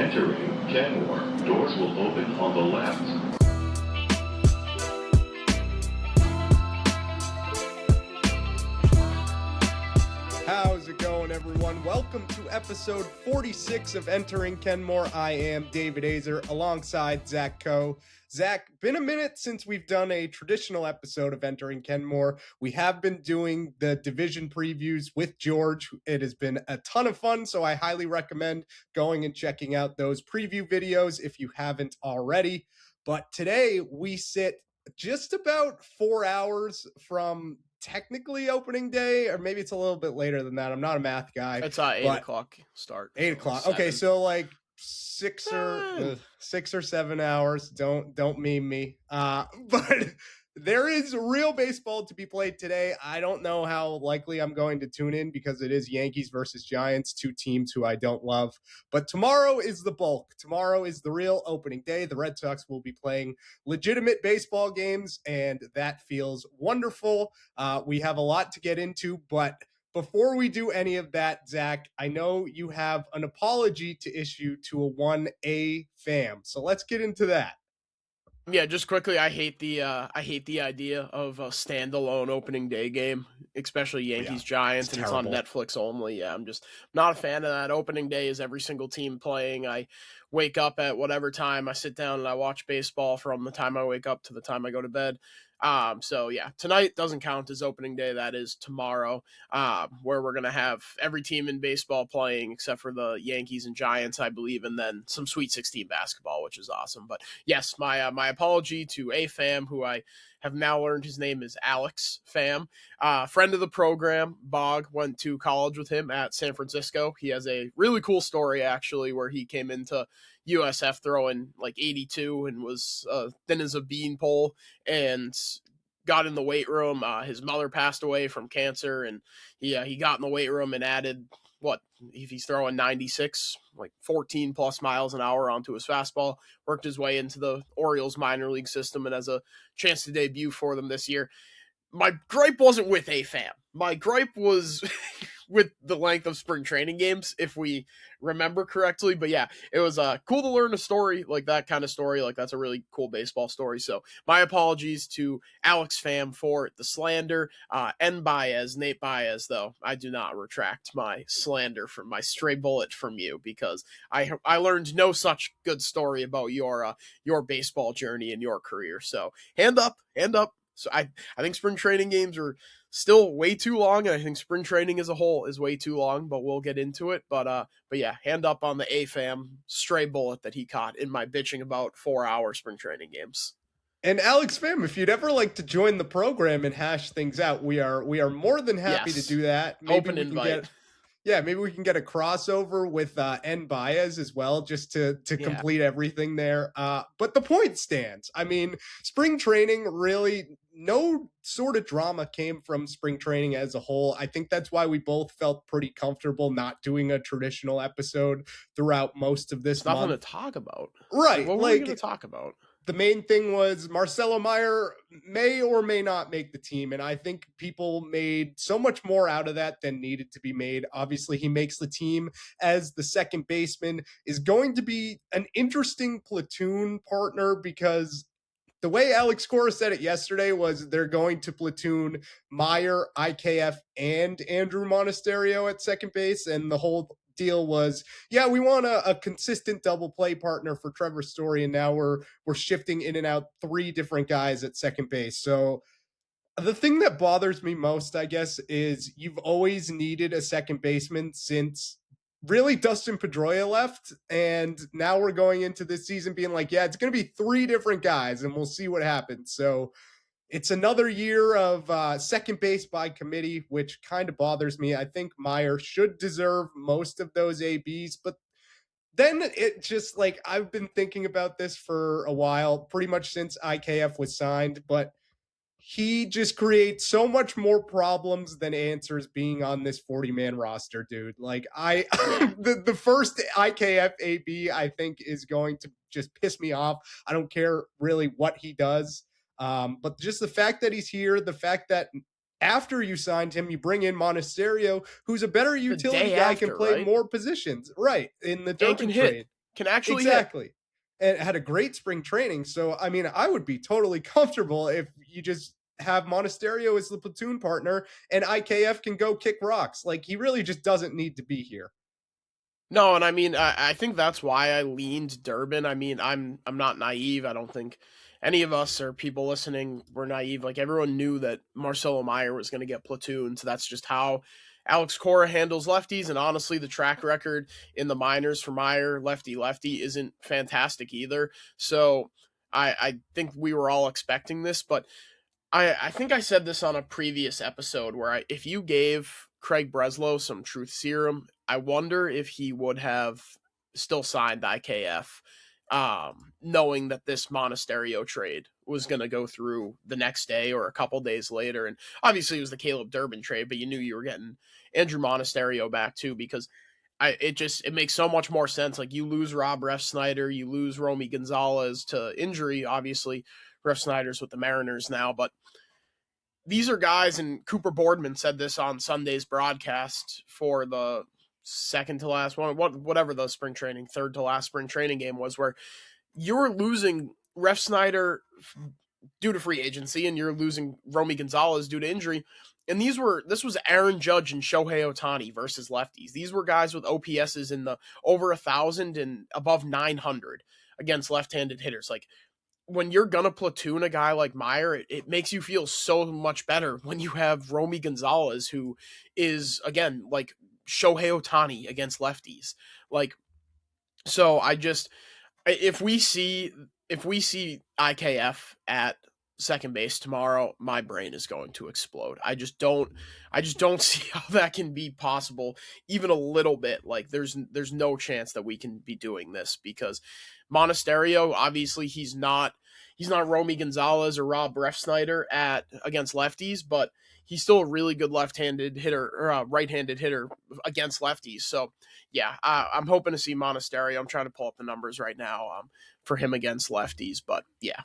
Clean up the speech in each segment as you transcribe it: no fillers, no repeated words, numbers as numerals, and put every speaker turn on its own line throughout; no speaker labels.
Entering Kenmore. Doors will open on the left.
How's it going, everyone? Welcome to episode 46 of Entering Kenmore. I am David Azer alongside Zach Coe. Zach, been a minute since we've done a traditional episode of Entering Kenmore. We have been doing the division previews with George. It has been a ton of fun, so I highly recommend going and checking out those preview videos if you haven't already. But today we sit just about 4 hours from technically opening day, or maybe it's a little bit later than that. I'm not a math guy.
It's 8 o'clock start.
8 o'clock. Okay, so like 6 or 7 hours. Don't meme me. But there is real baseball to be played today. I don't know how likely I'm going to tune in because it is Yankees versus Giants, two teams who I don't love. But tomorrow is the bulk. Tomorrow is the real opening day. The Red Sox will be playing legitimate baseball games, and that feels wonderful. We have a lot to get into, but before we do any of that, Zach, I know you have an apology to issue to a 1A fam. So let's get into that.
Yeah, just quickly, I hate the idea of a standalone opening day game, especially Yankees Giants, and it's on Netflix only. Yeah, I'm just not a fan of that. Opening day is every single team playing. I wake up at whatever time, I sit down and I watch baseball from the time I wake up to the time I go to bed. So yeah, tonight doesn't count as opening day. That is tomorrow, where we're going to have every team in baseball playing except for the Yankees and Giants, I believe, and then some Sweet 16 basketball, which is awesome. But yes, my apology to a fam who I have now learned his name is Alex Pham, friend of the program. Bog went to college with him at San Francisco. He has a really cool story actually, where he came into USF throwing like 82 and was thin as a beanpole and got in the weight room. His mother passed away from cancer, and he got in the weight room and added, if he's throwing 96, like 14 plus miles an hour onto his fastball, worked his way into the Orioles minor league system and has a chance to debut for them this year. My gripe wasn't with AFAM. My gripe was with the length of spring training games, if we remember correctly. But yeah, it was cool to learn a story like that kind of story. Like, that's a really cool baseball story. So my apologies to Alex Pham for the slander. Nate Baez, though, I do not retract my slander from my stray bullet from you, because I learned no such good story about your baseball journey and your career. So hand up. So I think spring training games are still way too long, and I think spring training as a whole is way too long, but we'll get into it. But yeah, hand up on the AFAM stray bullet that he caught in my bitching about 4-hour spring training games.
And Alex Pham, if you'd ever like to join the program and hash things out, we are more than happy to do that.
Open invite.
Maybe we can get a crossover with N Baez as well, just to complete everything there. But the point stands. I mean, spring training, really, no sort of drama came from spring training as a whole. I think that's why we both felt pretty comfortable not doing a traditional episode throughout most of this month.
Nothing to talk about.
Right.
What were we going to talk about?
The main thing was Marcelo Meyer may or may not make the team, and I think people made so much more out of that than needed to be made. Obviously, he makes the team as the second baseman, is going to be an interesting platoon partner, because the way Alex Cora said it yesterday was they're going to platoon Meyer, IKF, and Andrew Monasterio at second base, and the whole deal was, we want a consistent double play partner for Trevor Story, and now we're shifting in and out 3 different guys at second base. So the thing that bothers me most, I guess, is you've always needed a second baseman since really Dustin Pedroia left, and now we're going into this season being like, it's going to be 3 different guys, and we'll see what happens. So it's another year of second base by committee, which kind of bothers me. I think Meyer should deserve most of those ABs, but then it just, like, I've been thinking about this for a while, pretty much since IKF was signed, but he just creates so much more problems than answers being on this 40-man roster, dude. Like, the first IKF AB, I think, is going to just piss me off. I don't care really what he does. But just the fact that he's here, the fact that after you signed him, you bring in Monasterio, who's a better utility guy, can play more positions. Right. In the Durkin trade.
can actually hit.
Exactly. And had a great spring training. So, I mean, I would be totally comfortable if you just have Monasterio as the platoon partner and IKF can go kick rocks. Like, he really just doesn't need to be here.
No, and I mean, I think that's why I leaned Durbin. I mean, I'm not naive. I don't think any of us or people listening were naive. Like, everyone knew that Marcelo Meyer was going to get platooned. So that's just how Alex Cora handles lefties. And honestly, the track record in the minors for Meyer, lefty, isn't fantastic either. So I think we were all expecting this, but I think I said this on a previous episode where if you gave Craig Breslow some truth serum, I wonder if he would have still signed IKF, knowing that this Monasterio trade was going to go through the next day or a couple days later. And obviously it was the Caleb Durbin trade, but you knew you were getting Andrew Monasterio back too, because it makes so much more sense. Like, you lose Rob Refsnyder, you lose Romy Gonzalez to injury. Obviously, Refsnyder's with the Mariners now, but these are guys, and Cooper Boardman said this on Sunday's broadcast for the second to last one, whatever the spring training, third to last spring training game was, where you're losing Refsnyder due to free agency and you're losing Romy Gonzalez due to injury. And this was Aaron Judge and Shohei Ohtani versus lefties. These were guys with OPSs in the over 1,000 and above 900 against left-handed hitters. Like, when you're gonna platoon a guy like Meyer, it makes you feel so much better when you have Romy Gonzalez, who is, again, like Shohei Ohtani against lefties. Like, so if we see IKF at second base tomorrow, my brain is going to explode. I just don't see how that can be possible even a little bit. Like, there's no chance that we can be doing this, because Monasterio, obviously he's not Romy Gonzalez or Rob Refsnyder against lefties, but he's still a really good left-handed hitter or right-handed hitter against lefties. So yeah, I'm hoping to see Monasterio. I'm trying to pull up the numbers right now for him against lefties, but yeah.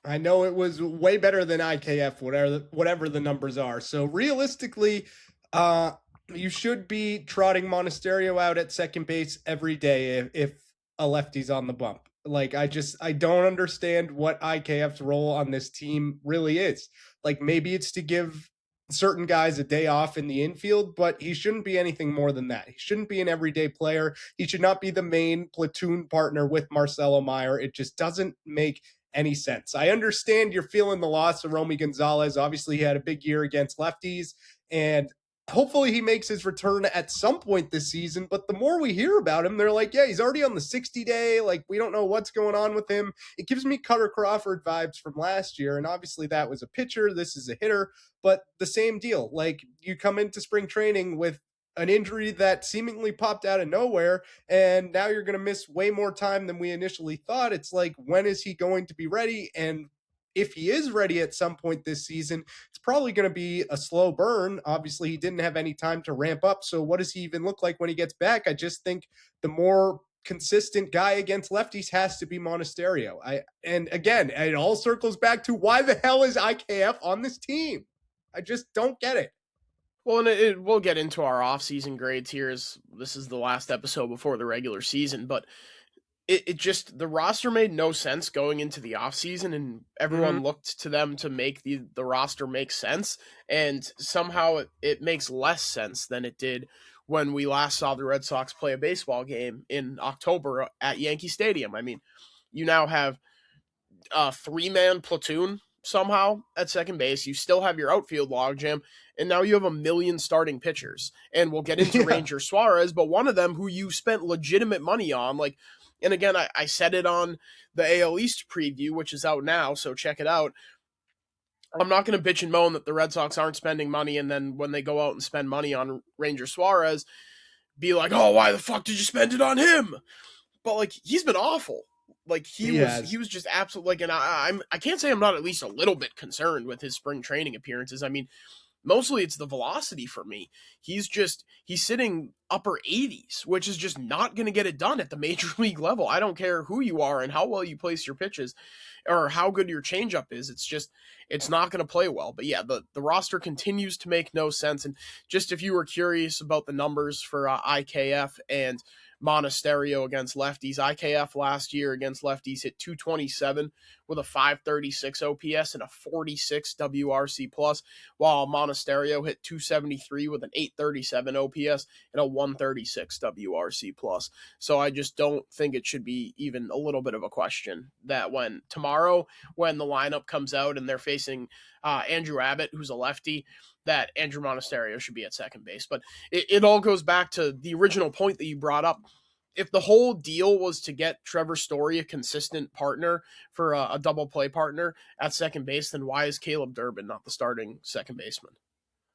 I know it was way better than IKF, whatever the numbers are. So realistically, you should be trotting Monasterio out at second base every day if a lefty's on the bump. Like, I don't understand what IKF's role on this team really is. Like, maybe it's to give certain guys a day off in the infield, but he shouldn't be anything more than that. He shouldn't be an everyday player. He should not be the main platoon partner with Marcelo Meyer. It just doesn't make any sense. I understand you're feeling the loss of Romy Gonzalez. Obviously, he had a big year against lefties, and hopefully he makes his return at some point this season. But the more we hear about him, they're like, yeah, he's already on the 60-day. Like, we don't know what's going on with him. It gives me Cutter Crawford vibes from last year. And obviously that was a pitcher. This is a hitter, but the same deal. Like, you come into spring training with an injury that seemingly popped out of nowhere, and now you're going to miss way more time than we initially thought. It's like, when is he going to be ready? And if he is ready at some point this season, it's probably going to be a slow burn. Obviously, he didn't have any time to ramp up. So what does he even look like when he gets back? I just think the more consistent guy against lefties has to be Monasterio. And again, it all circles back to, why the hell is IKF on this team? I just don't get it.
Well, and we'll get into our offseason grades here, as this is the last episode before the regular season, but it just, the roster made no sense going into the offseason, and everyone looked to them to make the roster make sense, and somehow it makes less sense than it did when we last saw the Red Sox play a baseball game in October at Yankee Stadium. I mean, you now have a 3-man platoon somehow at second base. You still have your outfield logjam, and now you have a million starting pitchers. And we'll get into Ranger Suarez, but one of them who you spent legitimate money on, like, and again, I said it on the AL East preview, which is out now, so check it out. I'm not going to bitch and moan that the Red Sox aren't spending money, and then when they go out and spend money on Ranger Suarez, be like, oh, why the fuck did you spend it on him? But, like, he's been awful. Like, he was just absolutely, like, and I can't say I'm not at least a little bit concerned with his spring training appearances. I mean, mostly it's the velocity for me. He's sitting upper 80s, which is just not going to get it done at the major league level. I don't care who you are and how well you place your pitches or how good your changeup is. It's not going to play well. But yeah, the roster continues to make no sense. And just if you were curious about the numbers for IKF and Monasterio against lefties. IKF last year against lefties hit 227 with a 536 OPS and a 46 WRC plus, while Monasterio hit 273 with an 837 OPS and a 136 WRC plus. So I just don't think it should be even a little bit of a question that when tomorrow, when the lineup comes out and they're facing Andrew Abbott, who's a lefty, that Andrew Monasterio should be at second base. But it all goes back to the original point that you brought up. If the whole deal was to get Trevor Story a consistent partner for a double play partner at second base, then why is Caleb Durbin not the starting second baseman?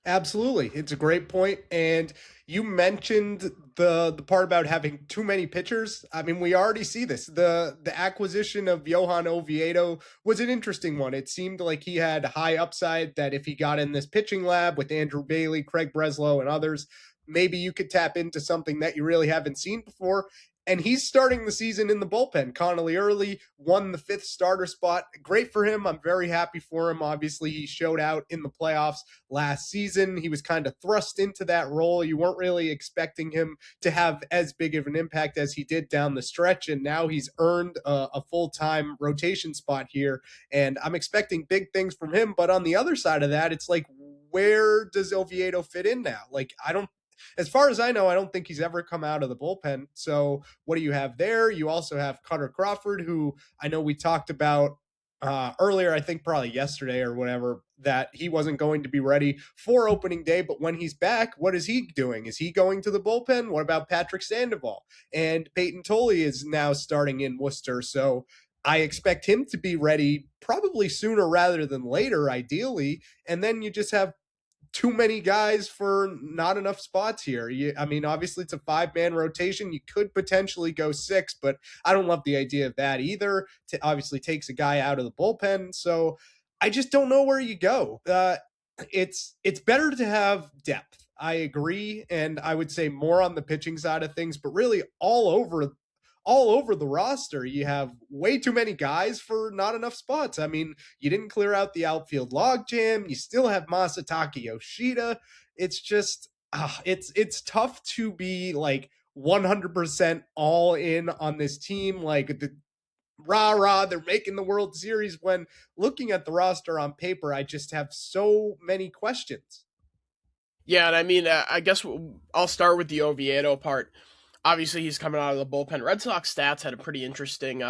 Absolutely. It's a great point. And you mentioned the part about having too many pitchers. I mean, we already see this. The acquisition of Johan Oviedo was an interesting one. It seemed like he had high upside, that if he got in this pitching lab with Andrew Bailey, Craig Breslow, and others, maybe you could tap into something that you really haven't seen before. And he's starting the season in the bullpen. Connolly Early won the 5th starter spot. Great for him. I'm very happy for him. Obviously, he showed out in the playoffs last season. He was kind of thrust into that role. You weren't really expecting him to have as big of an impact as he did down the stretch. And now he's earned a full-time rotation spot here. And I'm expecting big things from him. But on the other side of that, it's like, where does Oviedo fit in now? Like, as far as I know, I don't think he's ever come out of the bullpen. So what do you have there? You also have Cutter Crawford, who I know we talked about earlier, I think probably yesterday or whatever, that he wasn't going to be ready for opening day. But when he's back, what is he doing? Is he going to the bullpen? What about Patrick Sandoval? And Peyton Tolley is now starting in Worcester. So I expect him to be ready probably sooner rather than later, ideally. And then you just have too many guys for not enough spots here. I mean, obviously it's a 5-man rotation. You could potentially go 6, but I don't love the idea of that either. Obviously takes a guy out of the bullpen. So I just don't know where you go. It's better to have depth. I agree. And I would say more on the pitching side of things, but really all over the roster, you have way too many guys for not enough spots. I mean, you didn't clear out the outfield logjam. You still have Masataka Yoshida. It's just, it's tough to be like 100% all in on this team. Like the rah, they're making the World Series, when looking at the roster on paper, I just have so many questions.
Yeah, and I mean, I guess I'll start with the Oviedo part. Obviously, he's coming out of the bullpen. Red Sox stats had a pretty interesting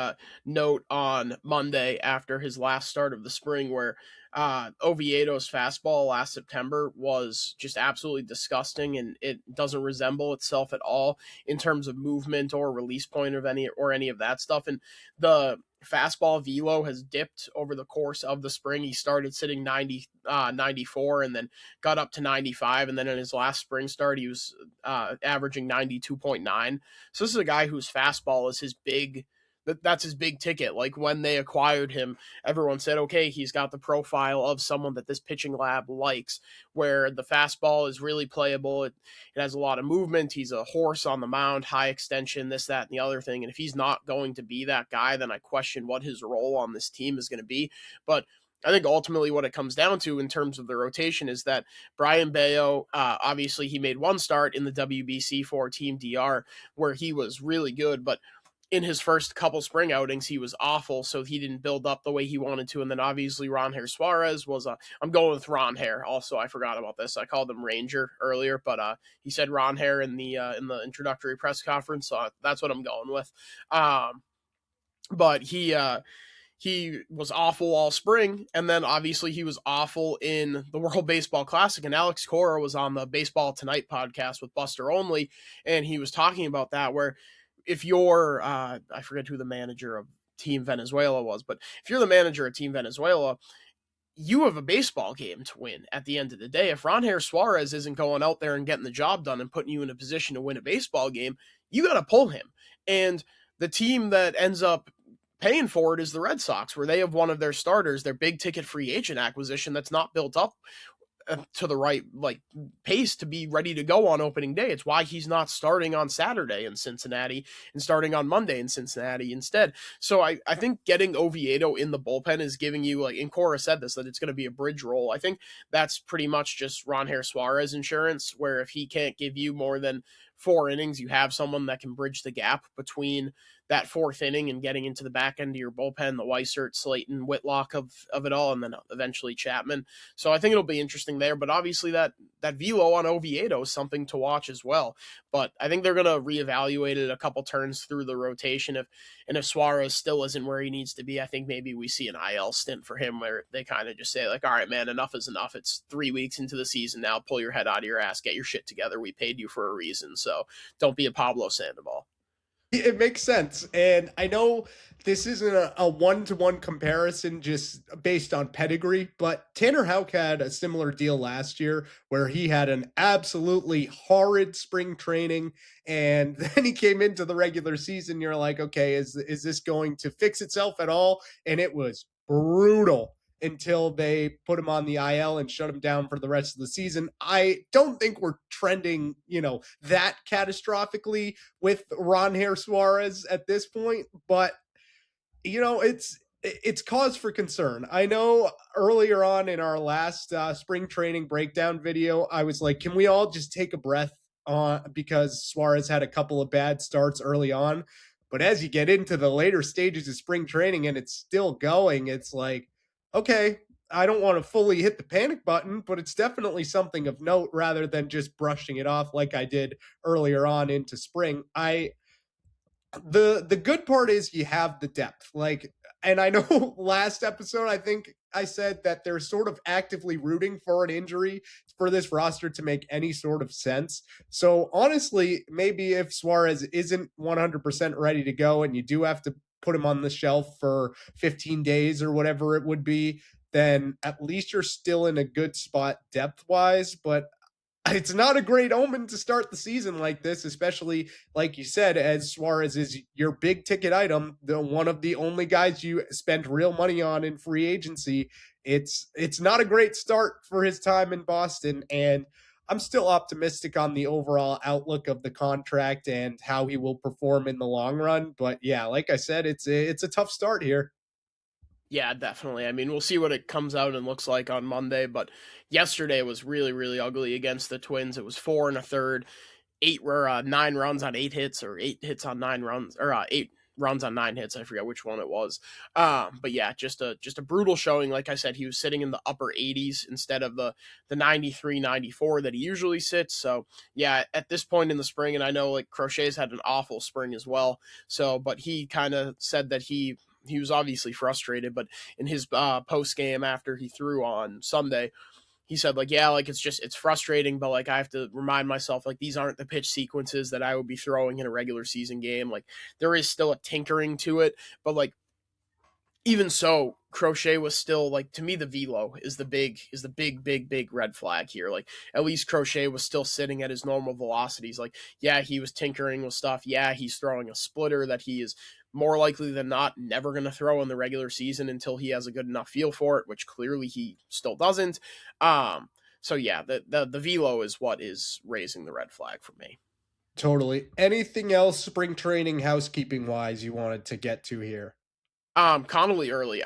note on Monday after his last start of the spring, where Oviedo's fastball last September was just absolutely disgusting, and it doesn't resemble itself at all in terms of movement or release point of any of that stuff. And the fastball velo has dipped over the course of the spring. He started sitting 94 and then got up to 95. And then in his last spring start, he was averaging 92.9. So this is a guy whose fastball is that's his big ticket. Like when they acquired him, everyone said, okay, he's got the profile of someone that this pitching lab likes, where the fastball is really playable. It has a lot of movement. He's a horse on the mound, high extension, this, that, and the other thing. And if he's not going to be that guy, then I question what his role on this team is going to be. But I think ultimately what it comes down to in terms of the rotation is that Brian Bayo, obviously he made one start in the WBC for Team DR where he was really good, but in his first couple spring outings, he was awful, so he didn't build up the way he wanted to. And then obviously Ronher Suarez was I'm going with Ronher. Also, I forgot about this. I called him Ranger earlier, but he said Ronher in the introductory press conference, so that's what I'm going with. But he was awful all spring, and then obviously he was awful in the World Baseball Classic. And Alex Cora was on the Baseball Tonight podcast with Buster Olney, and he was talking about that, where if you're, I forget who the manager of Team Venezuela was, but if you're the manager of Team Venezuela, you have a baseball game to win at the end of the day. If Ronher Suarez isn't going out there and getting the job done and putting you in a position to win a baseball game, you got to pull him. And the team that ends up paying for it is the Red Sox, where they have one of their starters, their big ticket free agent acquisition that's not built up to the right pace to be ready to go on opening day. It's why he's not starting on Saturday in Cincinnati and starting on Monday in Cincinnati instead. So I think getting Oviedo in the bullpen is giving you, like, and Cora said this, that it's going to be a bridge role. I think that's pretty much just Ronher Suarez insurance, where if he can't give you more than 4 innings, you have someone that can bridge the gap between that 4th inning and getting into the back end of your bullpen, the Weissert, Slayton, Whitlock of it all, and then eventually Chapman. So I think it'll be interesting there. But obviously that velo on Oviedo is something to watch as well. But I think they're going to reevaluate it a couple turns through the rotation. If Suarez still isn't where he needs to be, I think maybe we see an IL stint for him where they kind of just say like, all right, man, enough is enough. It's 3 weeks into the season now. Pull your head out of your ass. Get your shit together. We paid you for a reason. So don't be a Pablo Sandoval.
It makes sense. And I know this isn't a one-to-one comparison just based on pedigree, but Tanner Houck had a similar deal last year where he had an absolutely horrid spring training, and then he came into the regular season. You're like, okay, is this going to fix itself at all? And it was brutal until they put him on the IL and shut him down for the rest of the season. I don't think we're trending, that catastrophically with Ronher Suarez at this point, but it's cause for concern. I know earlier on in our last spring training breakdown video, I was like, can we all just take a breath because Suarez had a couple of bad starts early on. But as you get into the later stages of spring training and it's still going, it's like, okay, I don't want to fully hit the panic button, but it's definitely something of note rather than just brushing it off like I did earlier on into spring. The good part is you have the depth. And I know last episode, I think I said that they're sort of actively rooting for an injury for this roster to make any sort of sense. So honestly, maybe if Suarez isn't 100% ready to go and you do have to put him on the shelf for 15 days or whatever it would be, then at least you're still in a good spot depth-wise. But it's not a great omen to start the season like this, especially like you said, as Suarez is your big ticket item, one of the only guys you spend real money on in free agency. It's not a great start for his time in Boston, and I'm still optimistic on the overall outlook of the contract and how he will perform in the long run. But yeah, like I said, it's a tough start here.
Yeah, definitely. I mean, we'll see what it comes out and looks like on Monday, but yesterday was really, really ugly against the Twins. It was 4 1/3, 9 runs on 8 hits, or 8 hits on 9 runs, or 8 runs on 9 hits. I forget which one it was. But yeah, just a brutal showing. Like I said, he was sitting in the upper 80s instead of the 93, 94 that he usually sits. So yeah, at this point in the spring, and I know like Crochet's had an awful spring as well. So, but he kind of said that he was obviously frustrated, but in his post game after he threw on Sunday, he said like, yeah, like it's frustrating, but like I have to remind myself like these aren't the pitch sequences that I would be throwing in a regular season game. Like there is still a tinkering to it, but like even so, Crochet was still like, to me, the velo is the big red flag here. Like at least Crochet was still sitting at his normal velocities. Like, yeah, he was tinkering with stuff. Yeah, he's throwing a splitter that he is more likely than not never going to throw in the regular season until he has a good enough feel for it, which clearly he still doesn't. So yeah, the velo is what is raising the red flag for me.
Totally. Anything else spring training housekeeping wise you wanted to get to here?
Connolly early.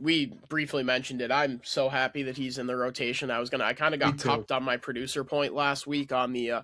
We briefly mentioned it. I'm so happy that he's in the rotation. I kind of got cucked on my producer point last week on the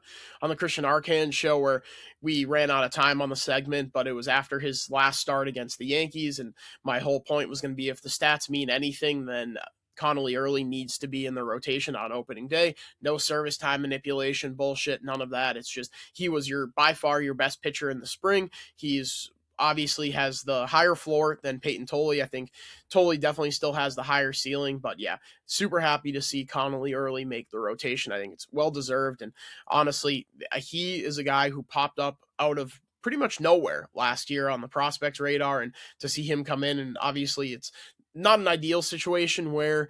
Christian Arcand show where we ran out of time on the segment, but it was after his last start against the Yankees. And my whole point was going to be if the stats mean anything, then Connolly early needs to be in the rotation on opening day. No service time manipulation, bullshit, none of that. It's just, he was by far your best pitcher in the spring. He's obviously has the higher floor than Peyton Tolley. I think Tolley definitely still has the higher ceiling, but yeah, super happy to see Connolly early make the rotation. I think it's well deserved. And honestly, he is a guy who popped up out of pretty much nowhere last year on the prospects radar, and to see him come in, and obviously it's not an ideal situation where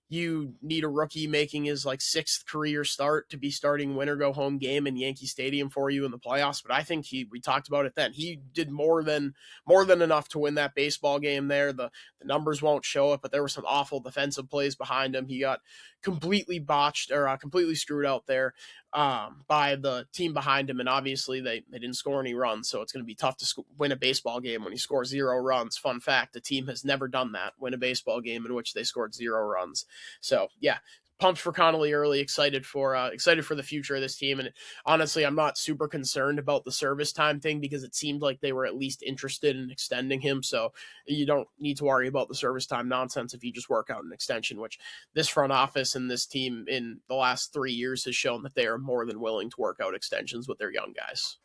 you need a rookie making his like 6th career start to be starting winner go home game in Yankee Stadium for you in the playoffs. But I think we talked about it then. He did more than enough to win that baseball game there. The numbers won't show it, but there were some awful defensive plays behind him. He got completely botched or completely screwed out there by the team behind him. And obviously they didn't score any runs. So it's going to be tough to win a baseball game when you score 0 runs. Fun fact, the team has never done that, win a baseball game in which they scored 0 runs. So yeah, pumped for Connolly early, excited for the future of this team. And honestly, I'm not super concerned about the service time thing because it seemed like they were at least interested in extending him. So you don't need to worry about the service time nonsense if you just work out an extension, which this front office and this team in the last 3 years has shown that they are more than willing to work out extensions with their young guys.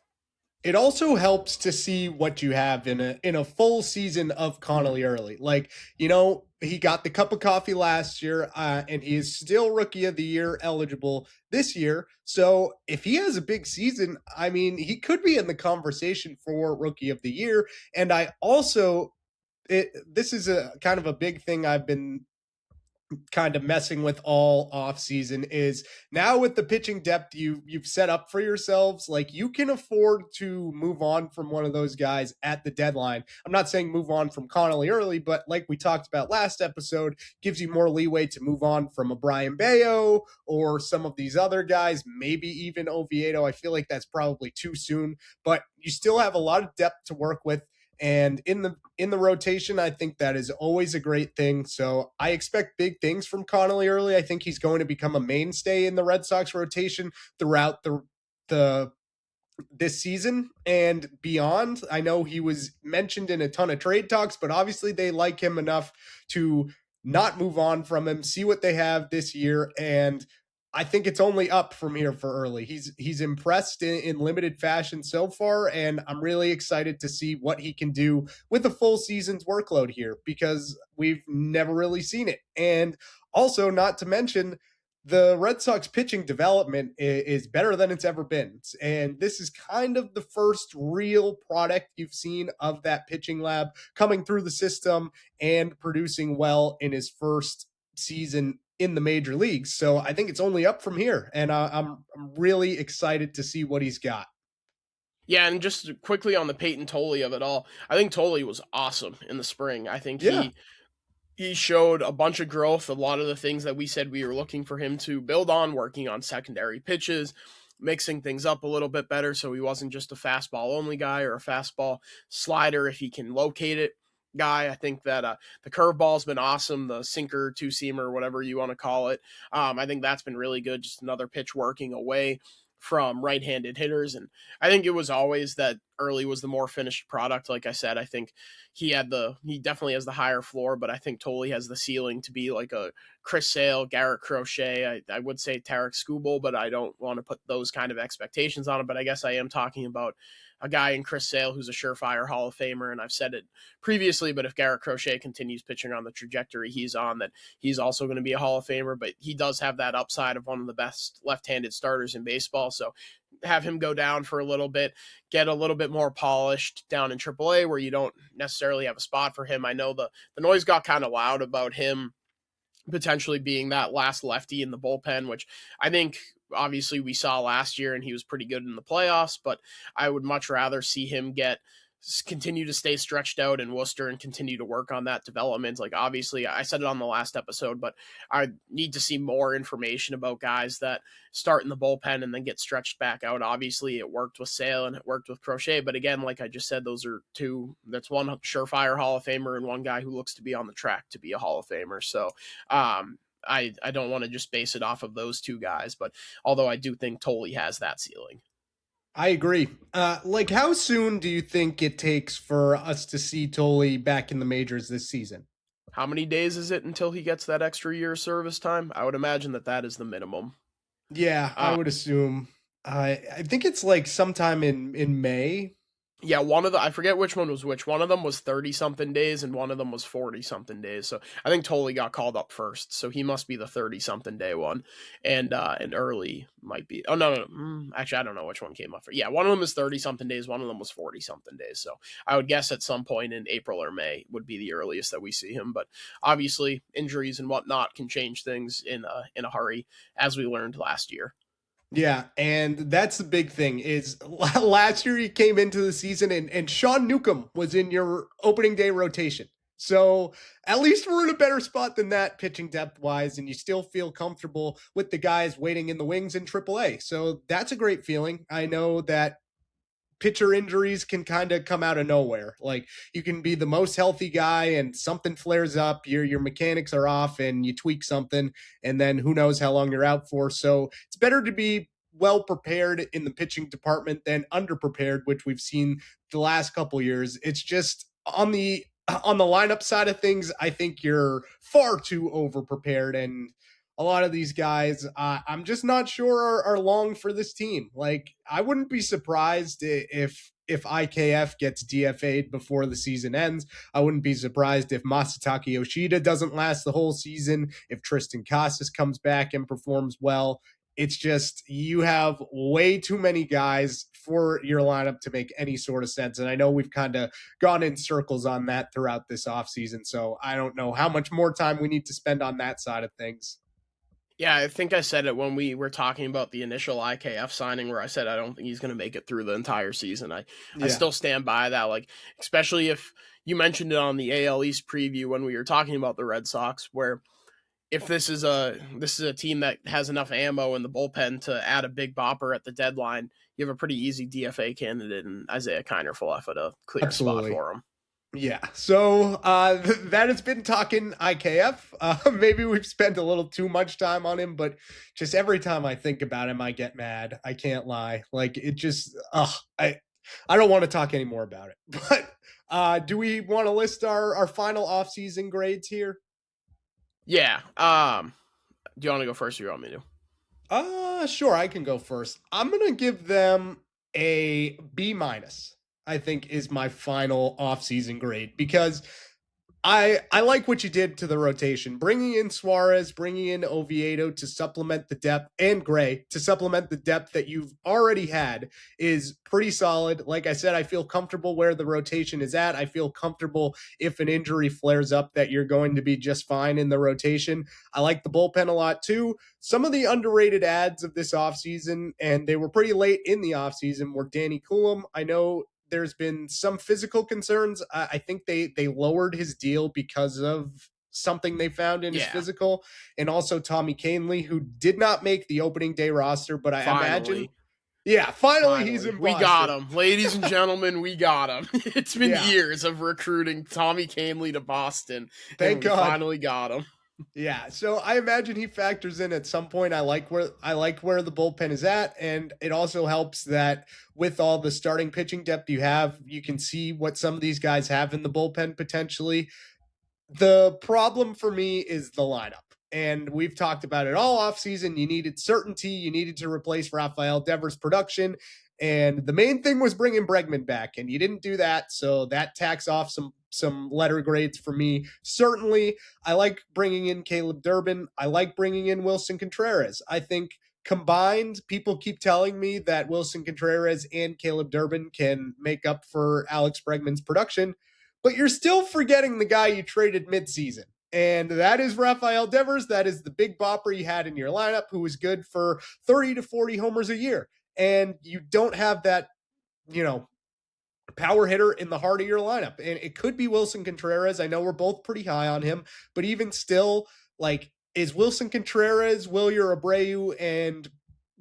It also helps to see what you have in a full season of Connolly early. Like, he got the cup of coffee last year, and he is still Rookie of the Year eligible this year. So if he has a big season, I mean, he could be in the conversation for Rookie of the Year. And I also, this is a kind of a big thing I've been kind of messing with all off season is now with the pitching depth you've set up for yourselves, like you can afford to move on from one of those guys at the deadline. I'm not saying move on from Connolly early, but like we talked about last episode, gives you more leeway to move on from a Brian Bayo or some of these other guys, maybe even Oviedo. I feel like that's probably too soon, but you still have a lot of depth to work with. And in the rotation, I think that is always a great thing. So I expect big things from Connolly early. I think he's going to become a mainstay in the Red Sox rotation throughout the this season and beyond. I know he was mentioned in a ton of trade talks, but obviously they like him enough to not move on from him, see what they have this year, and I think it's only up from here for early. He's impressed in limited fashion so far, and I'm really excited to see what he can do with a full season's workload here because we've never really seen it. And also, not to mention, the Red Sox pitching development is better than it's ever been. And this is kind of the first real product you've seen of that pitching lab coming through the system and producing well in his first season in the major leagues. So I think it's only up from here, and I'm really excited to see what he's got.
Yeah, and just quickly on the Peyton Tolley of it all, I think Tolley was awesome in the spring. I think he showed a bunch of growth, a lot of the things that we said we were looking for him to build on, working on secondary pitches, mixing things up a little bit better so he wasn't just a fastball only guy or a fastball slider if he can locate it guy. I think that the curveball's been awesome, the sinker, two-seamer, whatever you want to call it. I think that's been really good, just another pitch working away from right-handed hitters. And I think it was always that early was the more finished product. Like I said, I think he definitely has the higher floor, but I think Tolley has the ceiling to be like a Chris Sale, Garrett Crochet. I would say Tarek Skubal, but I don't want to put those kind of expectations on him. But I guess I am talking about a guy in Chris Sale who's a surefire Hall of Famer, and I've said it previously, but if Garrett Crochet continues pitching on the trajectory he's on, that he's also going to be a Hall of Famer, but he does have that upside of one of the best left-handed starters in baseball, so have him go down for a little bit, get a little bit more polished down in AAA where you don't necessarily have a spot for him. I know the noise got kind of loud about him potentially being that last lefty in the bullpen, which I think obviously we saw last year and he was pretty good in the playoffs, but I would much rather see him continue to stay stretched out in Worcester and continue to work on that development. Like obviously I said it on the last episode, but I need to see more information about guys that start in the bullpen and then get stretched back out. Obviously it worked with Sale and it worked with Crochet, but again, like I just said, that's one surefire Hall of Famer and one guy who looks to be on the track to be a Hall of Famer. So, I don't want to just base it off of those two guys, but although I do think Tolley has that ceiling.
I agree. How soon do you think it takes for us to see Tolley back in the majors this season?
How many days is it until he gets that extra year of service time? I would imagine that is the minimum.
Yeah, I would assume. I think it's like sometime in May.
Yeah, I forget which one was which. One of them was 30-something days, and one of them was 40-something days. So I think Tolley got called up first, so he must be the 30-something day one. And early might be... Oh, no. Actually, I don't know which one came up first. Yeah, one of them is 30-something days, one of them was 40-something days. So I would guess at some point in April or May would be the earliest that we see him. But obviously, injuries and whatnot can change things in a hurry, as we learned last year.
Yeah, and that's the big thing is last year he came into the season and Sean Newcomb was in your opening day rotation. So at least we're in a better spot than that pitching depth-wise, and you still feel comfortable with the guys waiting in the wings in AAA. So that's a great feeling. I know that pitcher injuries can kind of come out of nowhere. Like you can be the most healthy guy and something flares up, your mechanics are off and you tweak something, and then who knows how long you're out for. So it's better to be well prepared in the pitching department than underprepared, which we've seen the last couple years. It's just on the lineup side of things, I think you're far too over prepared, and a lot of these guys, I'm just not sure are long for this team. Like, I wouldn't be surprised if IKF gets DFA'd before the season ends. I wouldn't be surprised if Masataka Yoshida doesn't last the whole season, if Tristan Casas comes back and performs well. It's just you have way too many guys for your lineup to make any sort of sense. And I know we've kind of gone in circles on that throughout this offseason, so I don't know how much more time we need to spend on that side of things.
Yeah, I think I said it when we were talking about the initial IKF signing where I said I don't think he's going to make it through the entire season. I still stand by that, like, especially if you mentioned it on the AL East preview when we were talking about the Red Sox, where if this is a team that has enough ammo in the bullpen to add a big bopper at the deadline, you have a pretty easy DFA candidate in Isaiah Kiner for a clear spot for him.
Yeah, so that has been talking IKF. Maybe we've spent a little too much time on him, but just every time I think about him, I get mad. I can't lie. Like, it just, I don't want to talk anymore about it. But do we want to list our final offseason grades here?
Yeah. Do you want to go first or you want me
to? Sure, I can go first. I'm going to give them a B-. I think is my final offseason grade, because I like what you did to the rotation, bringing in Suarez, bringing in Oviedo to supplement the depth, and Gray to supplement the depth that you've already had is pretty solid. Like I said, I feel comfortable where the rotation is at. I feel comfortable if an injury flares up that you're going to be just fine in the rotation. I like the bullpen a lot too. Some of the underrated ads of this offseason, and they were pretty late in the offseason, were Danny Coulomb. I know there's been some physical concerns. I think they lowered his deal because of something they found in his physical. And also Tommy Kahnle, who did not make the opening day roster, but I imagine. Yeah, finally he's in Boston.
We got him. Ladies and gentlemen, we got him. It's been years of recruiting Tommy Kahnle to Boston.
Thank God.
Finally got him.
Yeah, so I imagine he factors in at some point. I like where the bullpen is at, and it also helps that with all the starting pitching depth you have, you can see what some of these guys have in the bullpen potentially. The problem for me is the lineup, and we've talked about it all offseason. You needed certainty. You needed to replace Rafael Devers' production, and the main thing was bringing Bregman back, and you didn't do that, so that tacks off some letter grades for me. Certainly, I like bringing in Caleb Durbin. I like bringing in Wilson Contreras. I think combined, people keep telling me that Wilson Contreras and Caleb Durbin can make up for Alex Bregman's production, but you're still forgetting the guy you traded midseason. And that is Rafael Devers. That is the big bopper you had in your lineup, who was good for 30 to 40 homers a year. And you don't have that, power hitter in the heart of your lineup. And it could be Wilson Contreras. I know we're both pretty high on him, but even still, like, is Wilson Contreras, Wilyer Abreu, and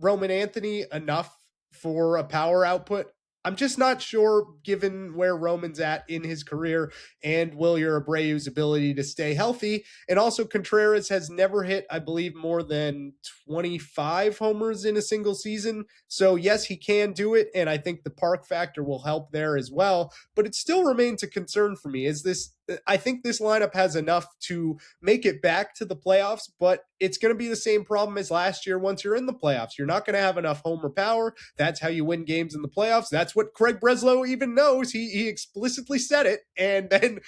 Roman Anthony enough for a power output? I'm just not sure, given where Roman's at in his career and Wilyer Abreu's ability to stay healthy. And also Contreras has never hit, I believe, more than 25 homers in a single season. So yes, he can do it. And I think the park factor will help there as well. But it still remains a concern for me. I think this lineup has enough to make it back to the playoffs, but it's going to be the same problem as last year once you're in the playoffs. You're not going to have enough homer power. That's how you win games in the playoffs. That's what Craig Breslow even knows. He explicitly said it and then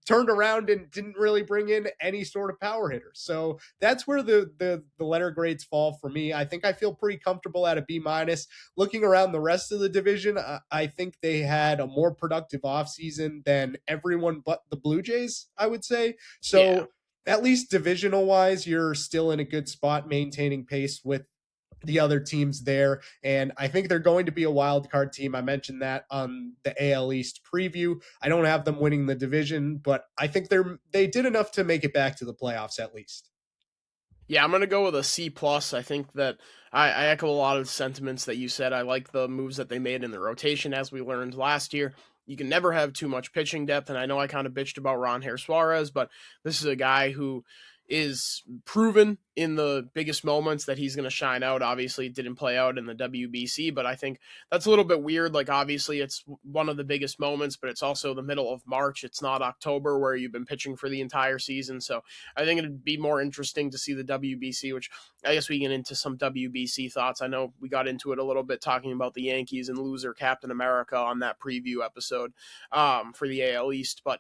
turned around and didn't really bring in any sort of power hitter. So that's where the letter grades fall for me. I think I feel pretty comfortable at a B-. Looking around the rest of the division, I think they had a more productive offseason than everyone but the Blue Jays, I would say. So at least divisional wise, you're still in a good spot maintaining pace with the other teams there. And I think they're going to be a wild card team. I mentioned that on the AL East preview. I don't have them winning the division, but I think they did enough to make it back to the playoffs at least.
Yeah, I'm gonna go with a C plus. I think that I echo a lot of the sentiments that you said. I like the moves that they made in the rotation, as we learned last year. You can never have too much pitching depth, and I know I kind of bitched about Ron Suarez, but this is a guy who is proven in the biggest moments that he's going to shine out. Obviously, it didn't play out in the WBC, but I think that's a little bit weird. Like, obviously, it's one of the biggest moments, but it's also the middle of March. It's not October where you've been pitching for the entire season. So I think it'd be more interesting to see the WBC, which I guess we get into some WBC thoughts. I know we got into it a little bit talking about the Yankees and loser Captain America on that preview episode for the AL East, but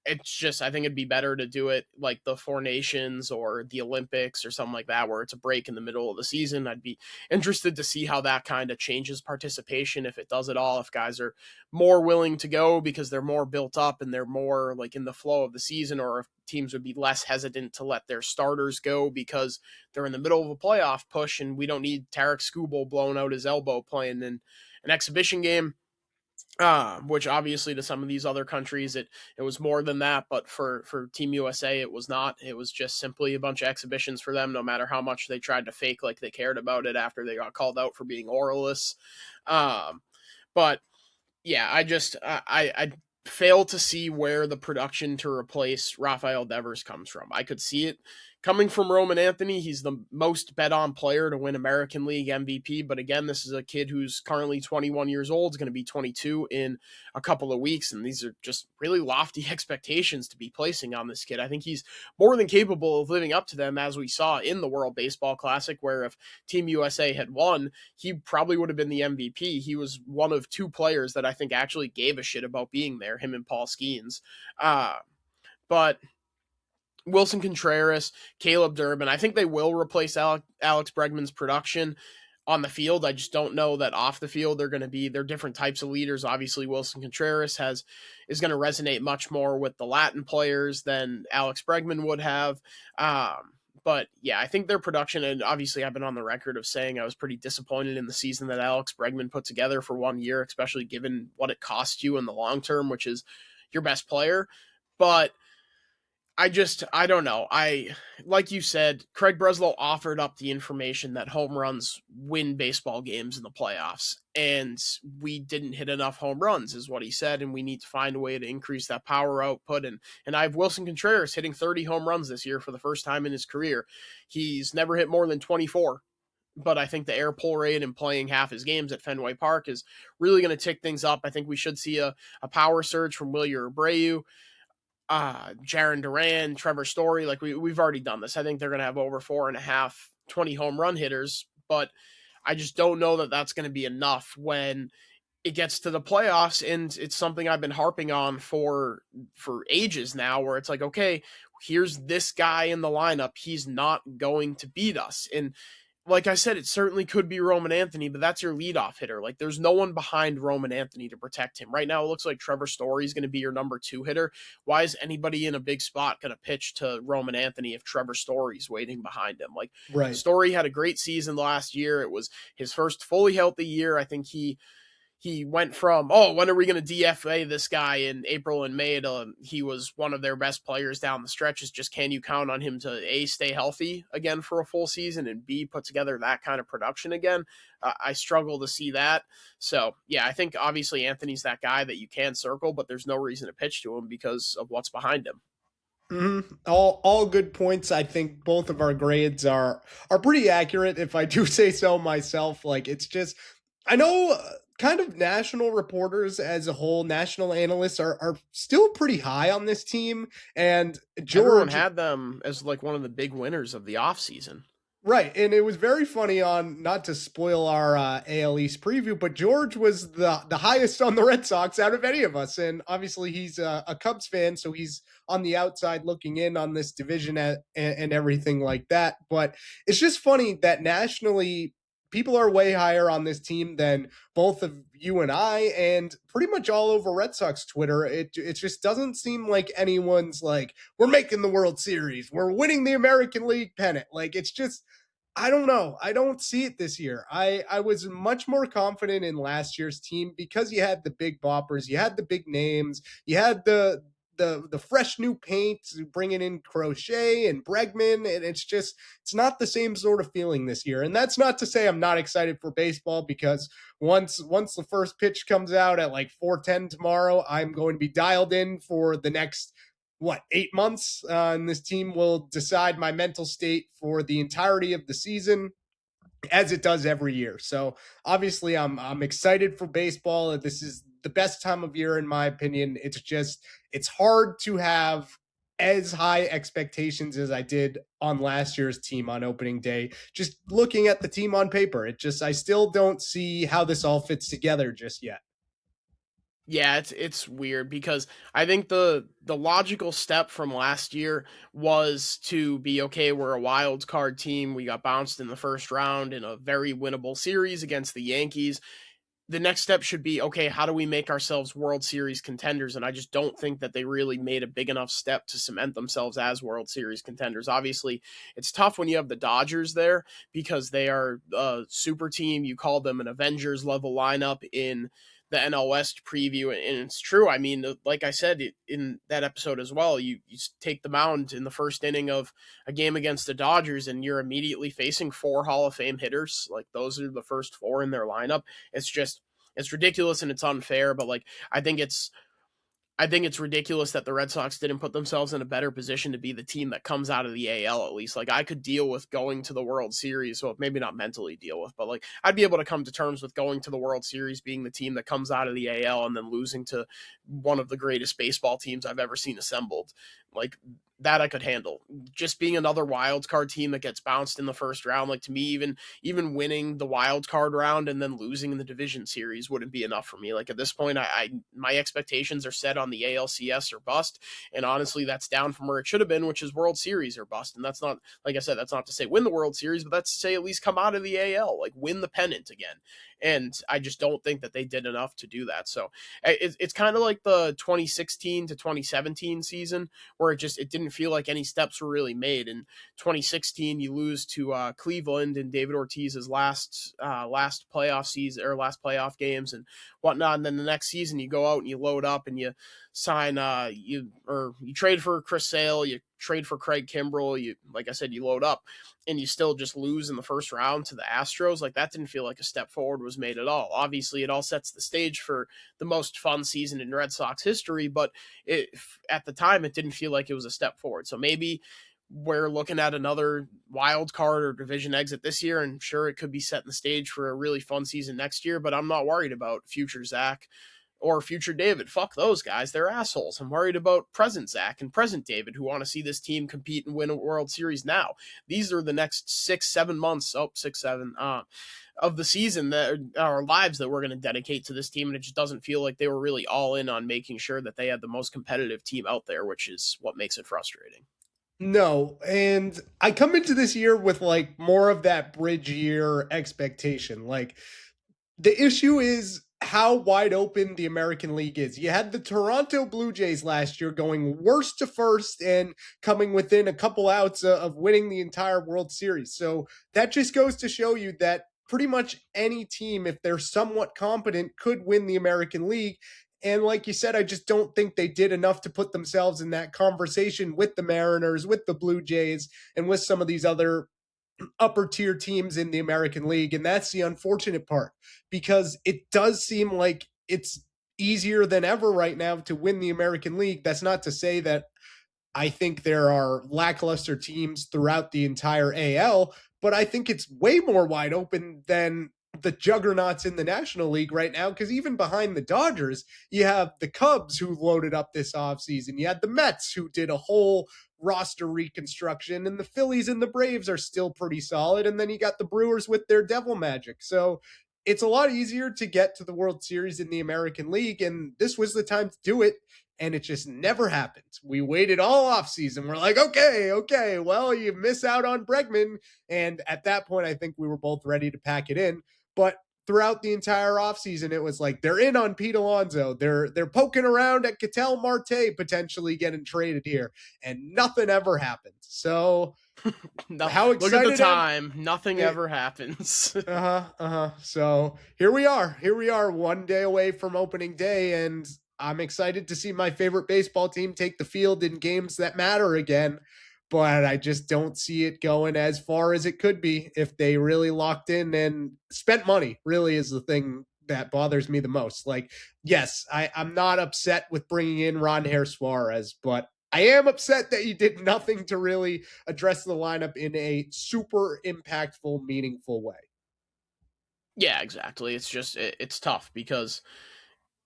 it's just, I think it'd be better to do it like the Four Nations or the Olympics or something like that, where it's a break in the middle of the season. I'd be interested to see how that kind of changes participation, if it does at all, if guys are more willing to go because they're more built up and they're more like in the flow of the season, or if teams would be less hesitant to let their starters go because they're in the middle of a playoff push and we don't need Tarek Skubal blowing out his elbow playing in an exhibition game. Which obviously to some of these other countries it was more than that, but for Team USA it was not. It was just simply a bunch of exhibitions for them, no matter how much they tried to fake like they cared about it after they got called out for being oralists. But yeah, I fail to see where the production to replace Rafael Devers comes from. I could see it coming from Roman Anthony. He's the most bet on player to win American League MVP. But again, this is a kid who's currently 21 years old, is going to be 22 in a couple of weeks. And these are just really lofty expectations to be placing on this kid. I think he's more than capable of living up to them, as we saw in the World Baseball Classic, where if Team USA had won, he probably would have been the MVP. He was one of two players that I think actually gave a shit about being there, him and Paul Skeens. But Wilson Contreras, Caleb Durbin, I think they will replace Alex Bregman's production on the field. I just don't know that off the field they're different types of leaders. Obviously, Wilson Contreras is going to resonate much more with the Latin players than Alex Bregman would have. But yeah, I think their production, and obviously I've been on the record of saying I was pretty disappointed in the season that Alex Bregman put together for 1 year, especially given what it cost you in the long term, which is your best player. But I don't know. Like you said, Craig Breslow offered up the information that home runs win baseball games in the playoffs, and we didn't hit enough home runs, is what he said, and we need to find a way to increase that power output. And I have Wilson Contreras hitting 30 home runs this year for the first time in his career. He's never hit more than 24. But I think the air pull rate and playing half his games at Fenway Park is really going to tick things up. I think we should see a power surge from Wilyer Abreu, Jaron Duran, Trevor Story. Like we've already done this. I think they're going to have over 4.5 20 home run hitters, but I just don't know that that's going to be enough when it gets to the playoffs. And it's something I've been harping on for ages now, where it's like, okay, here's this guy in the lineup. He's not going to beat us. And like I said, it certainly could be Roman Anthony, but that's your leadoff hitter. Like there's no one behind Roman Anthony to protect him. Right now, it looks like Trevor Story is going to be your number 2 hitter. Why is anybody in a big spot going to pitch to Roman Anthony if Trevor Story's waiting behind him? Like
Right.
Story had a great season last year. It was his first fully healthy year. I think he went from, when are we going to DFA this guy in April and May to he was one of their best players down the stretches. Just can you count on him to A, stay healthy again for a full season, and B, put together that kind of production again? I struggle to see that. So, yeah, I think obviously Anthony's that guy that you can circle, but there's no reason to pitch to him because of what's behind him.
Mm-hmm. All good points. I think both of our grades are pretty accurate, if I do say so myself. Like it's just, I know kind of national reporters as a whole, national analysts are still pretty high on this team. And
Everyone had them as like one of the big winners of the offseason.
Right. And it was very funny on, not to spoil our AL East preview, but George was the highest on the Red Sox out of any of us. And obviously he's a Cubs fan, so he's on the outside looking in on this division and everything like that. But it's just funny that nationally, people are way higher on this team than both of you and I, and pretty much all over Red Sox Twitter. It just doesn't seem like anyone's like, we're making the World Series, we're winning the American League pennant. Like it's just, I don't know. I don't see it this year. I was much more confident in last year's team because you had the big boppers, you had the big names, you had the the fresh new paint, bringing in Crochet and Bregman, and it's not the same sort of feeling this year. And that's not to say I'm not excited for baseball, because once the first pitch comes out at like 4:10 tomorrow, I'm going to be dialed in for the next 8 months, and this team will decide my mental state for the entirety of the season, as it does every year. So obviously I'm excited for baseball. This is the best time of year in my opinion. It's hard to have as high expectations as I did on last year's team on opening day. Just looking at the team on paper, I still don't see how this all fits together just yet.
Yeah, it's weird, because I think the logical step from last year was to be, okay, we're a wild card team. We got bounced in the first round in a very winnable series against the Yankees. The next step should be, okay, how do we make ourselves World Series contenders? And I just don't think that they really made a big enough step to cement themselves as World Series contenders. Obviously, it's tough when you have the Dodgers there, because they are a super team. You call them an Avengers level lineup in the NL West preview, and it's true. I mean, like I said in that episode as well, you take the mound in the first inning of a game against the Dodgers, and you're immediately facing 4 Hall of Fame hitters. Like, those are the first 4 in their lineup. It's ridiculous and it's unfair, but like, I think it's ridiculous that the Red Sox didn't put themselves in a better position to be the team that comes out of the AL, at least. Like, I could deal with going to the World Series, well, maybe not mentally deal with, but like, I'd be able to come to terms with going to the World Series, being the team that comes out of the AL and then losing to one of the greatest baseball teams I've ever seen assembled. Like, that I could handle. Just being another wild card team that gets bounced in the first round, like, to me, even winning the wild card round and then losing in the division series wouldn't be enough for me. Like, at this point, my expectations are set on the ALCS or bust, and honestly, that's down from where it should have been, which is World Series or bust. And that's not, like I said, that's not to say win the World Series, but that's to say at least come out of the AL, like, win the pennant again. And I just don't think that they did enough to do that. So it's kind of like the 2016 to 2017 season, where it didn't feel like any steps were really made. In 2016, you lose to Cleveland in David Ortiz's last playoff season, or last playoff games and whatnot. And then the next season, you go out and you load up and you sign you trade for Chris Sale, you trade for Craig Kimbrell, like I said, you load up, and you still just lose in the first round to the Astros. Like, that didn't feel like a step forward was made at all. Obviously, it all sets the stage for the most fun season in Red Sox history, but at the time, it didn't feel like it was a step forward. So maybe we're looking at another wild card or division exit this year, and sure, it could be setting the stage for a really fun season next year, but I'm not worried about future Zach or future David. Fuck those guys. They're assholes. I'm worried about present Zach and present David, who want to see this team compete and win a World Series now. These are the next 6-7 months, of the season, that our lives that we're going to dedicate to this team. And it just doesn't feel like they were really all in on making sure that they had the most competitive team out there, which is what makes it frustrating.
No, and I come into this year with like more of that bridge year expectation. Like, the issue is how wide open the American League is. You had the Toronto Blue Jays last year going worst to first and coming within a couple outs of winning the entire World Series. So that just goes to show you that pretty much any team, if they're somewhat competent, could win the American League. And like you said, I just don't think they did enough to put themselves in that conversation with the Mariners, with the Blue Jays, and with some of these other upper tier teams in the American League. And that's the unfortunate part, because it does seem like it's easier than ever right now to win the American League. That's not to say that I think there are lackluster teams throughout the entire AL, but I think it's way more wide open than the juggernauts in the National League right now, because even behind the Dodgers, you have the Cubs who loaded up this offseason. You had the Mets who did a whole roster reconstruction, and the Phillies and the Braves are still pretty solid. And then you got the Brewers with their devil magic. So it's a lot easier to get to the World Series in the American League, and this was the time to do it. And it just never happened. We waited all offseason. We're like, okay, well, you miss out on Bregman. And at that point, I think we were both ready to pack it in. But throughout the entire offseason, it was like, they're in on Pete Alonso. They're poking around at Ketel Marte potentially getting traded here. And nothing ever happened. So how excited?
Look at the time. Nothing ever happens.
So here we are. 1 day away from opening day. And I'm excited to see my favorite baseball team take the field in games that matter again, but I just don't see it going as far as it could be if they really locked in and spent money, really is the thing that bothers me the most. Like, yes, I'm not upset with bringing in Ronher Suarez, but I am upset that you did nothing to really address the lineup in a super impactful, meaningful way.
Yeah, exactly. It's just it's tough because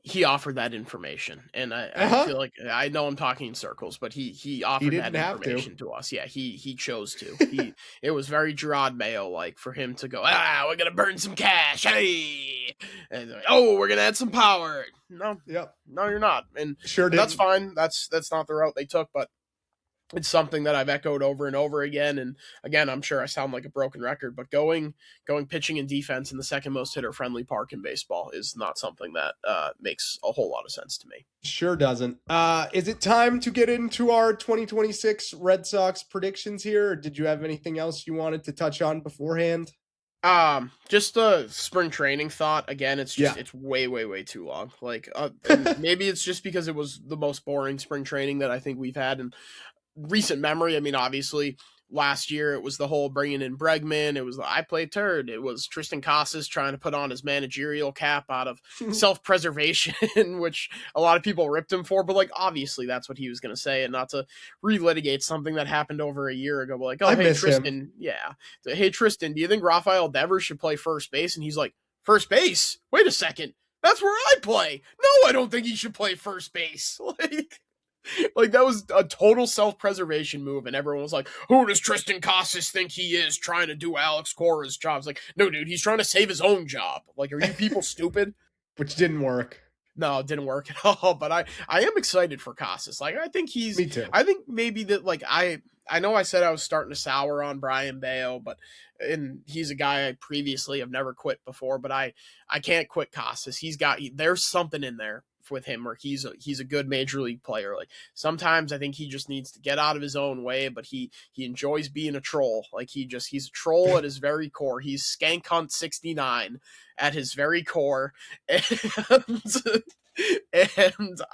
he offered that information, and I feel like I know I'm talking in circles, but he offered that information to us. Yeah, he chose to. It was very Gerard Mayo like for him to go. We're gonna burn some cash. Hey, and we're gonna add some power. No, no, you're not. And that's fine. That's not the route they took, but it's something that I've echoed over and over again. And again, I'm sure I sound like a broken record, but going pitching and defense in the second most hitter friendly park in baseball is not something that makes a whole lot of sense to me.
Sure doesn't. Is it time to get into our 2026 Red Sox predictions here? Or did you have anything else you wanted to touch on beforehand?
Just a spring training thought. Again, it's just it's way too long. Like, maybe it's just because it was the most boring spring training that I think we've had in recent memory. I mean, obviously last year it was the whole bringing in Bregman. It was the I play turd. It was Tristan Casas trying to put on his managerial cap out of self-preservation, which a lot of people ripped him for. But like, obviously that's what he was going to say, and not to relitigate something that happened over a year ago. But like, oh, hey Tristan, hey Tristan, do you think Rafael Devers should play first base? And he's like, first base? Wait a second, that's where I play. No, I don't think he should play first base. Like that was a total self-preservation move, and everyone was like, who does Tristan Casas think he is trying to do Alex Cora's job? It's like, no, dude, he's trying to save his own job. Like, are you people stupid?
Which didn't work.
No, it didn't work at all, but I am excited for Casas. Like, I think he's...
Me too.
I think maybe that, like, I know I said I was starting to sour on Brian Bayo, and he's a guy I previously have never quit before, but I can't quit Casas. There's something in there with him where he's a good major league player. Like sometimes I think he just needs to get out of his own way, but he enjoys being a troll. Like he's a troll at his very core. He's Skank Hunt 69 at his very core. And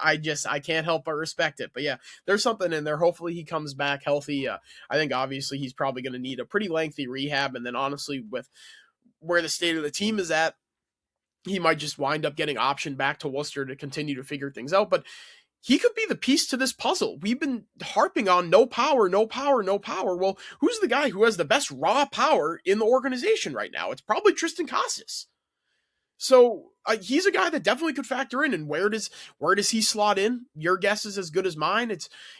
I can't help but respect it. But yeah, there's something in there. Hopefully he comes back healthy. I think obviously he's probably going to need a pretty lengthy rehab, and then honestly with where the state of the team is at, he might just wind up getting optioned back to Worcester to continue to figure things out. But he could be the piece to this puzzle. We've been harping on no power. Well, who's the guy who has the best raw power in the organization right now? It's probably Tristan Casas. So he's a guy that definitely could factor in. And where does he slot in? Your guess is as good as mine.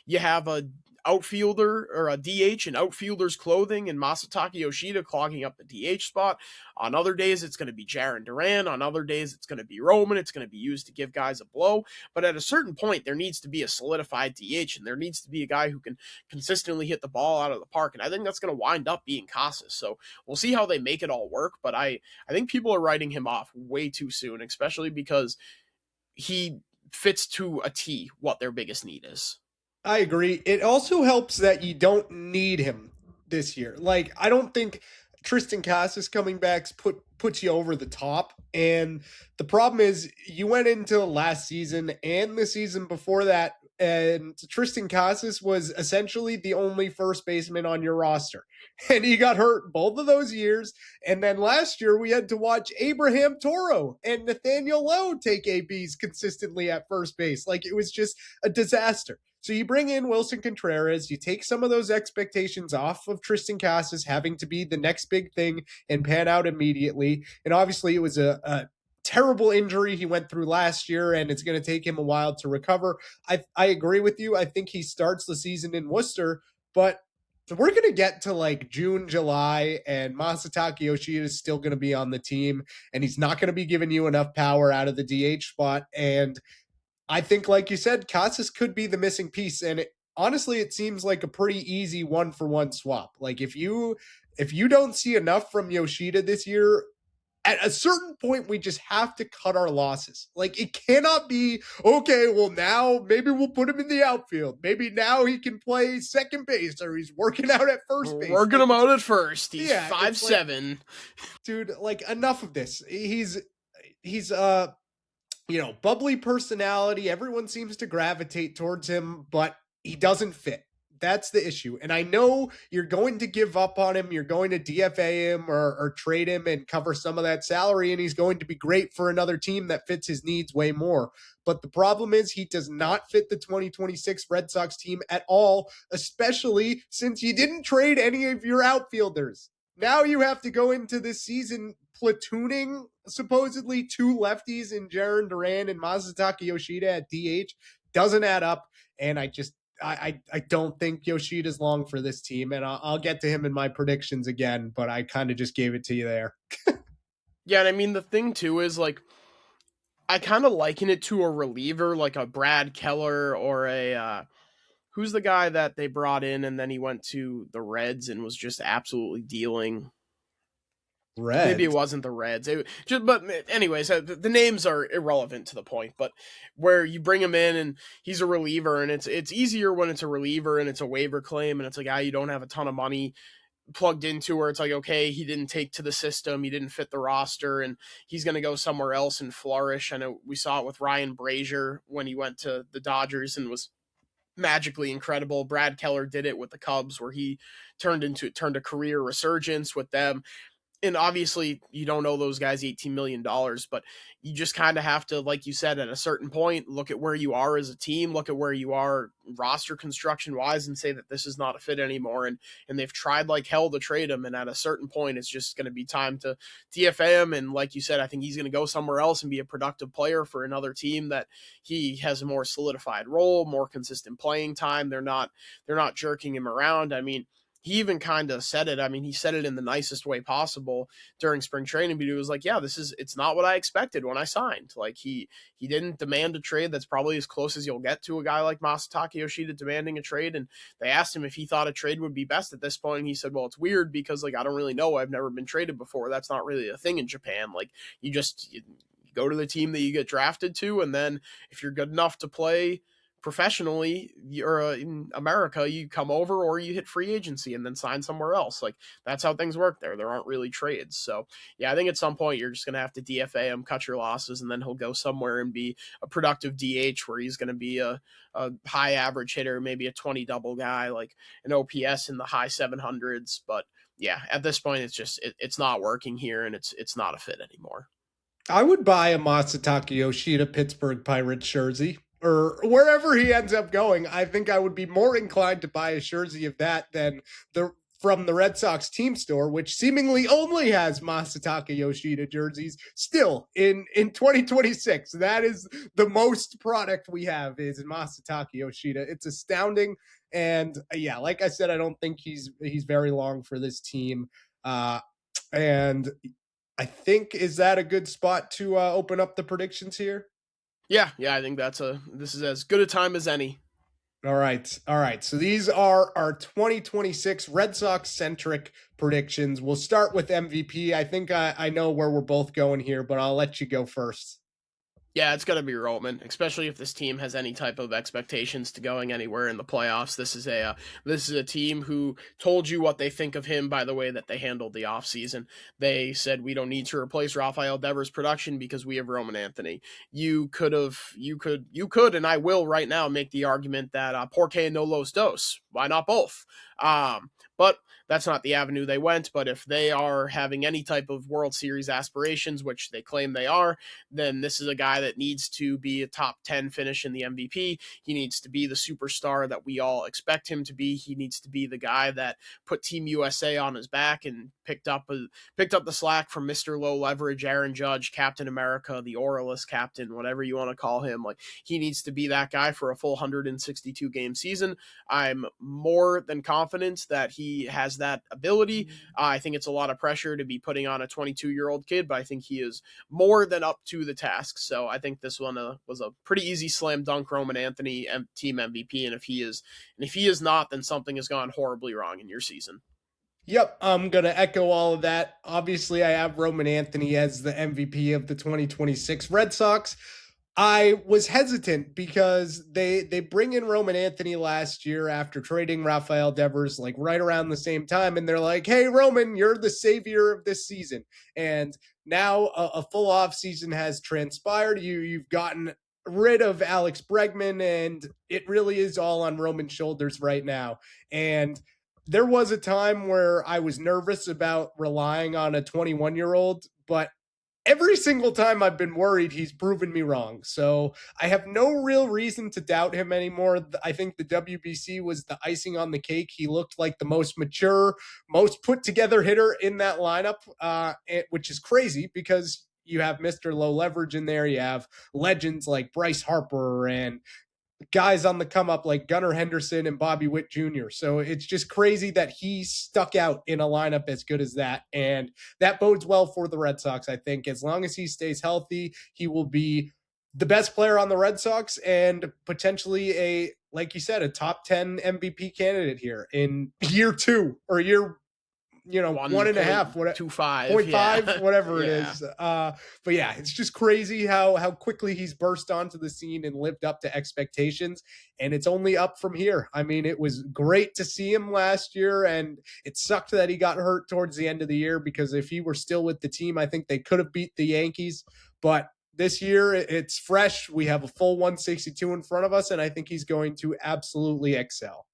You have a outfielder or a DH in outfielder's clothing and Masataka Yoshida clogging up the DH spot. On other days, it's going to be Jarren Duran. On other days, it's going to be Roman. It's going to be used to give guys a blow. But at a certain point, there needs to be a solidified DH, and there needs to be a guy who can consistently hit the ball out of the park. And I think that's going to wind up being Casas. So we'll see how they make it all work. But I think people are writing him off way too soon, especially because he fits to a T what their biggest need is.
I agree. It also helps that you don't need him this year. Like, I don't think Tristan Casas coming back puts you over the top. And the problem is you went into last season and the season before that, and Tristan Casas was essentially the only first baseman on your roster. And he got hurt both of those years. And then last year we had to watch Abraham Toro and Nathaniel Lowe take ABs consistently at first base. Like, it was just a disaster. So you bring in Wilson Contreras, you take some of those expectations off of Tristan Casas having to be the next big thing and pan out immediately. And obviously it was a terrible injury he went through last year, and it's going to take him a while to recover. I agree with you. I think he starts the season in Worcester, but we're going to get to like June, July, and Masataka Yoshida is still going to be on the team, and he's not going to be giving you enough power out of the DH spot. And I think, like you said, Casas could be the missing piece. And honestly, it seems like a pretty easy 1-for-1 swap. Like if you don't see enough from Yoshida this year, at a certain point, we just have to cut our losses. Like, it cannot be, okay, well, now maybe we'll put him in the outfield. Maybe now he can play second base, or he's working out at first base.
Working him out at first. He's 5'7".
Like, dude, like, enough of this. He's bubbly personality. Everyone seems to gravitate towards him, but he doesn't fit. That's the issue. And I know you're going to give up on him. You're going to DFA him or trade him and cover some of that salary. And he's going to be great for another team that fits his needs way more. But the problem is he does not fit the 2026 Red Sox team at all, especially since you didn't trade any of your outfielders. Now you have to go into this season platooning supposedly two lefties in Jarren Duran and Masataka Yoshida at DH. Doesn't add up. And I don't think Yoshida's long for this team, and I'll get to him in my predictions again, but I kind of just gave it to you there.
Yeah, and I mean, the thing too is, like, I kind of liken it to a reliever, like a Brad Keller or a who's the guy that they brought in and then he went to the Reds and was just absolutely dealing.
Reds.
Maybe it wasn't the Reds. But anyways, the names are irrelevant to the point. But where you bring him in and he's a reliever, and it's easier when it's a reliever and it's a waiver claim and it's a guy you don't have a ton of money plugged into, where it's like, okay, he didn't take to the system, he didn't fit the roster, and he's going to go somewhere else and flourish. I know we saw it with Ryan Brazier when he went to the Dodgers and was magically incredible. Brad Keller did it with the Cubs, where he turned a career resurgence with them. And obviously you don't owe those guys $18 million, but you just kind of have to, like you said, at a certain point, look at where you are as a team, look at where you are roster construction wise, and say that this is not a fit anymore. And they've tried like hell to trade him. And at a certain point, it's just going to be time to DFA him. And like you said, I think he's going to go somewhere else and be a productive player for another team that he has a more solidified role, more consistent playing time. They're not jerking him around. I mean, he even kind of said it. I mean, he said it in the nicest way possible during spring training, but he was like, yeah, it's not what I expected when I signed. Like he didn't demand a trade. That's probably as close as you'll get to a guy like Masataka Yoshida demanding a trade. And they asked him if he thought a trade would be best at this point. And he said, well, it's weird because like, I don't really know. I've never been traded before. That's not really a thing in Japan. Like you go to the team that you get drafted to. And then if you're good enough to play professionally, you're in America, you come over or you hit free agency and then sign somewhere else. Like that's how things work there. There aren't really trades. So yeah, I think at some point you're just going to have to DFA him, cut your losses, and then he'll go somewhere and be a productive DH where he's going to be a high average hitter, maybe a 20 double guy, like an OPS in the high 700s. But yeah, at this point, it's just, it's not working here, and it's not a fit anymore.
I would buy a Masataka Yoshida Pittsburgh Pirates jersey, or wherever he ends up going. I think I would be more inclined to buy a jersey of that than from the Red Sox team store, which seemingly only has Masataka Yoshida jerseys still in 2026. That is the most product we have is Masataka Yoshida. It's astounding. And yeah, like I said, I don't think he's very long for this team. And I think, is that a good spot to open up the predictions here?
Yeah, I think this is as good a time as any.
All right. So these are our 2026 Red Sox centric predictions. We'll start with MVP. I think I know where we're both going here, but I'll let you go first.
Yeah, it's going to be Roman, especially if this team has any type of expectations to going anywhere in the playoffs. This is a team who told you what they think of him by the way that they handled the offseason. They said we don't need to replace Rafael Devers' production because we have Roman Anthony. You could, and I will right now make the argument that porque no los dos? Why not both? But that's not the avenue they went. But if they are having any type of World Series aspirations, which they claim they are, then this is a guy that needs to be a top 10 finish in the MVP. He needs to be the superstar that we all expect him to be. He needs to be the guy that put Team USA on his back and picked up the slack from Mr. Low Leverage, Aaron Judge, Captain America, the Orioles captain, whatever you want to call him. Like he needs to be that guy for a full 162 game season. I'm more than confident that he has that ability. I think it's a lot of pressure to be putting on a 22-year-old kid, but I think he is more than up to the task. So I think this one was a pretty easy slam dunk Roman Anthony team MVP. And if he is not, then something has gone horribly wrong in your season.
Yep, I'm going to echo all of that. Obviously, I have Roman Anthony as the MVP of the 2026 Red Sox. I was hesitant because they bring in Roman Anthony last year after trading Rafael Devers like right around the same time. And they're like, hey, Roman, you're the savior of this season. And now a full offseason has transpired. You've gotten rid of Alex Bregman, and it really is all on Roman's shoulders right now. And there was a time where I was nervous about relying on a 21-year-old, but every single time I've been worried, he's proven me wrong. So I have no real reason to doubt him anymore. I think the WBC was the icing on the cake. He looked like the most mature, most put together hitter in that lineup, which is crazy because you have Mr. Low Leverage in there. You have legends like Bryce Harper and guys on the come up like Gunnar Henderson and Bobby Witt Jr. So it's just crazy that he stuck out in a lineup as good as that. And that bodes well for the Red Sox. I think as long as he stays healthy, he will be the best player on the Red Sox and potentially like you said, a top 10 MVP candidate here in year 2 or year 1.5, whatever,
2.5,
0.5, whatever it
Yeah.
is. But yeah, it's just crazy how quickly he's burst onto the scene and lived up to expectations. And it's only up from here. I mean, it was great to see him last year, and it sucked that he got hurt towards the end of the year because if he were still with the team, I think they could have beat the Yankees. But this year, it's fresh. We have a full 162 in front of us, and I think he's going to absolutely excel.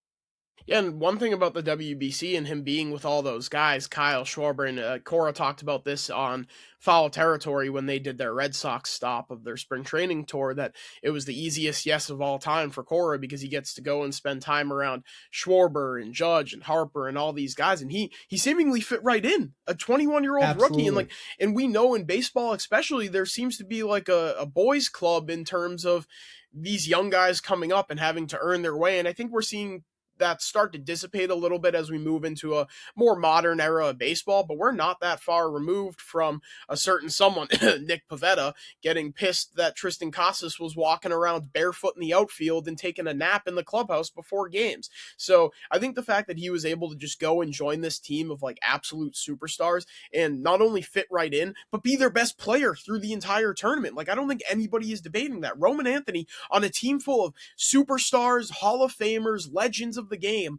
Yeah, and one thing about the WBC and him being with all those guys, Kyle Schwarber and Cora talked about this on Foul Territory when they did their Red Sox stop of their spring training tour, that it was the easiest yes of all time for Cora because he gets to go and spend time around Schwarber and Judge and Harper and all these guys, and he seemingly fit right in, a 21-year-old rookie, and we know in baseball especially there seems to be like a boys club in terms of these young guys coming up and having to earn their way, and I think we're seeing that start to dissipate a little bit as we move into a more modern era of baseball, but we're not that far removed from a certain someone, Nick Pivetta, getting pissed that Tristan Casas was walking around barefoot in the outfield and taking a nap in the clubhouse before games. So I think the fact that he was able to just go and join this team of like absolute superstars and not only fit right in, but be their best player through the entire tournament. Like, I don't think anybody is debating that. Roman Anthony on a team full of superstars, Hall of Famers, legends of the game,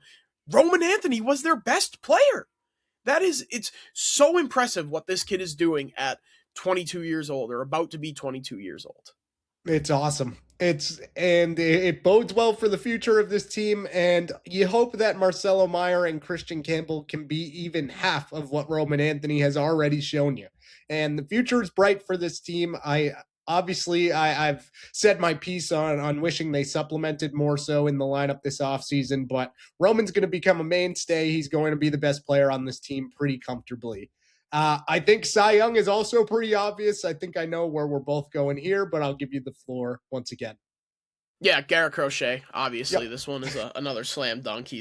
Roman Anthony was their best player. It's so impressive what this kid is doing at 22 years old, or about to be 22 years old.
It's awesome. It bodes well for the future of this team, and you hope that Marcelo Meyer and Christian Campbell can be even half of what Roman Anthony has already shown you. And the future is bright for this team. I've said my piece on wishing they supplemented more so in the lineup this offseason, but Roman's going to become a mainstay. He's going to be the best player on this team pretty comfortably. I think Cy Young is also pretty obvious. I think I know where we're both going here, but I'll give you the floor once again.
Yeah, Garrett Crochet, obviously.
Yep.
This one is another slam dunk.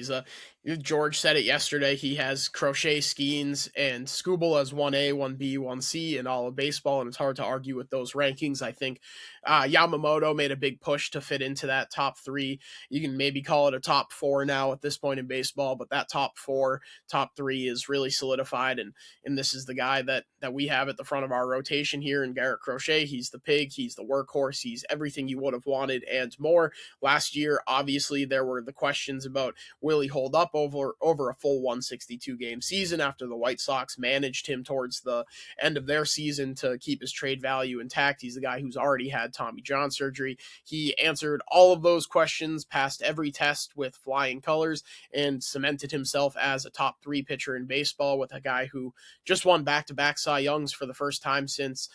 George said it yesterday. He has Crochet, Skeens, and Skubal as 1A, 1B, 1C in all of baseball, and it's hard to argue with those rankings. I think Yamamoto made a big push to fit into that top 3. You can maybe call it a top 4 now at this point in baseball, but that top 4, top 3 is really solidified, and this is the guy that we have at the front of our rotation here in Garrett Crochet. He's the pig, he's the workhorse, he's everything you would have wanted and more. Last year, obviously, there were the questions about will he hold up over a full 162 game season after the White Sox managed him towards the end of their season to keep his trade value intact. He's the guy who's already had Tommy John surgery. He answered all of those questions, passed every test with flying colors, and cemented himself as a top 3 pitcher in baseball with a guy who just won back-to-back Cy Youngs for the first time since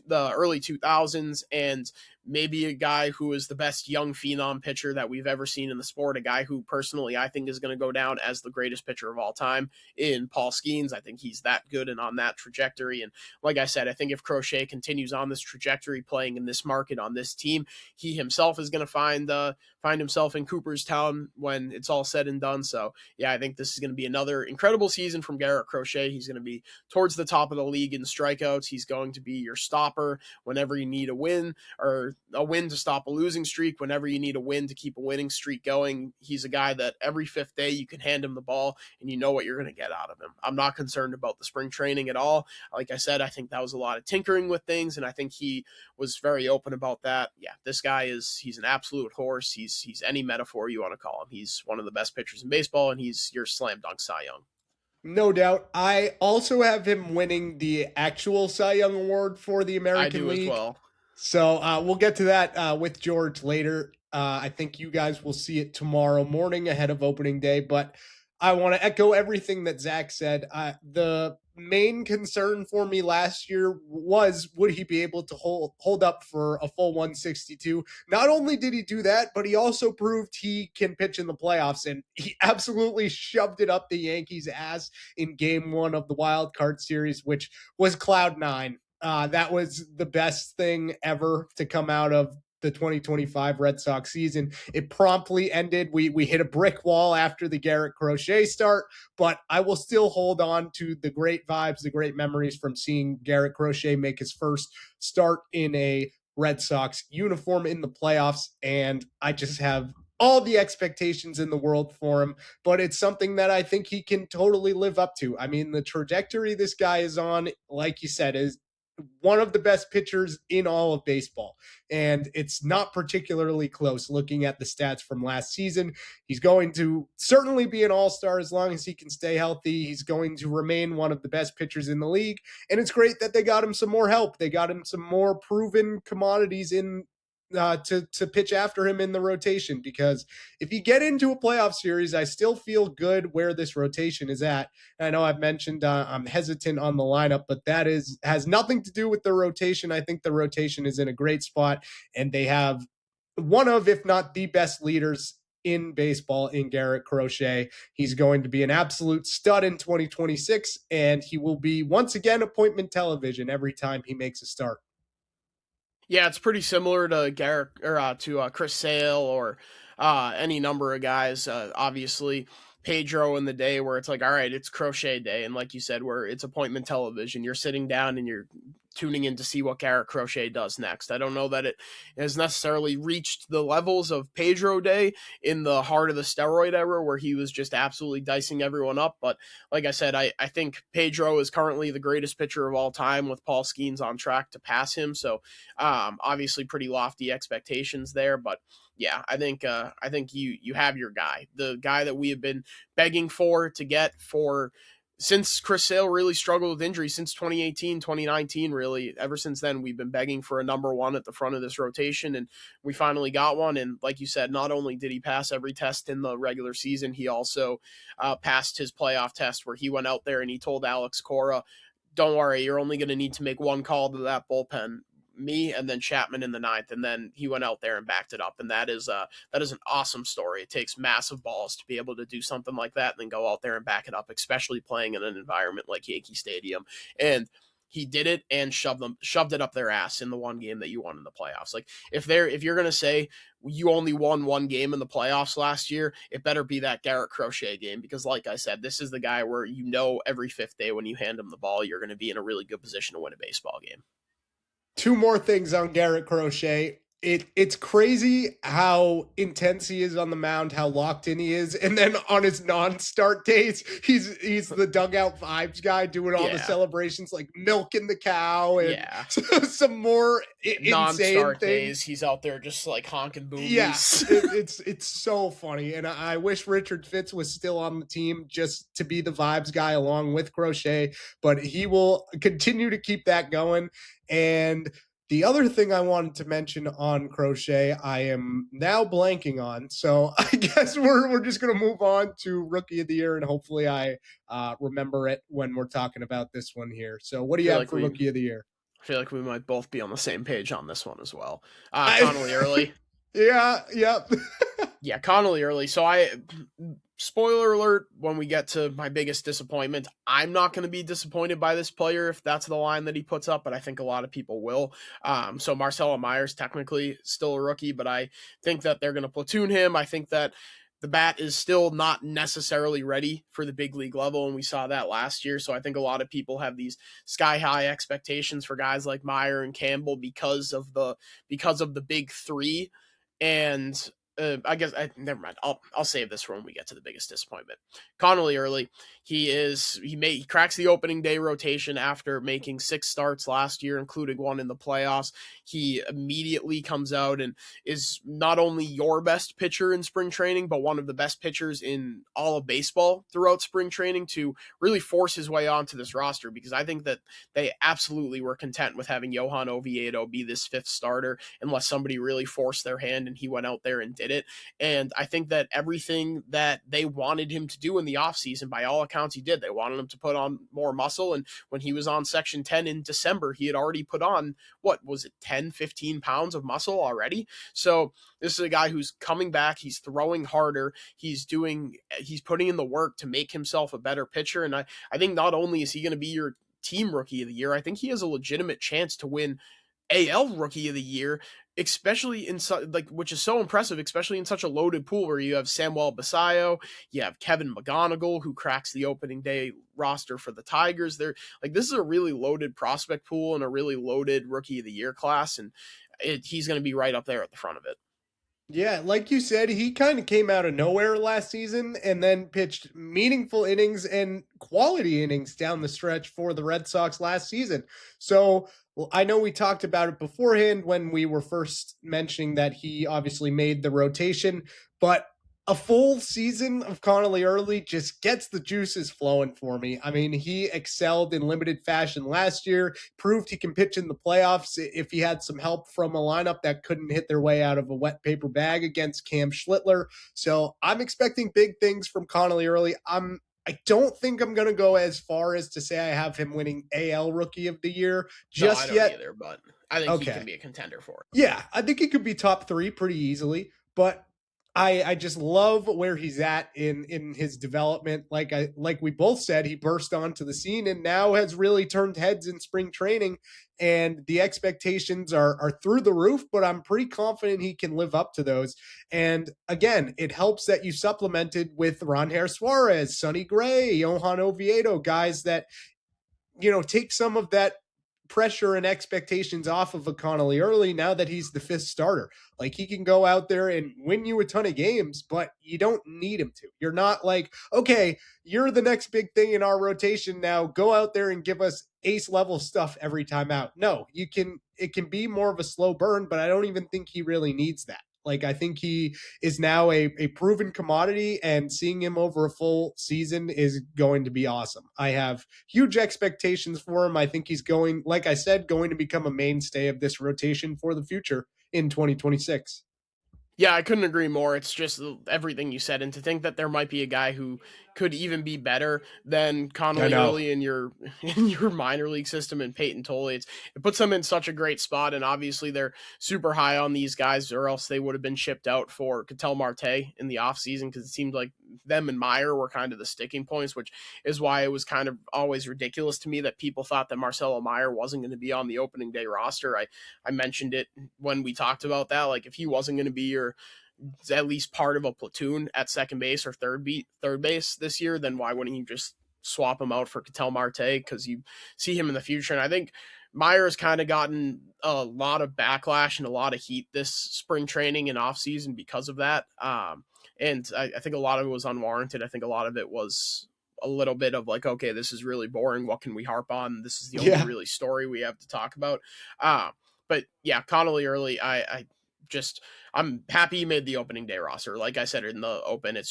the early 2000s, and maybe a guy who is the best young phenom pitcher that we've ever seen in the sport, a guy who personally I think is going to go down as the greatest pitcher of all time in Paul Skeens. I think he's that good and on that trajectory. And like I said, I think if Crochet continues on this trajectory, playing in this market on this team, he himself is going to find himself in Cooperstown when it's all said and done. So yeah, I think this is going to be another incredible season from Garrett Crochet. He's going to be towards the top of the league in strikeouts. He's going to be your stopper whenever you need a win, or a win to stop a losing streak whenever you need a win to keep a winning streak going. He's a guy that every 5th day you can hand him the ball and you know what you're going to get out of him. I'm not concerned about the spring training at all. Like I said, I think that was a lot of tinkering with things, and I think he was very open about that. Yeah, this guy he's an absolute horse. He's any metaphor you want to call him. He's one of the best pitchers in baseball, and he's your slam dunk Cy Young.
No doubt. I also have him winning the actual Cy Young Award for the
I
American
do as
League.
well.
So we'll get to that with George later. I think you guys will see it tomorrow morning ahead of opening day. But I want to echo everything that Zach said. The main concern for me last year was, would he be able to hold up for a full 162? Not only did he do that, but he also proved he can pitch in the playoffs, and he absolutely shoved it up the Yankees' ass in game one of the wild card series, which was cloud nine. That was the best thing ever to come out of the 2025 Red Sox season. It promptly ended. We hit a brick wall after the Garrett Crochet start, but I will still hold on to the great vibes, the great memories from seeing Garrett Crochet make his first start in a Red Sox uniform in the playoffs. And I just have all the expectations in the world for him, but it's something that I think he can totally live up to. I mean, the trajectory this guy is on, like you said, is one of the best pitchers in all of baseball. And it's not particularly close looking at the stats from last season. He's going to certainly be an all-star as long as he can stay healthy. He's going to remain one of the best pitchers in the league. And it's great that they got him some more help. They got him some more proven commodities in to pitch after him in the rotation, because if you get into a playoff series, I still feel good where this rotation is at. I know I've mentioned I'm hesitant on the lineup, but that has nothing to do with the rotation. I think the rotation is in a great spot, and they have one of, if not the best leaders in baseball in Garrett Crochet. He's going to be an absolute stud in 2026, and he will be once again appointment television every time he makes a start.
Yeah, it's pretty similar to Garrett or to Chris Sale or any number of guys. Obviously, Pedro in the day where it's like, all right, it's Crochet day, and like you said, where it's appointment television. You're sitting down and you're tuning in to see what Garrett Crochet does next. I don't know that it has necessarily reached the levels of Pedro Day in the heart of the steroid era where he was just absolutely dicing everyone up. But like I said, I think Pedro is currently the greatest pitcher of all time, with Paul Skeens on track to pass him. So obviously pretty lofty expectations there, but yeah, I think you have your guy, the guy that we have been begging for to get for since Chris Sale really struggled with injury since 2018, 2019, really. Ever since then, we've been begging for a number one at the front of this rotation, and we finally got one. And like you said, not only did he pass every test in the regular season, he also passed his playoff test where he went out there and he told Alex Cora, don't worry, you're only going to need to make one call to that bullpen, me and then Chapman in the ninth, and then he went out there and backed it up, and that is an awesome story. It takes massive balls to be able to do something like that and then go out there and back it up, especially playing in an environment like Yankee Stadium. And he did it and shoved it up their ass in the one game that you won in the playoffs. Like if you're gonna say you only won one game in the playoffs last year, it better be that Garrett Crochet game, because like I said, this is the guy where every fifth day when you hand him the ball, you're going to be in a really good position to win a baseball game.
Two more things on Garrett Crochet. It's crazy how intense he is on the mound, how locked in he is, and then on his non-start days, he's the dugout vibes guy doing all the celebrations, like milking the cow and some more
non-start
insane
days. He's out there just like honking boobies.
Yeah, it's so funny, and I wish Richard Fitz was still on the team just to be the vibes guy along with Crochet, but he will continue to keep that going. And the other thing I wanted to mention on Crochet, I am now blanking on. So I guess we're just going to move on to Rookie of the Year, and hopefully I remember it when we're talking about this one here. So what do you have for Rookie of the Year?
I feel like we might both be on the same page on this one as well. Connolly Early.
Yeah, yep.
Yeah, Connolly Early. So spoiler alert, when we get to my biggest disappointment, I'm not going to be disappointed by this player if that's the line that he puts up, but I think a lot of people will. So Marcelo Myers technically still a rookie, but I think that they're going to platoon him. I think that the bat is still not necessarily ready for the big league level, and we saw that last year. So I think a lot of people have these sky-high expectations for guys like Meyer and Campbell because of the big three, and I guess never mind. I'll save this for when we get to the biggest disappointment. Connolly Early, he cracks the opening day rotation after making 6 starts last year, including one in the playoffs. He immediately comes out and is not only your best pitcher in spring training, but one of the best pitchers in all of baseball throughout spring training to really force his way onto this roster, because I think that they absolutely were content with having Johan Oviedo be this 5th starter unless somebody really forced their hand and he went out there and did it. And I think that everything that they wanted him to do in the offseason, by all accounts, he did. They wanted him to put on more muscle. And when he was on Section 10 in December, he had already put on, what was it, 10, 15 pounds of muscle already? So this is a guy who's coming back. He's throwing harder. He's putting in the work to make himself a better pitcher. And I think not only is he going to be your team rookie of the year, I think he has a legitimate chance to win AL Rookie of the Year, especially in which is so impressive, especially in such a loaded pool where you have Samuel Basayo, you have Kevin McGonigal, who cracks the opening day roster for the Tigers. This is a really loaded prospect pool and a really loaded Rookie of the Year class, and he's going to be right up there at the front of it.
Yeah, like you said, he kind of came out of nowhere last season and then pitched meaningful innings and quality innings down the stretch for the Red Sox last season. So I know we talked about it beforehand when we were first mentioning that he obviously made the rotation, but a full season of Connolly Early just gets the juices flowing for me. I mean, he excelled in limited fashion last year, proved he can pitch in the playoffs if he had some help from a lineup that couldn't hit their way out of a wet paper bag against Cam Schlittler. So I'm expecting big things from Connolly Early. I don't think I'm going to go as far as to say I have him winning AL Rookie of the Year just
no, I don't either, but I think he can be a contender for it.
Yeah, I think he could be top 3 pretty easily, but I just love where he's at in his development. Like we both said, he burst onto the scene and now has really turned heads in spring training, and the expectations are through the roof, but I'm pretty confident he can live up to those. And again, it helps that you supplemented with Ronher Suarez, Sonny Gray, Johan Oviedo, guys that, take some of that pressure and expectations off of a Connolly Early now that he's the 5th starter. Like, he can go out there and win you a ton of games, but you don't need him to. You're not like, okay, you're the next big thing in our rotation now. Go out there and give us ace level stuff every time out. No, it can be more of a slow burn, but I don't even think he really needs that. Like, I think he is now a proven commodity, and seeing him over a full season is going to be awesome. I have huge expectations for him. I think he's going to become a mainstay of this rotation for the future in 2026.
Yeah, I couldn't agree more. It's just everything you said. And to think that there might be a guy who could even be better than Connolly Early in your minor league system and Peyton Tolle, it puts them in such a great spot. And obviously they're super high on these guys, or else they would have been shipped out for Ketel Marte in the offseason, because it seemed like them and Meyer were kind of the sticking points, which is why it was kind of always ridiculous to me that people thought that Marcelo Meyer wasn't going to be on the opening day roster. I mentioned it when we talked about that. Like, if he wasn't going to be your at least part of a platoon at second base or third base this year, then why wouldn't you just swap him out for Ketel Marte? Because you see him in the future. And I think Meyer has kind of gotten a lot of backlash and a lot of heat this spring training and offseason because of that. And I think a lot of it was unwarranted. I think a lot of it was a little bit of like, okay, this is really boring. What can we harp on? This is the only really story we have to talk about. But yeah, Connolly Early, I'm happy he made the opening day roster. Like I said in the open, it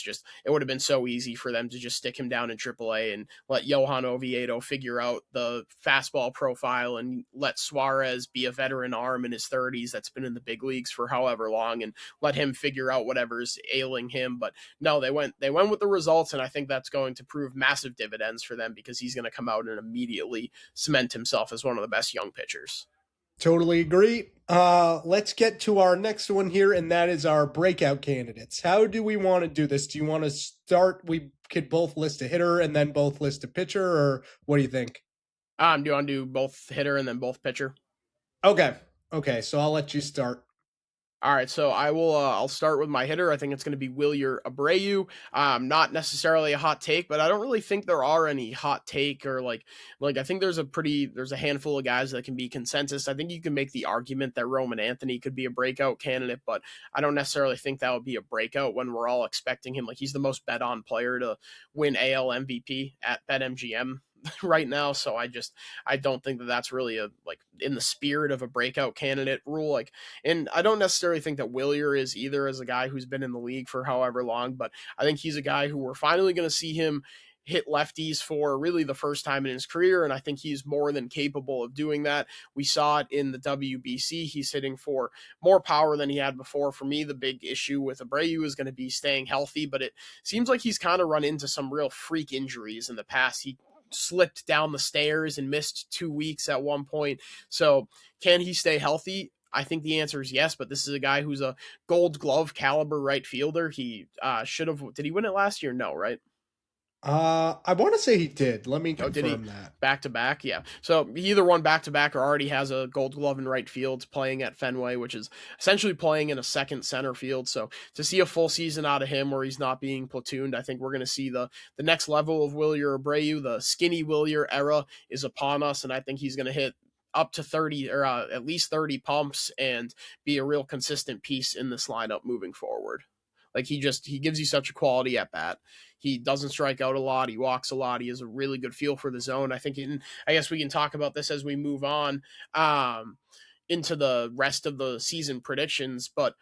would have been so easy for them to just stick him down in AAA and let Johan Oviedo figure out the fastball profile and let Suarez be a veteran arm in his 30s that's been in the big leagues for however long and let him figure out whatever's ailing him. But no, they went with the results, and I think that's going to prove massive dividends for them, because he's going to come out and immediately cement himself as one of the best young pitchers.
Totally agree. Let's get to our next one here, and that is our breakout candidates. How do we want to do this? Do you want to start? We could both list a hitter and then both list a pitcher, or what do you think?
Do you want to do both hitter and then both pitcher?
Okay. So I'll let you start.
All right, so I will. I'll start with my hitter. I think it's going to be Wilyer Abreu. Not necessarily a hot take, but I don't really think there are any hot take or like I think there's a handful of guys that can be consensus. I think you can make the argument that Roman Anthony could be a breakout candidate, but I don't necessarily think that would be a breakout when we're all expecting him. Like he's the most bet on player to win AL MVP at BetMGM right now. So I don't think that that's really a like in the spirit of a breakout candidate rule. Like, and I don't necessarily think that Willier is either as a guy who's been in the league for however long, but I think he's a guy who we're finally going to see him hit lefties for really the first time in his career. And I think he's more than capable of doing that. We saw it in the WBC. He's hitting for more power than he had before. For me, the big issue with Abreu is going to be staying healthy, but it seems like he's kind of run into some real freak injuries in the past. He slipped down the stairs and missed 2 weeks at one point. So can he stay healthy? I think the answer is yes, but this is a guy who's a gold glove caliber right fielder. He did he win it last year? No, right?
I want to say he did. Let me confirm that.
Back to back, yeah. So he either won back to back or already has a gold glove in right field playing at Fenway, which is essentially playing in a second center field. So to see a full season out of him where he's not being platooned, I think we're going to see the next level of Wilyer Abreu. The skinny Wilyer era is upon us, and I think he's going to hit up to 30 or at least 30 pumps and be a real consistent piece in this lineup moving forward. Like he gives you such a quality at bat. He doesn't strike out a lot. He walks a lot. He has a really good feel for the zone. I guess we can talk about this as we move on into the rest of the season predictions. But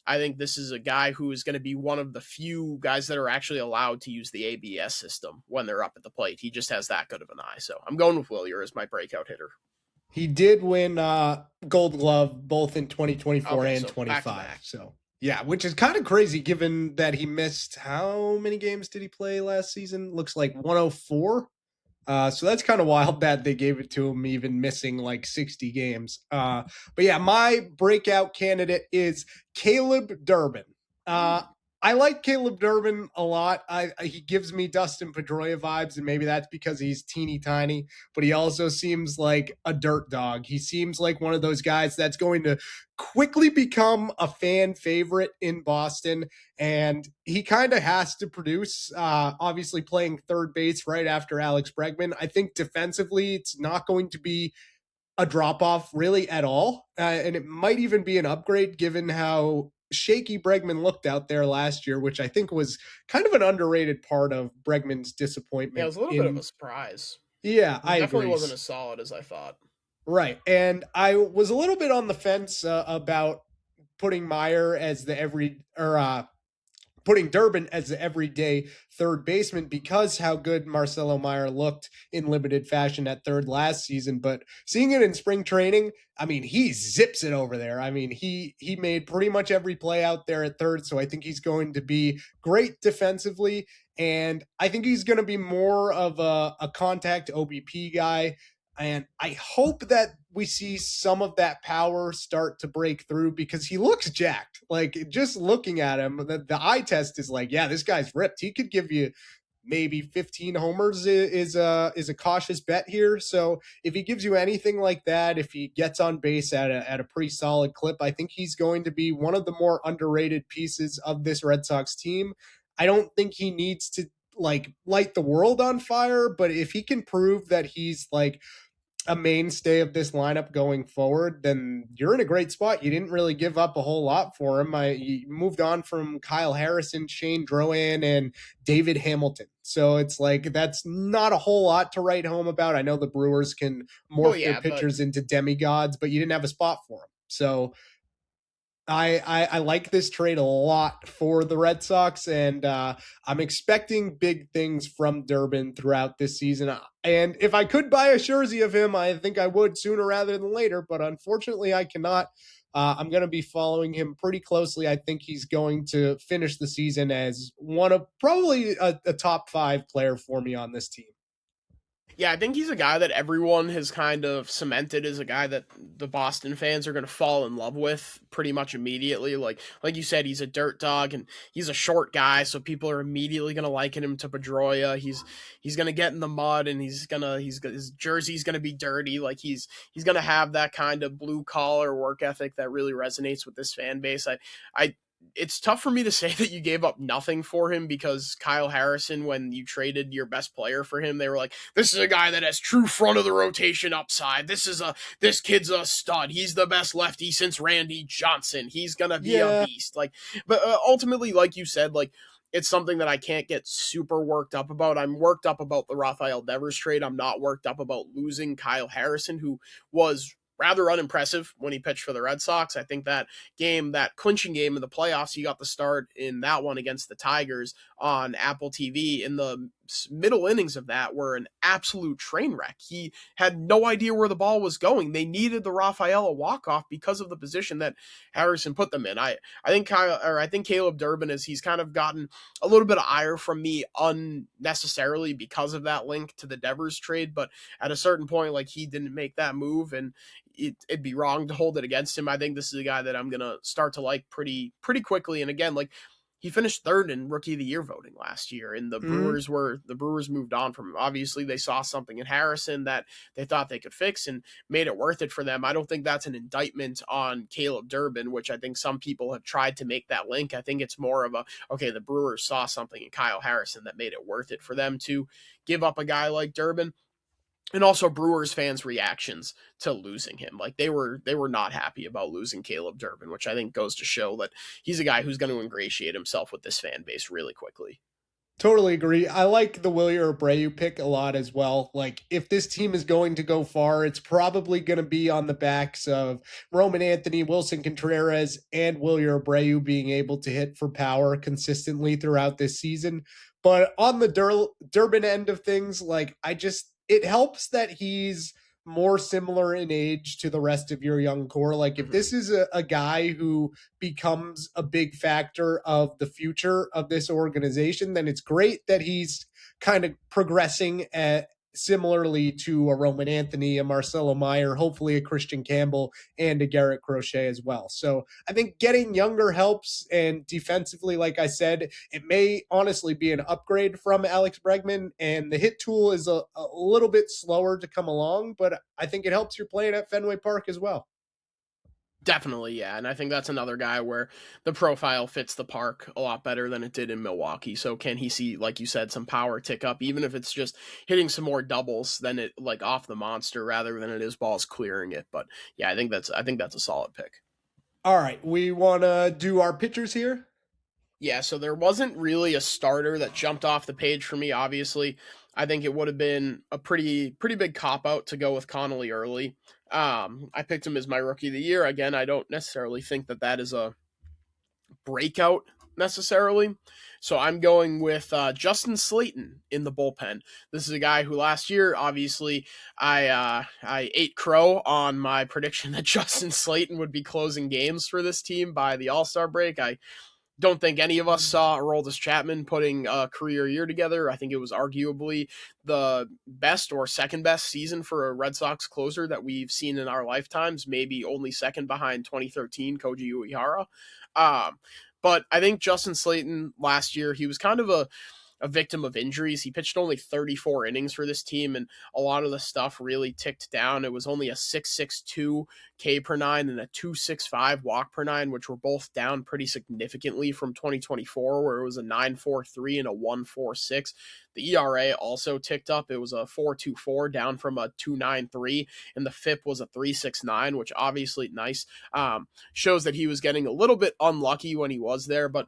I think this is a guy who is going to be one of the few guys that are actually allowed to use the ABS system when they're up at the plate. He just has that good of an eye. So I'm going with Wilyer as my breakout hitter.
He did win Gold Glove both in 2024 and 25. So yeah, which is kind of crazy given that he missed how many games did he play last season? Looks like 104. So that's kind of wild that they gave it to him, even missing like 60 games. But yeah, my breakout candidate is Caleb Durbin. I like Caleb Durbin a lot. He gives me Dustin Pedroia vibes, and maybe that's because he's teeny tiny, but he also seems like a dirt dog. He seems like one of those guys that's going to quickly become a fan favorite in Boston, and he kind of has to produce, obviously playing third base right after Alex Bregman. I think defensively, it's not going to be a drop-off really at all, and it might even be an upgrade given how shaky Bregman looked out there last year, which I think was kind of an underrated part of Bregman's disappointment.
Yeah, it was a little bit of a surprise.
Yeah, I
definitely
agree.
Wasn't as solid as I thought.
Right, and I was a little bit on the fence about putting Meyer as putting Durbin as the everyday third baseman because how good Marcelo Meyer looked in limited fashion at third last season. But seeing it in spring training, I mean, he zips it over there. I mean, he made pretty much every play out there at third. So I think he's going to be great defensively. And I think he's going to be more of a contact OBP guy. And I hope that we see some of that power start to break through because he looks jacked. Like just looking at him, the eye test is like, yeah, this guy's ripped. He could give you maybe 15 homers is a cautious bet here. So if he gives you anything like that, if he gets on base at a pretty solid clip, I think he's going to be one of the more underrated pieces of this Red Sox team. I don't think he needs to like light the world on fire, but if he can prove that he's like a mainstay of this lineup going forward, then you're in a great spot. You didn't really give up a whole lot for him. You moved on from Kyle Harrison, Shane Drohan, and David Hamilton. So it's like that's not a whole lot to write home about. I know the Brewers can morph their pitchers into demigods, but you didn't have a spot for them. So I like this trade a lot for the Red Sox, and I'm expecting big things from Durbin throughout this season. And if I could buy a jersey of him, I think I would sooner rather than later, but unfortunately I cannot. I'm going to be following him pretty closely. I think he's going to finish the season as one of probably a top 5 player for me on this team.
Yeah, I think he's a guy that everyone has kind of cemented as a guy that the Boston fans are going to fall in love with pretty much immediately. Like you said, he's a dirt dog and he's a short guy, so people are immediately going to liken him to Pedroia. He's going to get in the mud and his jersey's going to be dirty. Like he's going to have that kind of blue collar work ethic that really resonates with this fan base. I it's tough for me to say that you gave up nothing for him, because Kyle Harrison, when you traded your best player for him, they were like, this is a guy that has true front of the rotation upside. This kid's a stud. He's the best lefty since Randy Johnson. He's going to be a beast. But ultimately, like you said, it's something that I can't get super worked up about. I'm worked up about the Rafael Devers trade. I'm not worked up about losing Kyle Harrison, who was rather unimpressive when he pitched for the Red Sox. I think that game, that clinching game in the playoffs, he got the start in that one against the Tigers on Apple TV. In the middle innings of that were an absolute train wreck. He had no idea where the ball was going. They needed the Rafaela walk-off because of the position that Harrison put them in. I think Caleb Durbin, as he's kind of gotten a little bit of ire from me unnecessarily because of that link to the Devers trade, but at a certain point, he didn't make that move, and it'd be wrong to hold it against him. I think this is a guy that I'm gonna start to like pretty quickly. And again, he finished third in Rookie of the Year voting last year, and the Brewers moved on from him. Obviously, they saw something in Harrison that they thought they could fix and made it worth it for them. I don't think that's an indictment on Caleb Durbin, which I think some people have tried to make that link. I think it's more of the Brewers saw something in Kyle Harrison that made it worth it for them to give up a guy like Durbin. And also Brewers fans' reactions to losing him. They were not happy about losing Caleb Durbin, which I think goes to show that he's a guy who's going to ingratiate himself with this fan base really quickly.
Totally agree. I like the Wilyer Abreu pick a lot as well. If this team is going to go far, it's probably going to be on the backs of Roman Anthony, Wilson Contreras, and Wilyer Abreu being able to hit for power consistently throughout this season. But on the Durbin end of things, it helps that he's more similar in age to the rest of your young core. If this is a guy who becomes a big factor of the future of this organization, then it's great that he's kind of progressing similarly to a Roman Anthony, a Marcelo Meyer, hopefully a Christian Campbell, and a Garrett Crochet as well. So I think getting younger helps, and defensively, like I said, it may honestly be an upgrade from Alex Bregman, and the hit tool is a little bit slower to come along, but I think it helps your playing at Fenway Park as well.
Definitely, yeah. And I think that's another guy where the profile fits the park a lot better than it did in Milwaukee. So can he see, like you said, some power tick up, even if it's just hitting some more doubles than it off the monster rather than it is balls clearing it. But yeah, I think that's a solid pick.
All right. We want to do our pitchers here.
Yeah, so there wasn't really a starter that jumped off the page for me, obviously. I think it would have been a pretty big cop-out to go with Connolly early. I picked him as my Rookie of the Year. Again, I don't necessarily think that is a breakout necessarily. So I'm going with Justin Slayton in the bullpen. This is a guy who last year, obviously, I ate crow on my prediction that Justin Slayton would be closing games for this team by the All-Star break. I don't think any of us saw Aroldis Chapman putting a career year together. I think it was arguably the best or second best season for a Red Sox closer that we've seen in our lifetimes, maybe only second behind 2013 Koji Uehara. But I think Justin Slayton last year, he was kind of a victim of injuries. He pitched only 34 innings for this team, and a lot of the stuff really ticked down. It was only a 6.62 K per nine and a 2.65 walk per nine, which were both down pretty significantly from 2024, where it was a 9.43 and a 1.46. The ERA also ticked up. It was a 4.24 down from a 2.93, and the FIP was a 3.69, which obviously nice. Shows that he was getting a little bit unlucky when he was there, but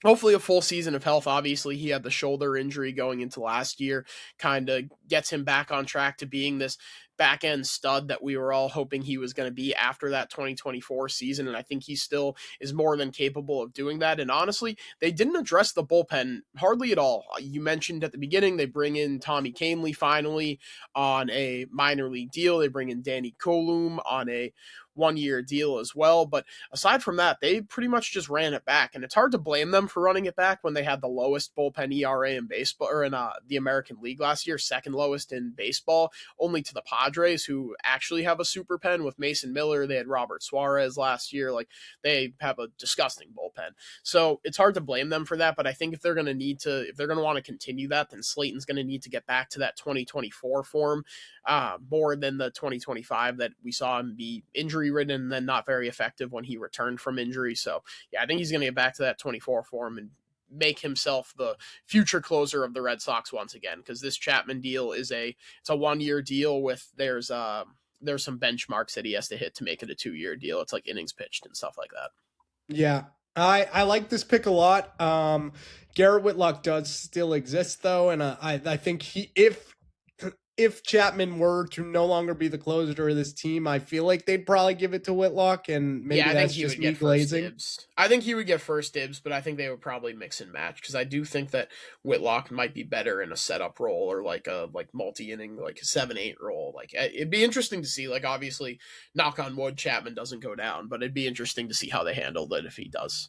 hopefully a full season of health. Obviously, he had the shoulder injury going into last year, kind of gets him back on track to being this back end stud that we were all hoping he was going to be after that 2024 season. And I think he still is more than capable of doing that. And honestly, they didn't address the bullpen hardly at all. You mentioned at the beginning, they bring in Tommy Kahnle finally on a minor league deal. They bring in Danny Colum on a 1-year deal as well. But aside from that, they pretty much just ran it back. And it's hard to blame them for running it back when they had the lowest bullpen ERA in baseball, or in the American League last year, second lowest in baseball, only to the Padres, who actually have a super pen with Mason Miller. They had Robert Suarez last year. Like, they have a disgusting bullpen. So it's hard to blame them for that. But I think if they're going to want to continue that, then Slayton's going to need to get back to that 2024 form more than the 2025 that we saw him be injury ridden and then not very effective when he returned from injury. So yeah, I think he's going to get back to that 24 form and make himself the future closer of the Red Sox once again, because this Chapman deal it's a 1-year deal with there's some benchmarks that he has to hit to make it a 2-year deal. It's like innings pitched and stuff like that.
Yeah, I like this pick a lot. Garrett Whitlock does still exist though, and I think if Chapman were to no longer be the closer of this team, I feel like they'd probably give it to Whitlock, and maybe that's just me glazing.
I think he would get first dibs, but I think they would probably mix and match, because I do think that Whitlock might be better in a setup role or like a multi-inning, like a 7-8 role. Like, it'd be interesting to see. Like, obviously, knock on wood, Chapman doesn't go down, but it'd be interesting to see how they handle it if he does.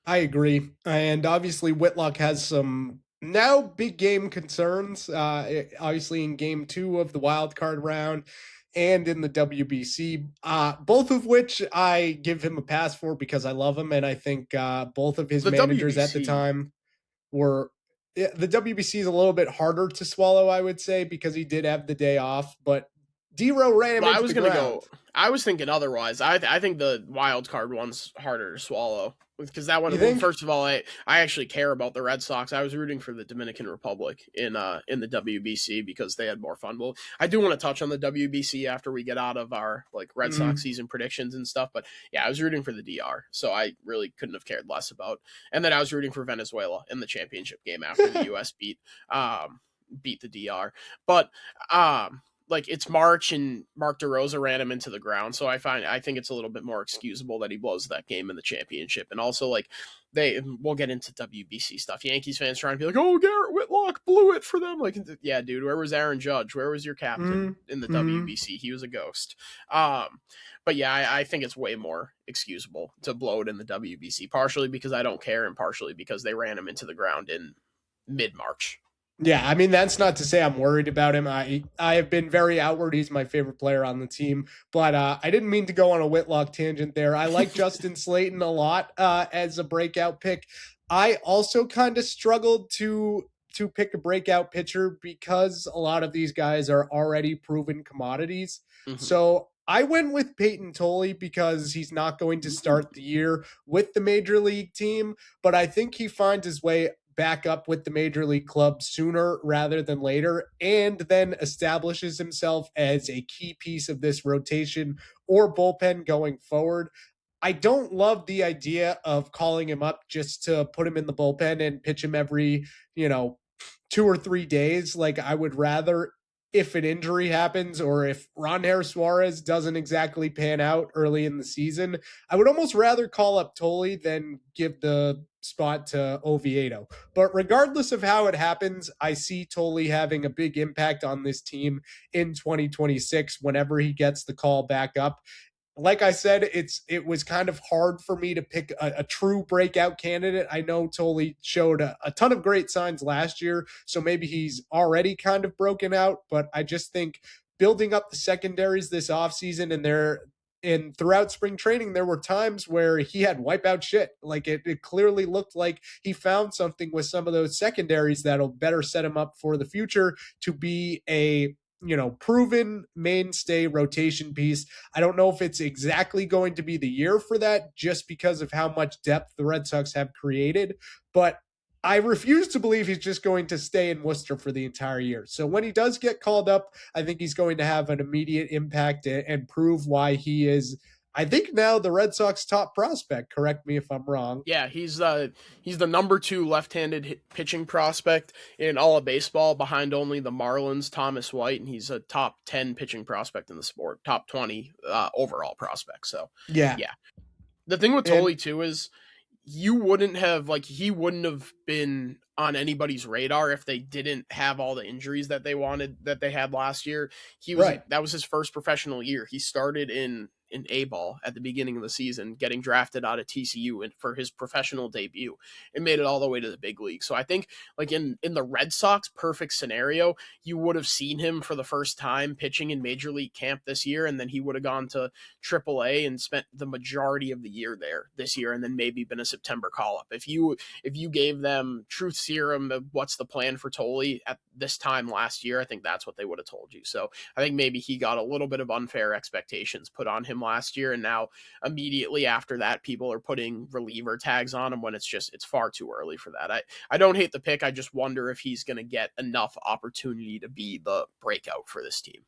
I agree, and obviously Whitlock has some now big game concerns, obviously in game 2 of the wild card round and in the WBC, both of which I give him a pass for because I love him. And I think both of his managers at the time were, the WBC is a little bit harder to swallow, I would say, because he did have the day off, but D-Row ran him into the ground.
I was thinking otherwise. I think the wild card one's harder to swallow, because that one, first of all, I actually care about the Red Sox. I was rooting for the Dominican Republic in the WBC because they had more fun. Well, I do want to touch on the WBC after we get out of our like Red Sox season predictions and stuff. But yeah, I was rooting for the DR, so I really couldn't have cared less about. And then I was rooting for Venezuela in the championship game after the U.S. beat the DR. But like, it's March and Mark DeRosa ran him into the ground. So I think it's a little bit more excusable that he blows that game in the championship. And also, like, we'll get into WBC stuff. Yankees fans trying to be like, oh, Garrett Whitlock blew it for them. Like, yeah, dude, where was Aaron Judge? Where was your captain in the WBC? He was a ghost. But yeah, I think it's way more excusable to blow it in the WBC, partially because I don't care and partially because they ran him into the ground in mid-March.
Yeah, I mean, that's not to say I'm worried about him. I have been very outward. He's my favorite player on the team. But I didn't mean to go on a Whitlock tangent there. I like Justin Slayton a lot as a breakout pick. I also kind of struggled to pick a breakout pitcher because a lot of these guys are already proven commodities. So I went with Peyton Tolley because he's not going to start the year with the major league team, but I think he finds his way back up with the major league club sooner rather than later, and then establishes himself as a key piece of this rotation or bullpen going forward. I don't love the idea of calling him up just to put him in the bullpen and pitch him every, 2 or 3 days. Like, I would rather, if an injury happens or if Ronher Suarez doesn't exactly pan out early in the season, I would almost rather call up Tolley than give the spot to Oviedo. But regardless of how it happens, I see Tolley having a big impact on this team in 2026 whenever he gets the call back up. Like I said, it was kind of hard for me to pick a true breakout candidate. I know Tolley showed a ton of great signs last year, so maybe he's already kind of broken out, but I just think building up the secondaries this offseason and throughout spring training, there were times where he had wipeout shit. Like, it clearly looked like he found something with some of those secondaries that'll better set him up for the future to be a proven mainstay rotation piece. I don't know if it's exactly going to be the year for that just because of how much depth the Red Sox have created, but I refuse to believe he's just going to stay in Worcester for the entire year. So when he does get called up, I think he's going to have an immediate impact and prove why he is I think now the Red Sox top prospect. Correct me if I'm wrong.
Yeah, he's the number 2 left-handed pitching prospect in all of baseball, behind only the Marlins' Thomas White, and he's a top 10 pitching prospect in the sport, top 20 overall prospect. So,
Yeah.
yeah. The thing with
And
Toley too is he wouldn't have been on anybody's radar if they didn't have all the injuries that they had last year. That was his first professional year. He started in A-ball at the beginning of the season, getting drafted out of TCU for his professional debut, and made it all the way to the big league. So I think like in the Red Sox perfect scenario, you would have seen him for the first time pitching in major league camp this year, and then he would have gone to AAA and spent the majority of the year there this year, and then maybe been a September call-up. If you gave them truth serum of what's the plan for Toley at this time last year, I think that's what they would have told you. So I think maybe he got a little bit of unfair expectations put on him last year, and now immediately after that, people are putting reliever tags on him when it's far too early for that. I don't hate the pick. I just wonder if he's going to get enough opportunity to be the breakout for this team.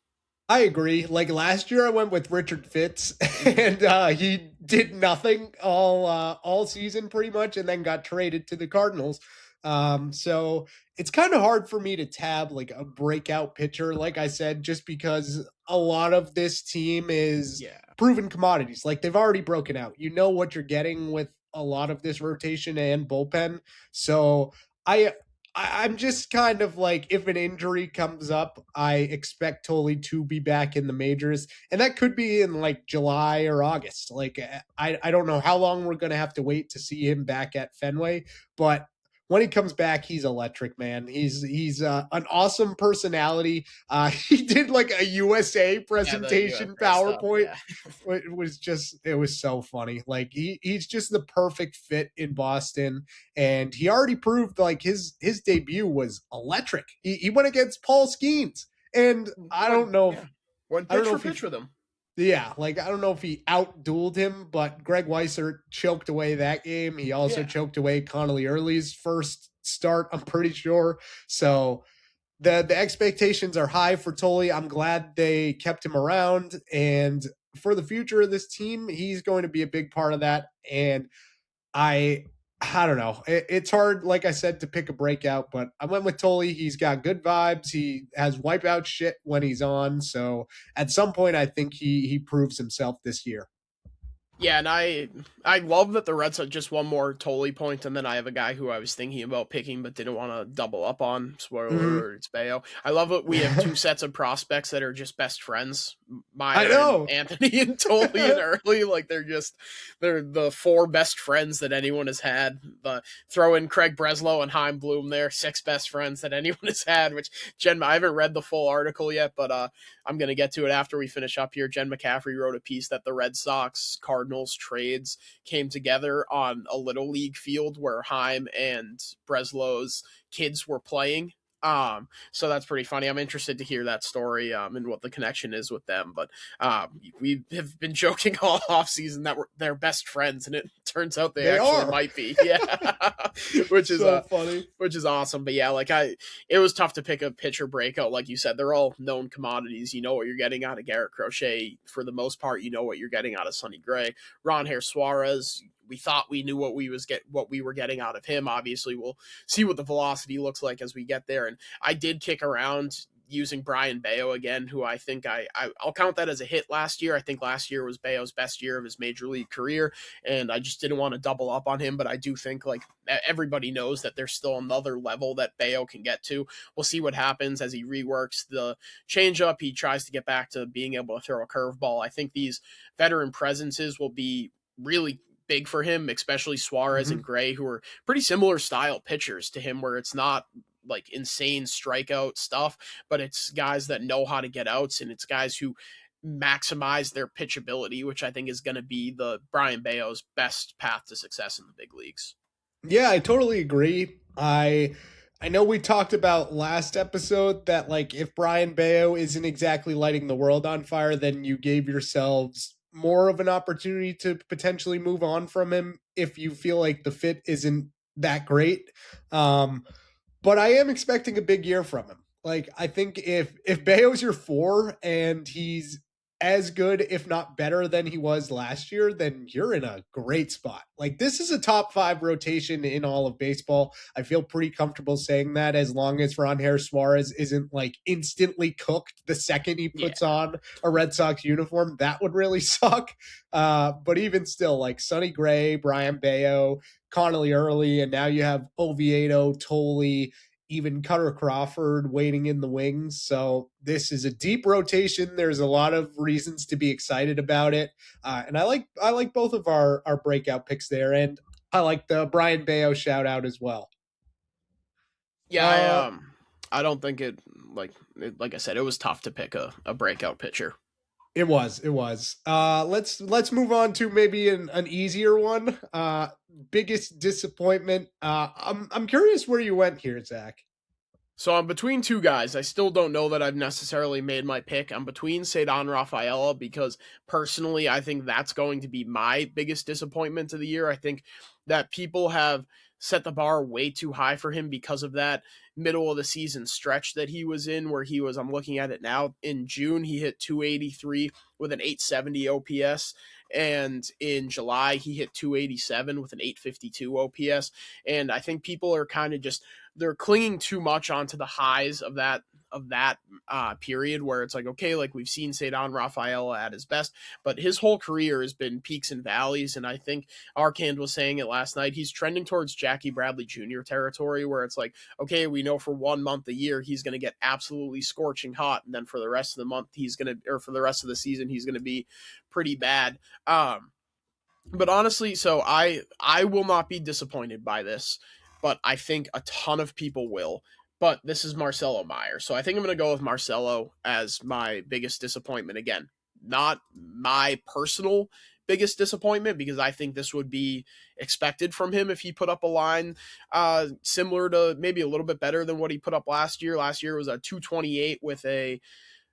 I agree. Like last year, I went with Richard Fitz, and he did nothing all season pretty much, and then got traded to the Cardinals. So it's kind of hard for me to tab like a breakout pitcher, like I said, just because a lot of this team is proven commodities. Like they've already broken out. You know what you're getting with a lot of this rotation and bullpen. So I'm just kind of like, if an injury comes up, I expect Toley to be back in the majors, and that could be in like July or August. Like I don't know how long we're going to have to wait to see him back at Fenway, but when he comes back, he's electric, man. He's an awesome personality. He did like a USA presentation PowerPoint. It was so funny. Like he's just the perfect fit in Boston, and he already proved like his debut was electric. He went against Paul Skeens, and I don't know if
went pitch for pitch with him.
Yeah, like I don't know if he out-dueled him, but Greg Weissert choked away that game. He also choked away Connolly Early's first start, I'm pretty sure. So the expectations are high for Toley. I'm glad they kept him around, and for the future of this team, he's going to be a big part of that. And I don't know. It's hard, like I said, to pick a breakout, but I went with Toley. He's got good vibes. He has wipeout shit when he's on. So at some point, I think he proves himself this year.
Yeah, and I love that the Red Sox, just one more Toley point, and then I have a guy who I was thinking about picking but didn't want to double up on. Spoiler alert, it's Bayo. I love it. We have two sets of prospects that are just best friends. I know. Anthony and Toley and Early, like they're the 4 best friends that anyone has had. Throw in Craig Breslow and Heim Bloom there, 6 best friends that anyone has had, which I haven't read the full article yet, but I'm going to get to it after we finish up here. Jen McCaffrey wrote a piece that the Red Sox Cardinals trades came together on a little league field where Heim and Breslow's kids were playing. So that's pretty funny. I'm interested to hear that story and what the connection is with them. But we have been joking all offseason that they're best friends, and it turns out they actually might be. Yeah, which is so funny. Which is awesome. But yeah, it was tough to pick a pitcher breakout. Like you said, they're all known commodities. You know what you're getting out of Garrett Crochet for the most part. You know what you're getting out of Sonny Gray, Ron Hair Suarez. We thought we knew what we were getting out of him. Obviously, we'll see what the velocity looks like as we get there. And I did kick around using Brian Bayo again, who I think I'll count that as a hit last year. I think last year was Bayo's best year of his major league career, and I just didn't want to double up on him. But I do think like everybody knows that there's still another level that Bayo can get to. We'll see what happens as he reworks the changeup. He tries to get back to being able to throw a curveball. I think these veteran presences will be really big for him, especially Suarez and Gray, who are pretty similar style pitchers to him, where it's not like insane strikeout stuff, but it's guys that know how to get outs, and it's guys who maximize their pitchability, which I think is going to be the Brian Bayo's best path to success in the big leagues.
Yeah, I totally agree. I know we talked about last episode that like if Brian Bayo isn't exactly lighting the world on fire, then you gave yourselves more of an opportunity to potentially move on from him if you feel like the fit isn't that great. But I am expecting a big year from him. Like, I think if Bayo's your 4 and he's as good, if not better than he was last year, then you're in a great spot. Like, this is a top 5 rotation in all of baseball. I feel pretty comfortable saying that, as long as Franjer Suarez isn't like instantly cooked the second he puts on a Red Sox uniform. That would really suck. But even still, like Sonny Gray, Brian Bayo, Connolly Early, and now you have Oviedo, Tolley, even Cutter Crawford waiting in the wings. So this is a deep rotation. There's a lot of reasons to be excited about it. And I like both of our breakout picks there. And I like the Brian Bayo shout out as well.
Yeah, I don't think like I said, it was tough to pick a breakout pitcher.
It was. Let's move on to maybe an easier one. Biggest disappointment. I'm curious where you went here, Zach.
So I'm between two guys. I still don't know that I've necessarily made my pick. I'm between Cedar Rafaela, because personally, I think that's going to be my biggest disappointment of the year. I think that people have set the bar way too high for him because of that middle of the season stretch that he was in, where I'm looking at it now, in June, he hit 283 with an 870 OPS. And in July, he hit 287 with an 852 OPS. And I think people are kind of they're clinging too much onto the highs of that period, where it's like, okay, like we've seen Cedar Rafaela at his best, but his whole career has been peaks and valleys. And I think Arcand was saying it last night, he's trending towards Jackie Bradley Jr. territory, where it's like, okay, we know for 1 month a year he's going to get absolutely scorching hot, and then for the rest of the month for the rest of the season he's going to be pretty bad. But honestly, so I will not be disappointed by this, but I think a ton of people will. But this is Marcelo Meyer. So I think I'm going to go with Marcelo as my biggest disappointment. Again, not my personal biggest disappointment, because I think this would be expected from him if he put up a line similar to, maybe a little bit better than what he put up last year. Last year was a 228 with a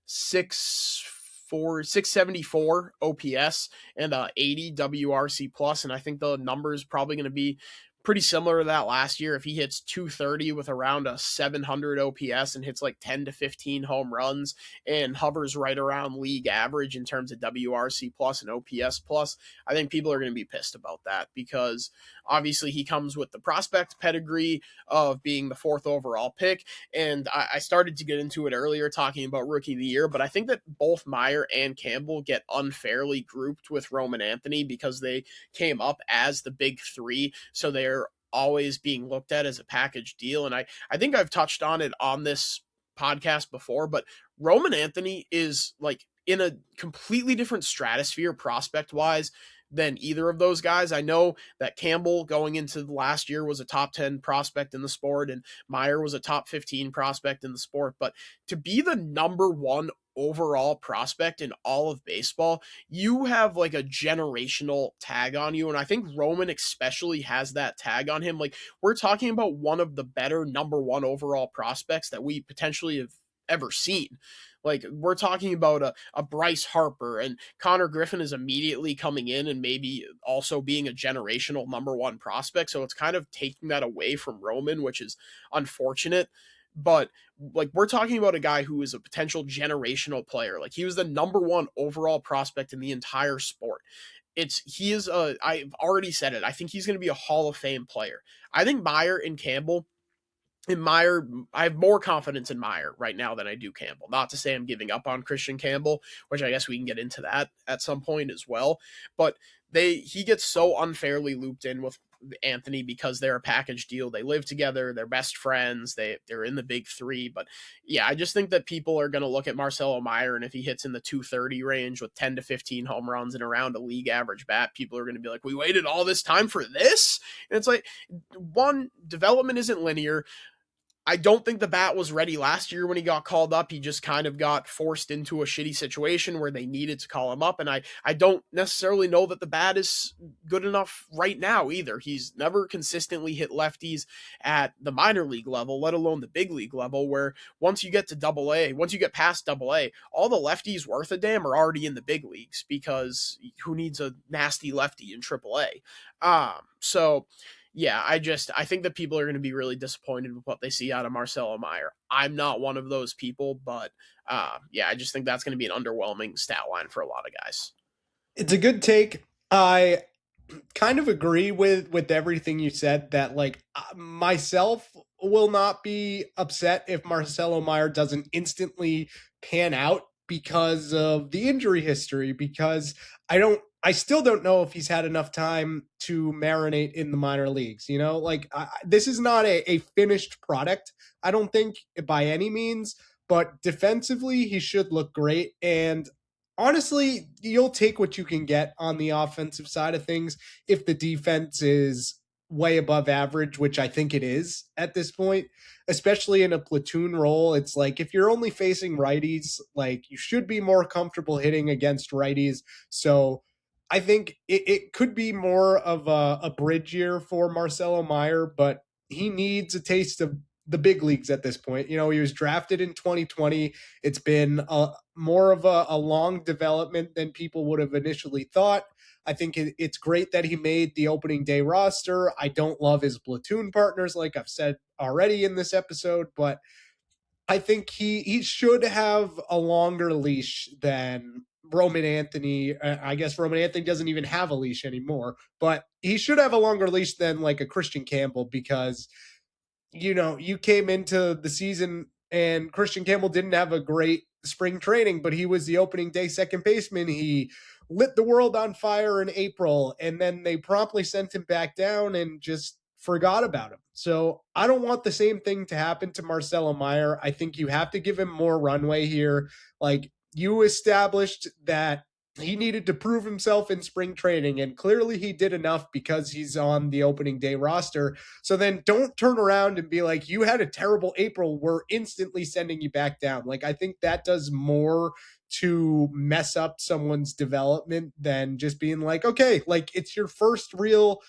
674 OPS and 80 WRC plus. And I think the number is probably going to be pretty similar to that last year. If he hits 230 with around a 700 OPS and hits like 10 to 15 home runs and hovers right around league average in terms of WRC plus and OPS plus, I think people are going to be pissed about that, because obviously he comes with the prospect pedigree of being the 4th overall pick. And I started to get into it earlier talking about rookie of the year, but I think that both Meyer and Campbell get unfairly grouped with Roman Anthony because they came up as the big 3. So they're always being looked at as a package deal. And I think I've touched on it on this podcast before, but Roman Anthony is like in a completely different stratosphere prospect wise than either of those guys. I know that Campbell going into the last year was a top 10 prospect in the sport, and Meyer was a top 15 prospect in the sport, but to be the number 1 overall prospect in all of baseball, you have like a generational tag on you. And I think Roman especially has that tag on him. Like, we're talking about one of the better number 1 overall prospects that we potentially have ever seen. Like, we're talking about a Bryce Harper, and Connor Griffin is immediately coming in and maybe also being a generational number 1 prospect. So it's kind of taking that away from Roman, which is unfortunate. But like, we're talking about a guy who is a potential generational player. Like, he was the number 1 overall prospect in the entire sport. I've already said it, I think he's going to be a Hall of Fame player. I think Meyer and Campbell, in Meyer, I have more confidence in Meyer right now than I do Campbell. Not to say I'm giving up on Christian Campbell, which I guess we can get into that at some point as well. But he gets so unfairly looped in with Anthony because they're a package deal. They live together. They're best friends. They're in the big 3. But yeah, I just think that people are going to look at Marcelo Meyer, and if he hits in the 230 range with 10 to 15 home runs and around a league average bat, people are going to be like, we waited all this time for this? And it's like, one, development isn't linear. I don't think the bat was ready last year when he got called up. He just kind of got forced into a shitty situation where they needed to call him up. And I don't necessarily know that the bat is good enough right now either. He's never consistently hit lefties at the minor league level, let alone the big league level, where once you get to AA, once you get past AA, all the lefties worth a damn are already in the big leagues, because who needs a nasty lefty in AAA? So Yeah, I think that people are going to be really disappointed with what they see out of Marcelo Meyer. I'm not one of those people, but yeah, I just think that's going to be an underwhelming stat line for a lot of guys.
It's a good take. I kind of agree with everything you said, that like myself will not be upset if Marcelo Meyer doesn't instantly pan out because of the injury history, because I still don't know if he's had enough time to marinate in the minor leagues. Like this is not a finished product, I don't think, by any means, but defensively he should look great. And honestly, you'll take what you can get on the offensive side of things if the defense is way above average, which I think it is at this point, especially in a platoon role. It's like if you're only facing righties, like you should be more comfortable hitting against righties. So I think it could be more of a bridge year for Marcelo Meyer, but he needs a taste of the big leagues at this point. He was drafted in 2020. It's been more of a long development than people would have initially thought. I think it's great that he made the opening day roster. I don't love his platoon partners, like I've said already in this episode, but I think he should have a longer leash than Roman Anthony. I guess Roman Anthony doesn't even have a leash anymore, but he should have a longer leash than like a Christian Campbell, because you came into the season and Christian Campbell didn't have a great spring training, but he was the opening day second baseman. He lit the world on fire in April, and then they promptly sent him back down and just forgot about him. So I don't want the same thing to happen to Marcelo Meyer. I think you have to give him more runway here. Like, you established that he needed to prove himself in spring training, and clearly he did enough because he's on the opening day roster. So then don't turn around and be like, you had a terrible April, we're instantly sending you back down. Like, I think that does more to mess up someone's development than just being like, okay, like it's your first real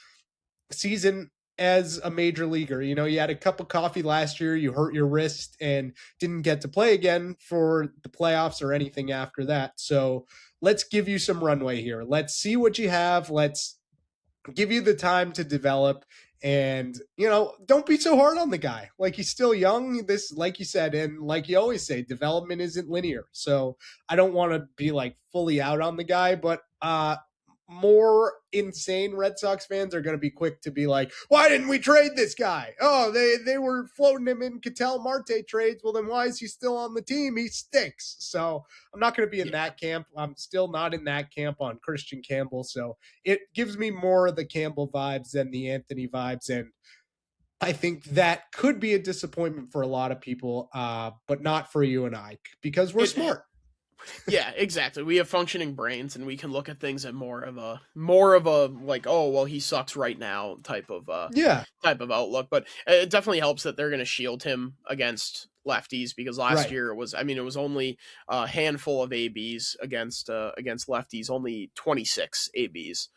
season as a major leaguer. You had a cup of coffee last year, you hurt your wrist and didn't get to play again for the playoffs or anything after that. So let's give you some runway here. Let's see what you have. Let's give you the time to develop, and don't be so hard on the guy. Like, he's still young. This, like you said, and like you always say, development isn't linear. So I don't want to be like fully out on the guy, but more insane Red Sox fans are going to be quick to be like, why didn't we trade this guy? Oh, they were floating him in Ketel Marte trades. Well, then why is he still on the team? He stinks. So I'm not going to be in that camp. I'm still not in that camp on Christian Campbell. So it gives me more of the Campbell vibes than the Anthony vibes. And I think that could be a disappointment for a lot of people, but not for you and I, because we're smart.
Yeah, exactly. We have functioning brains, and we can look at things at more of a like, oh, well, he sucks right now type of outlook. But it definitely helps that they're going to shield him against lefties, because last year it was only a handful of ABs against lefties, only 26 ABs,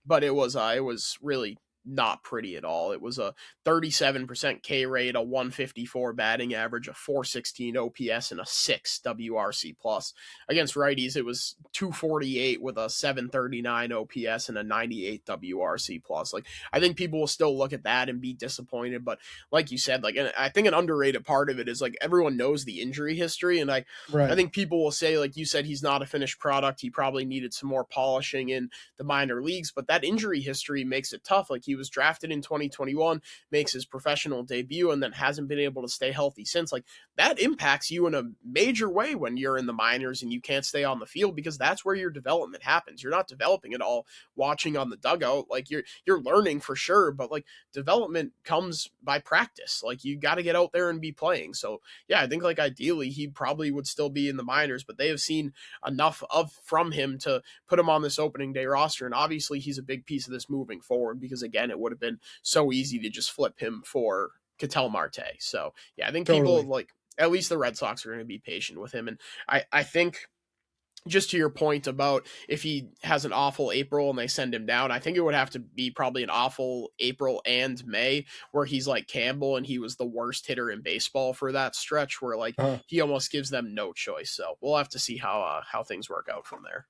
but it was really not pretty at all. It was a 37% K rate, a 154 batting average, a 416 OPS, and a 6 WRC plus. Against righties, it was 248 with a 739 OPS and a 98 WRC plus. Like, I think people will still look at that and be disappointed, but like you said, like, and I think an underrated part of it is, like, everyone knows the injury history, and I think people will say, like you said, he's not a finished product. He probably needed some more polishing in the minor leagues, but that injury history makes it tough. Like, he was drafted in 2021, makes his professional debut, and then hasn't been able to stay healthy since. Like, that impacts you in a major way when you're in the minors and you can't stay on the field, because that's where your development happens. You're not developing at all watching on the dugout. Like, you're learning for sure, but like, development comes by practice. Like, you got to get out there and be playing. So yeah, I think, like, ideally he probably would still be in the minors, but they have seen enough from him to put him on this opening day roster. And obviously he's a big piece of this moving forward, because again, it would have been so easy to just flip him for Ketel Marte. So yeah, I think people, like, at least the Red Sox are going to be patient with him. And I think, just to your point about if he has an awful April and they send him down, I think it would have to be probably an awful April and May where he's like Campbell and he was the worst hitter in baseball for that stretch, where like he almost gives them no choice. So we'll have to see how things work out from there.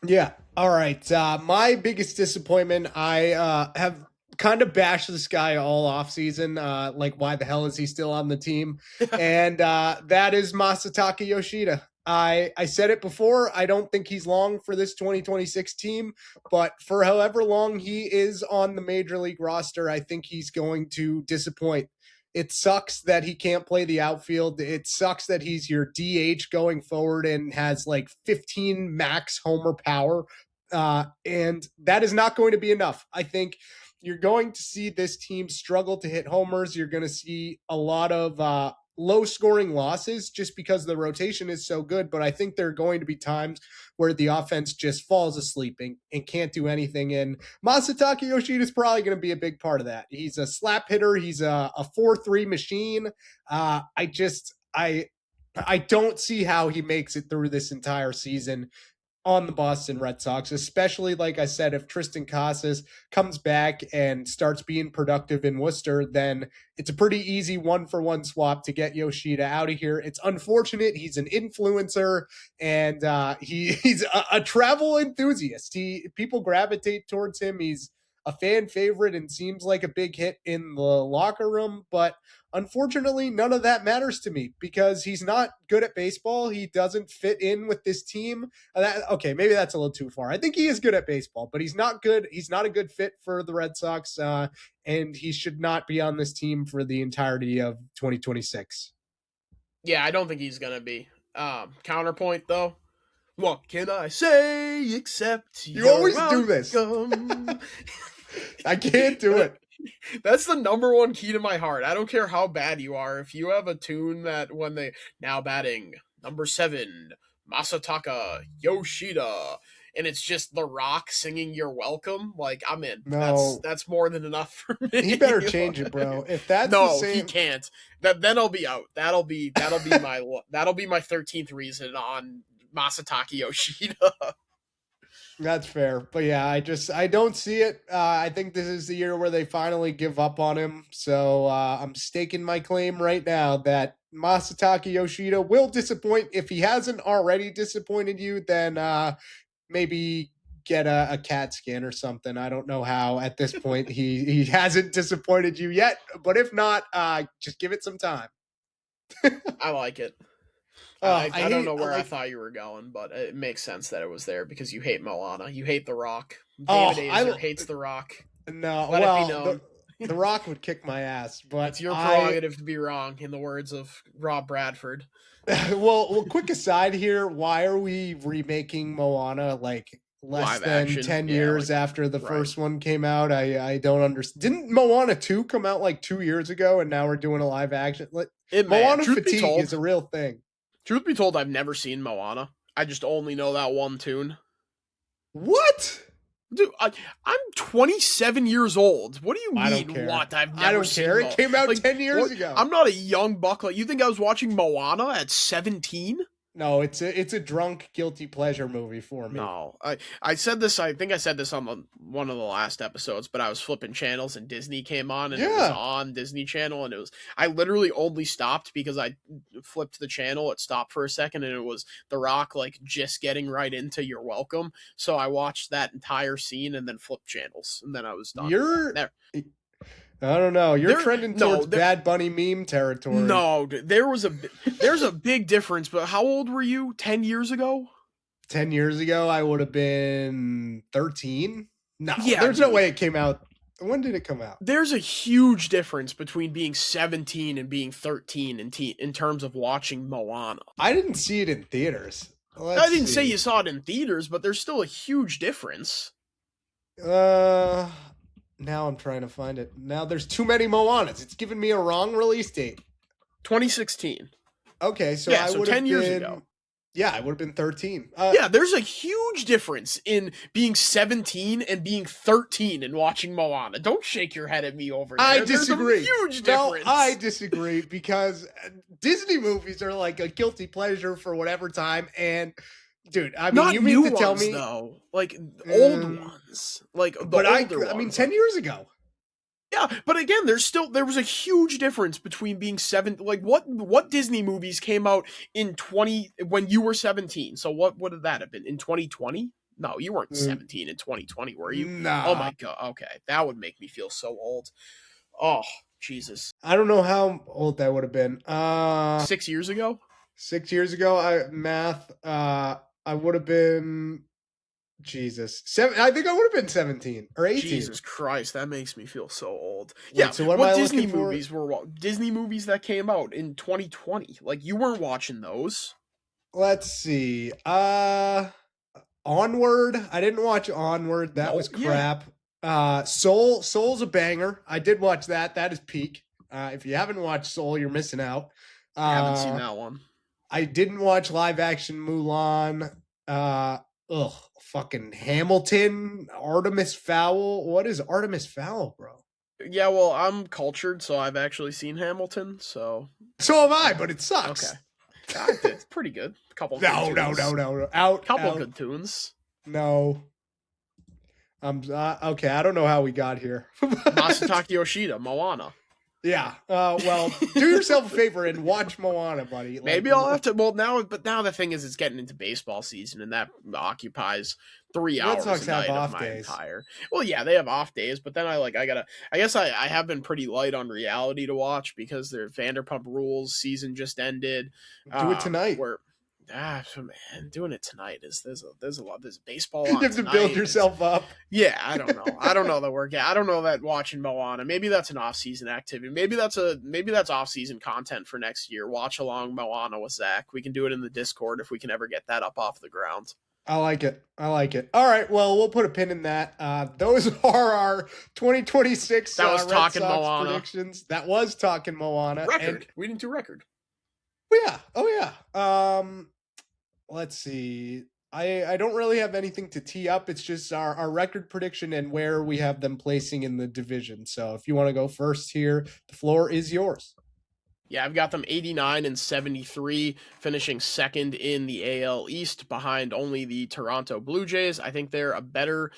Yeah. All right. My biggest disappointment, I have kind of bash this guy all offseason. Like, why the hell is he still on the team? And that is Masataka Yoshida. I said it before. I don't think he's long for this 2026 team, but for however long he is on the major league roster, I think he's going to disappoint. It sucks that he can't play the outfield. It sucks that he's your DH going forward and has like 15 max homer power. And that is not going to be enough. I think you're going to see this team struggle to hit homers. You're going to see a lot of low scoring losses just because the rotation is so good. But I think there are going to be times where the offense just falls asleep and can't do anything. And Masataka Yoshida is probably going to be a big part of that. He's a slap hitter. He's a 4-3 machine. I don't see how he makes it through this entire season on the Boston Red Sox, especially, like I said, if Tristan Casas comes back and starts being productive in Worcester, then it's a pretty easy 1-for-1 swap to get Yoshida out of here. It's unfortunate. He's an influencer, and he's a travel enthusiast. People gravitate towards him. He's a fan favorite and seems like a big hit in the locker room, but unfortunately, none of that matters to me because he's not good at baseball. He doesn't fit in with this team. Okay, maybe that's a little too far. I think he is good at baseball, but he's not good. He's not a good fit for the Red Sox, and he should not be on this team for the entirety of 2026.
Yeah, I don't think he's going to be. Counterpoint, though. What can I say except
you always
welcome.
Do this. I can't do it.
That's the number one key to my heart. I don't care how bad you are. If you have a tune that when they now batting number 7, Masataka Yoshida, and it's just The Rock singing "You're Welcome," like I'm in.
No,
that's more than enough for me.
He better change it, bro. If that's
no,
the same...
he can't. Then I'll be out. That'll be my 13th reason on Masataka Yoshida.
That's fair. But yeah, I don't see it. I think this is the year where they finally give up on him. So I'm staking my claim right now that Masataka Yoshida will disappoint. If he hasn't already disappointed you, then maybe get a CAT scan or something. I don't know how at this point he hasn't disappointed you yet. But if not, just give it some time.
I like it. I don't know where I thought you were going, but it makes sense that it was there because you hate Moana. You hate The Rock. David Azer hates The Rock.
No,
Let it be known.
The Rock would kick my ass, but
it's your prerogative to be wrong, in the words of Rob Bradford.
Well, quick aside here. Why are we remaking Moana like less
live
than
action?
10 years after the first one came out? I don't understand. Didn't Moana 2 come out like 2 years ago, and now we're doing a live action? Moana fatigue is a real thing.
Truth be told, I've never seen Moana. I just only know that one tune.
What?
Dude, I'm 27 years old. What do you mean, what? I've never seen
Moana. It came out 10 years ago.
I'm not a young buck. You think I was watching Moana at 17?
No, it's a drunk, guilty pleasure movie for me.
No, I said this. I think I said this on one of the last episodes, but I was flipping channels and Disney came on, and it was on Disney Channel, and I literally only stopped because I flipped the channel. It stopped for a second, and it was The Rock like just getting right into "You're Welcome." So I watched that entire scene and then flipped channels, and then I was done.
I don't know. You're trending towards Bad Bunny meme territory.
No, there's a big difference. But how old were you 10 years ago?
10 years ago, I would have been 13. No,
yeah,
there's no way it came out. When did it come out?
There's a huge difference between being 17 and being 13 in terms of watching Moana.
I didn't see it in theaters.
I didn't say you saw it in theaters, but there's still a huge difference.
Now I'm trying to find it. Now there's too many Moanas. It's giving me a wrong release date.
2016.
Okay, so
yeah, so 10 years ago.
Yeah, I would have been 13.
Yeah, there's a huge difference in being 17 and being 13 and watching Moana. Don't shake your head at me over there.
I disagree.
There's a huge difference.
No, I disagree because Disney movies are like a guilty pleasure for whatever time. And dude, I mean,
not
you mean
new
to tell
ones,
me
though, like old ones, like the
but
older ones.
I mean, 10 years ago.
Yeah, but again, there was a huge difference between being like what Disney movies came out in when you were 17. So what would that have been in 2020? No, you weren't 17 in 2020, were you?
Nah.
Oh my God. Okay. That would make me feel so old. Oh, Jesus.
I don't know how old that would have been.
6 years ago?
6 years ago, I would have been, Jesus. I think I would have been 17 or 18.
Jesus Christ, that makes me feel so old.
Wait,
Yeah,
so what am
what
I
Disney
looking for?
movies were Disney movies that came out in 2020? Like, you weren't watching those.
Let's see. Onward. I didn't watch Onward. That was crap. Soul's a banger. I did watch that. That is peak. If you haven't watched Soul, you're missing out.
I haven't seen that one.
I didn't watch live action Mulan. Fucking Hamilton, Artemis Fowl. What is Artemis Fowl, bro?
Yeah, well, I'm cultured, so I've actually seen Hamilton, so.
So have I, but it sucks.
Okay. It's pretty good. A couple
No. Out.
Good tunes.
No. Okay, I don't know how we got here.
Masataka Yoshida, Moana.
Yeah. Well, do yourself a favor and watch Moana, buddy.
Maybe I'll have to. Well, now the thing is, it's getting into baseball season, and that occupies 3 hours a night of my entire. Well, yeah, they have off days, but then I guess I have been pretty light on reality to watch because their Vanderpump Rules season just ended.
Do it tonight.
Man, doing it tonight there's a lot. There's baseball.
You have to build yourself up.
Yeah, I don't know. I don't know that work. I don't know that watching Moana. Maybe that's an off-season activity. Maybe that's off-season content for next year. Watch along Moana with Zach. We can do it in the Discord if we can ever get that up off the ground.
I like it. All right. Well, we'll put a pin in that. Those are our 2026
Red
Sox
Moana
predictions. That was talking Moana.
Record. We didn't do record.
Oh yeah. Let's see. I don't really have anything to tee up. It's just our record prediction and where we have them placing in the division. So if you want to go first here, the floor is yours.
Yeah, I've got them 89 and 73, finishing second in the AL East behind only the Toronto Blue Jays. I think they're a better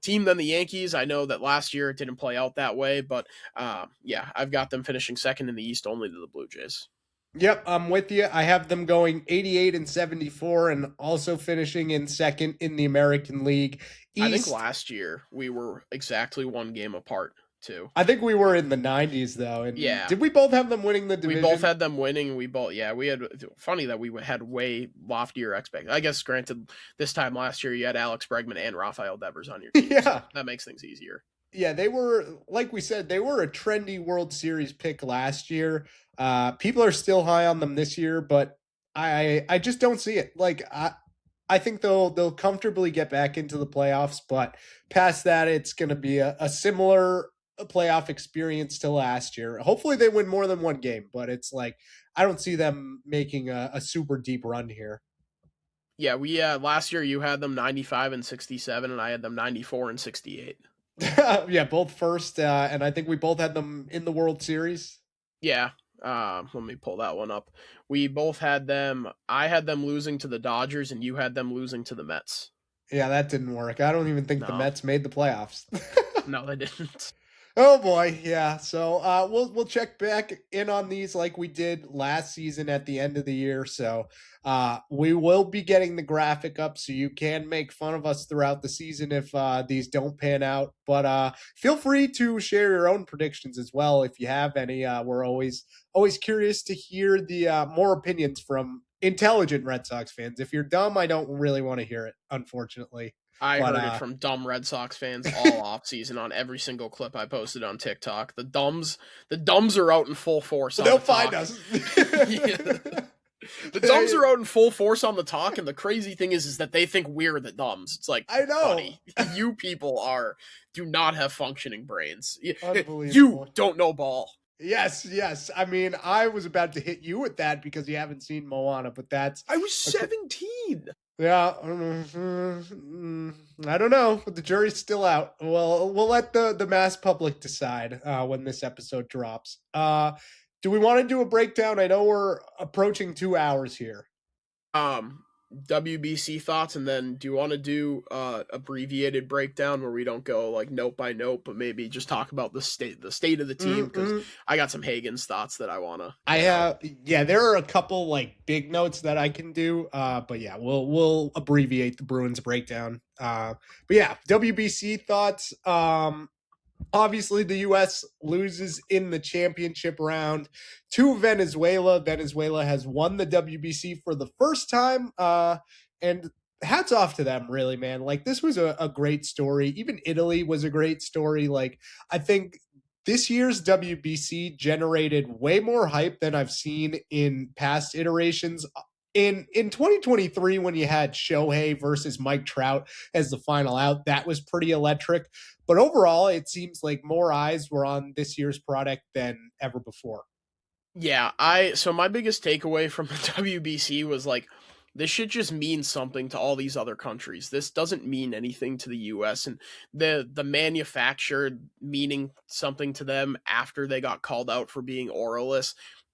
team than the Yankees. I know that last year it didn't play out that way, but I've got them finishing second in the East only to the Blue Jays.
Yep, I'm with you. I have them going 88 and 74 and also finishing in second in the American League East.
I think last year we were exactly one game apart, too.
I think we were in the 90s, though. And
yeah.
Did we both have them winning the division?
We both had them winning. We had, funny that we had way loftier expectations. I guess, granted, this time last year you had Alex Bregman and Rafael Devers on your team.
Yeah.
So that makes things easier.
Yeah, they were, like we said, they were a trendy World Series pick last year. People are still high on them this year, but I just don't see it. Like, I think they'll comfortably get back into the playoffs, but past that, it's going to be a similar playoff experience to last year. Hopefully they win more than one game, but it's like, I don't see them making a super deep run here.
Yeah, last year you had them 95 and 67, and I had them 94 and 68.
Yeah, both first, and I think we both had them in the World Series.
Yeah, let me pull that one up. We both had them. I had them losing to the Dodgers, and you had them losing to the Mets.
Yeah, that didn't work. I don't even think the Mets made the playoffs.
No, they didn't.
Oh boy, yeah. So we'll check back in on these like we did last season at the end of the year. So we will be getting the graphic up, so you can make fun of us throughout the season if these don't pan out. But feel free to share your own predictions as well if you have any. We're always curious to hear the more opinions from intelligent Red Sox fans. If you're dumb, I don't really want to hear it, unfortunately.
I heard it from dumb Red Sox fans all off season on every single clip I posted on TikTok. The dumbs are out in full force.
They'll find us.
The dumbs are out in full force on the talk, and the crazy thing is that they think we're the dumbs. It's like,
I know,
buddy, you people do not have functioning brains.
Unbelievable.
You don't know ball.
Yes. I mean, I was about to hit you with that because you haven't seen Moana, but
I was 17.
Yeah, I don't know. The jury's still out. Well, we'll let the mass public decide when this episode drops. Do we want to do a breakdown? I know we're approaching 2 hours here.
WBC thoughts, and then do you want to do abbreviated breakdown where we don't go like note by note, but maybe just talk about the state of the team? Because I got some Hagen's thoughts that I want to.
There are a couple like big notes that I can do, but yeah, we'll abbreviate the Bruins breakdown. But yeah, WBC thoughts. Obviously, the U.S. loses in the championship round to Venezuela. Venezuela has won the WBC for the first time, and hats off to them, really, man. Like, this was a great story. Even Italy was a great story. Like, I think this year's WBC generated way more hype than I've seen in past iterations. In 2023, when you had Shohei versus Mike Trout as the final out, that was pretty electric. But overall, it seems like more eyes were on this year's product than ever before.
Yeah, so my biggest takeaway from the WBC was like, this should just mean something to all these other countries. This doesn't mean anything to the US, and the manufactured meaning something to them after they got called out for being oralist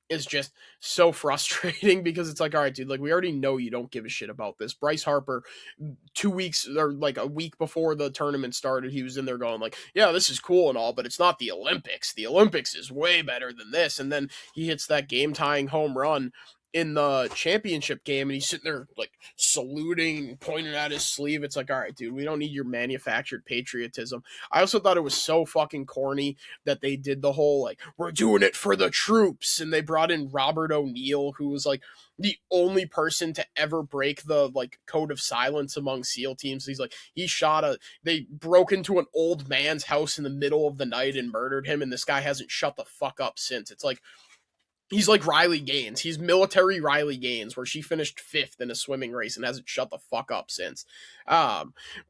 is just so frustrating because it's like, all right, dude, like we already know you don't give a shit about this. Bryce Harper, 2 weeks or like a week before the tournament started, he was in there going like, yeah, this is cool and all, but it's not the Olympics. The Olympics is way better than this. And then he hits that game tying home run in the championship game, and he's sitting there like saluting, pointing at his sleeve. It's like, all right, dude, we don't need your manufactured patriotism. I also thought it was so fucking corny that they did the whole like, we're doing it for the troops, and they brought in Robert O'Neill, who was like the only person to ever break the like code of silence among SEAL teams. He's like, they broke into an old man's house in the middle of the night and murdered him, and this guy hasn't shut the fuck up since. It's like, he's like Riley Gaines. He's military Riley Gaines, where she finished 5th in a swimming race and hasn't shut the fuck up since. But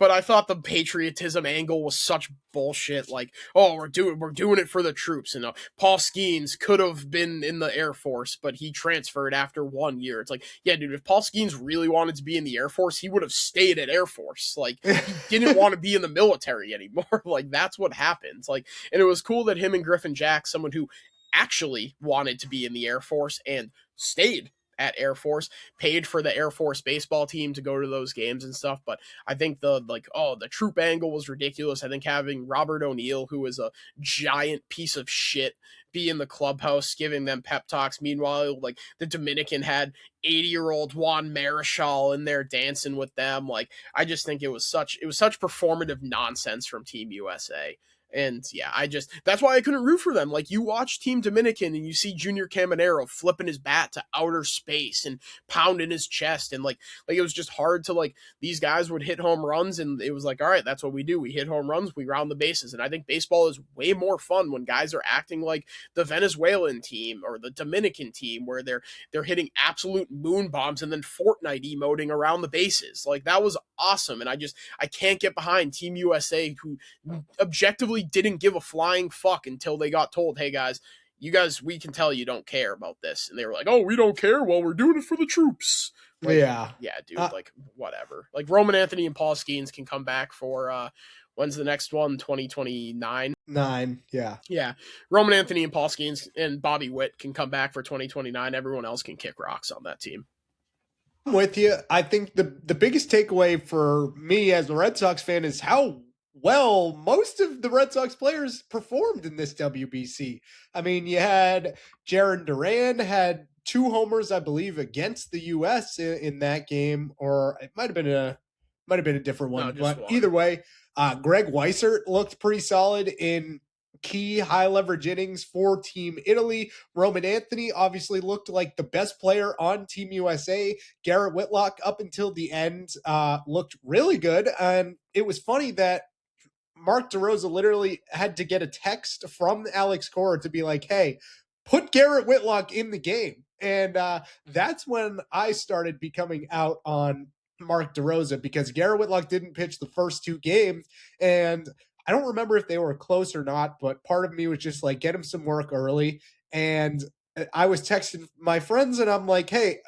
I thought the patriotism angle was such bullshit. Like, oh, we're doing it for the troops. And Paul Skeens could have been in the Air Force, but he transferred after 1 year. It's like, yeah, dude, if Paul Skeens really wanted to be in the Air Force, he would have stayed at Air Force. Like, he didn't want to be in the military anymore. Like, that's what happens. Like, and it was cool that him and Griffin Jack, someone who actually wanted to be in the Air Force and stayed at Air Force, paid for the Air Force baseball team to go to those games and stuff. But I think the troop angle was ridiculous. I think having Robert O'Neill, who is a giant piece of shit, be in the clubhouse giving them pep talks. Meanwhile, like the Dominican had 80-year-old Juan Marichal in there dancing with them. Like, I just think it was such performative nonsense from Team USA. And yeah, that's why I couldn't root for them. Like, you watch Team Dominican and you see Junior Caminero flipping his bat to outer space and pounding his chest. And like it was just hard to, like, these guys would hit home runs and it was like, all right, that's what we do. We hit home runs, we round the bases. And I think baseball is way more fun when guys are acting like the Venezuelan team or the Dominican team, where they're hitting absolute moon bombs and then Fortnite emoting around the bases. Like, that was awesome. And I can't get behind Team USA, who objectively didn't give a flying fuck until they got told, hey guys, we can tell you don't care about this. And they were like, oh, we don't care? Well, we're doing it for the troops. Like, yeah, dude, like, whatever. Like, Roman Anthony and Paul Skeens can come back for, when's the next one? 2029?
9, yeah.
Yeah, Roman Anthony and Paul Skeens and Bobby Witt can come back for 2029. Everyone else can kick rocks on that team.
I'm with you. I think the biggest takeaway for me as a Red Sox fan is how well most of the Red Sox players performed in this WBC. I mean, you had Jarren Duran had 2 homers, I believe, against the U.S. in that game, or it might have been a different one.
No,
but
one.
Either way, Greg Weissert looked pretty solid in key high leverage innings for Team Italy. Roman Anthony obviously looked like the best player on Team USA. Garrett Whitlock up until the end looked really good. And it was funny that Mark DeRosa literally had to get a text from Alex Cora to be like, hey, put Garrett Whitlock in the game. And that's when I started becoming out on Mark DeRosa, because Garrett Whitlock didn't pitch the first 2 games. And I don't remember if they were close or not, but part of me was just like, get him some work early. And I was texting my friends and I'm like, hey,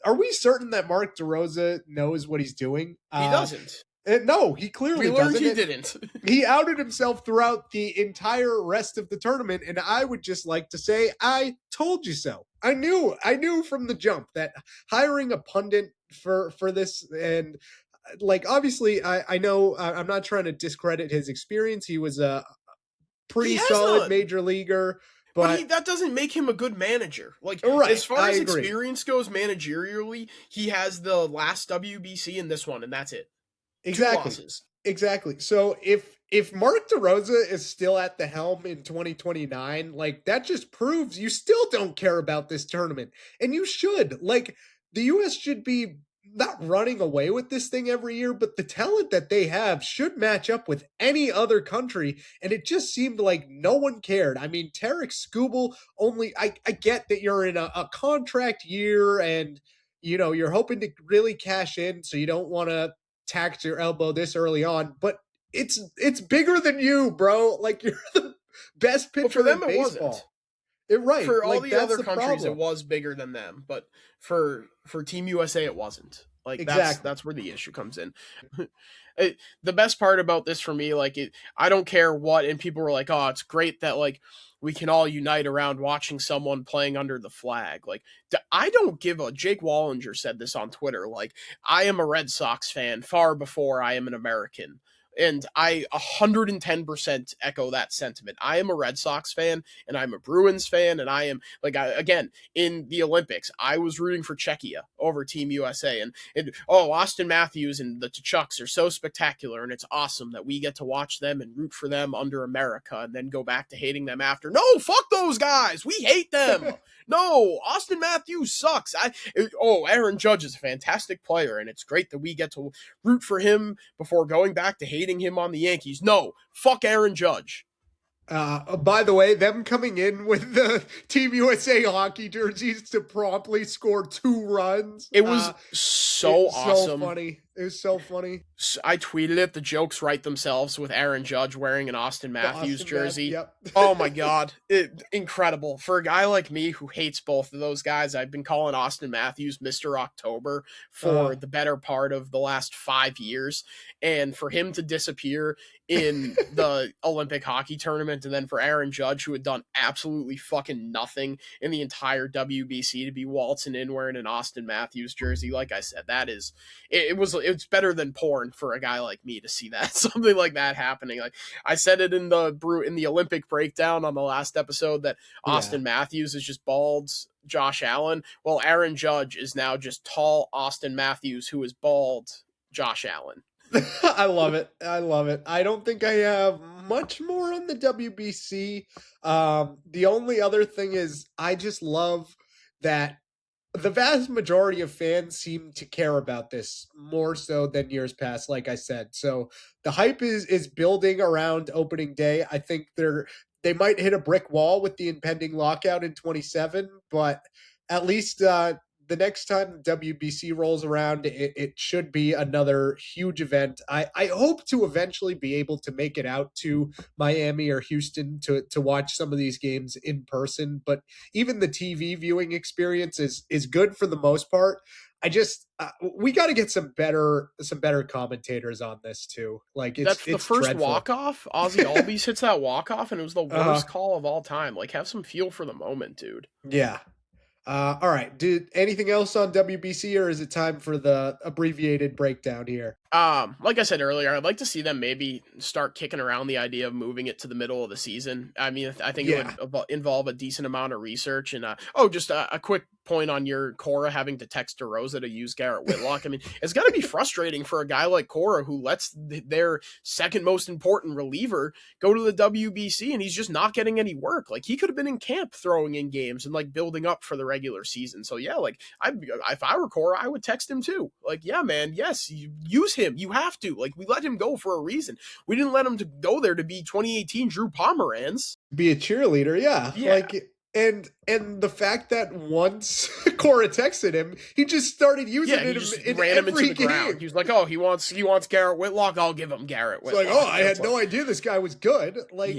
are we certain that Mark DeRosa knows what he's doing?
He doesn't.
No, he clearly
We learned
doesn't.
he didn't.
He outed himself throughout the entire rest of the tournament, and I would just like to say, I told you so. I knew from the jump that hiring a pundit for this, and like obviously I know I'm not trying to discredit his experience. He was a pretty solid major leaguer. But
that doesn't make him a good manager. Like,
right,
as far as
agree.
experience goes managerially, he has the last WBC and this one, and that's it.
Exactly.
2 losses.
Exactly. So if Mark DeRosa is still at the helm in 2029, like that just proves you still don't care about this tournament. And you should. Like the US should be not running away with this thing every year, but the talent that they have should match up with any other country. And it just seemed like no one cared. I mean, Tarek Skubal only, I get that you're in a contract year and, you know, you're hoping to really cash in. So you don't want to tax your elbow this early on, but it's bigger than you, bro. Like you're the best pitcher
for them,
in baseball.
It wasn't.
Right.
For all
like,
the other
the
countries,
problem.
it was bigger than them, but for Team USA, it wasn't. Like
exactly.
that's where the issue comes in. The best part about this for me, like I don't care what, and people were like, "Oh, it's great that like we can all unite around watching someone playing under the flag." Like I don't give a. Jake Wallinger said this on Twitter. Like I am a Red Sox fan far before I am an American. And I 110% echo that sentiment. I am a Red Sox fan, and I'm a Bruins fan, and I am, like, again, in the Olympics, I was rooting for Czechia over Team USA, and Austin Matthews and the Tchucks are so spectacular, and it's awesome that we get to watch them and root for them under America, and then go back to hating them after. No, fuck those guys! We hate them! No, Austin Matthews sucks. Aaron Judge is a fantastic player, and it's great that we get to root for him before going back to hating him on the Yankees. No, fuck Aaron Judge.
By the way, them coming in with the Team USA hockey jerseys to promptly score 2 runs.
It was so awesome.
So funny. It was so funny.
I tweeted it. The jokes write themselves with Aaron Judge wearing an Austin Matthews jersey.
Yep.
Oh my God. Incredible. For a guy like me who hates both of those guys, I've been calling Austin Matthews Mr. October for the better part of the last 5 years. And for him to disappear in the Olympic hockey tournament, and then for Aaron Judge, who had done absolutely fucking nothing in the entire WBC, to be waltzing in wearing an Austin Matthews jersey, like I said, that is, it's better than porn for a guy like me to see that, something like that happening. Like I said it in the Olympic breakdown on the last episode that Austin Matthews is just bald Josh Allen. Well, Aaron Judge is now just tall Austin Matthews, who is bald Josh Allen.
I love it. I don't think I have much more on the WBC. The only other thing is I just love that the vast majority of fans seem to care about this more so than years past, like I said. So the hype is building around opening day. I think they might hit a brick wall with the impending lockout in 27, but at least the next time the WBC rolls around, it should be another huge event. I hope to eventually be able to make it out to Miami or Houston to watch some of these games in person. But even the TV viewing experience is good for the most part. I just we got to get some better commentators on this too. Like
that's the first
dreadful.
Walk-off. Ozzy Albies hits that walk-off, and it was the worst call of all time. Like have some feel for the moment, dude.
Yeah. All right. Anything else on WBC, or is it time for the abbreviated breakdown here?
Like I said earlier, I'd like to see them maybe start kicking around the idea of moving it to the middle of the season. I mean, I think it would involve a decent amount of research. And just a quick point on your Cora having to text DeRosa to use Garrett Whitlock. I mean, it's got to be frustrating for a guy like Cora who lets their second most important reliever go to the WBC, and he's just not getting any work. Like he could have been in camp throwing in games and like building up for the regular season. So yeah, like if I were Cora, I would text him too. Like, yeah, man, yes, you use him. You have to. Like, we let him go for a reason. We didn't let him to go there to be 2018 Drew Pomeranz.
Be a cheerleader, yeah. Like, and the fact that once Cora texted him, he just started using it in
ran him
every
into the
game.
ground. He was like, "Oh, he wants Garrett Whitlock. I'll give him Garrett Whitlock."
It's like, I had no idea this guy was good. Like,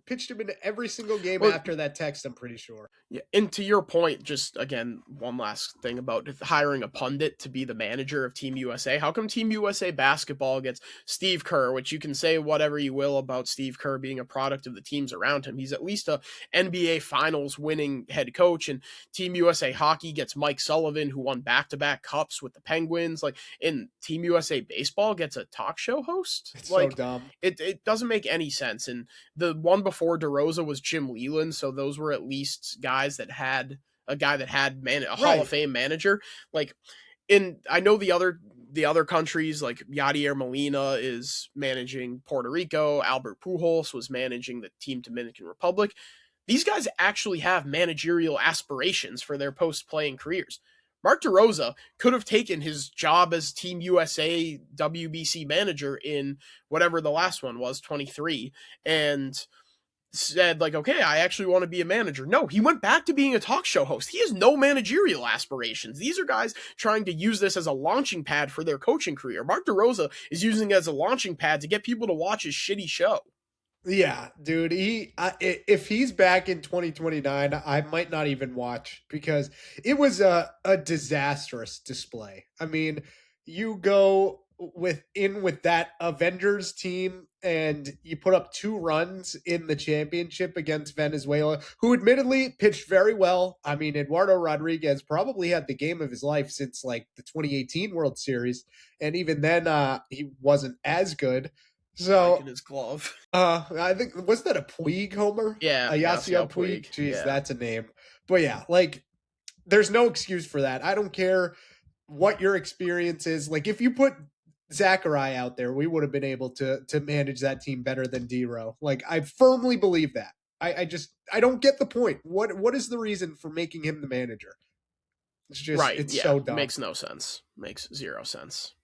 pitched him in every single game
Well,
after that text, I'm pretty sure.
Yeah, and to your point, just again, one last thing about hiring a pundit to be the manager of Team USA. How come Team USA basketball gets Steve Kerr, which you can say whatever you will about Steve Kerr being a product of the teams around him. He's at least a NBA Finals winning head coach, and Team USA hockey gets Mike Sullivan, who won back-to-back cups with the Penguins. Like, in Team USA baseball gets a talk show host.
It's
like,
so dumb.
It doesn't make any sense. And the one before DeRosa was Jim Leland, so those were at least guys that had a guy that had a Hall of Fame manager. Like, I know the other countries, like Yadier Molina is managing Puerto Rico, Albert Pujols was managing the Team Dominican Republic. These guys actually have managerial aspirations for their post-playing careers. Mark DeRosa could have taken his job as Team USA WBC manager in whatever the last one was, 23, and said, like, okay, I actually want to be a manager. No, he went back to being a talk show host. He has no managerial aspirations. These are guys trying to use this as a launching pad for their coaching career. Mark DeRosa is using it as a launching pad to get people to watch his shitty show.
Yeah, dude, if he's back in 2029, I might not even watch, because it was a disastrous display. I mean, you go with that Avengers team and you put up 2 runs in the championship against Venezuela, who admittedly pitched very well. I mean, Eduardo Rodriguez probably had the game of his life since like the 2018 World Series, and even then he wasn't as good. So
in his glove.
I think, was that a Puig homer?
Yeah,
Yasiel Puig. Jeez,
yeah.
That's a name. But yeah, like, there's no excuse for that. I don't care what your experience is. Like, if you put Zachary out there, we would have been able to manage that team better than D-Row. Like, I firmly believe that. I don't get the point. What is the reason for making him the manager? It's just it's so dumb.
Makes no sense. Makes zero sense.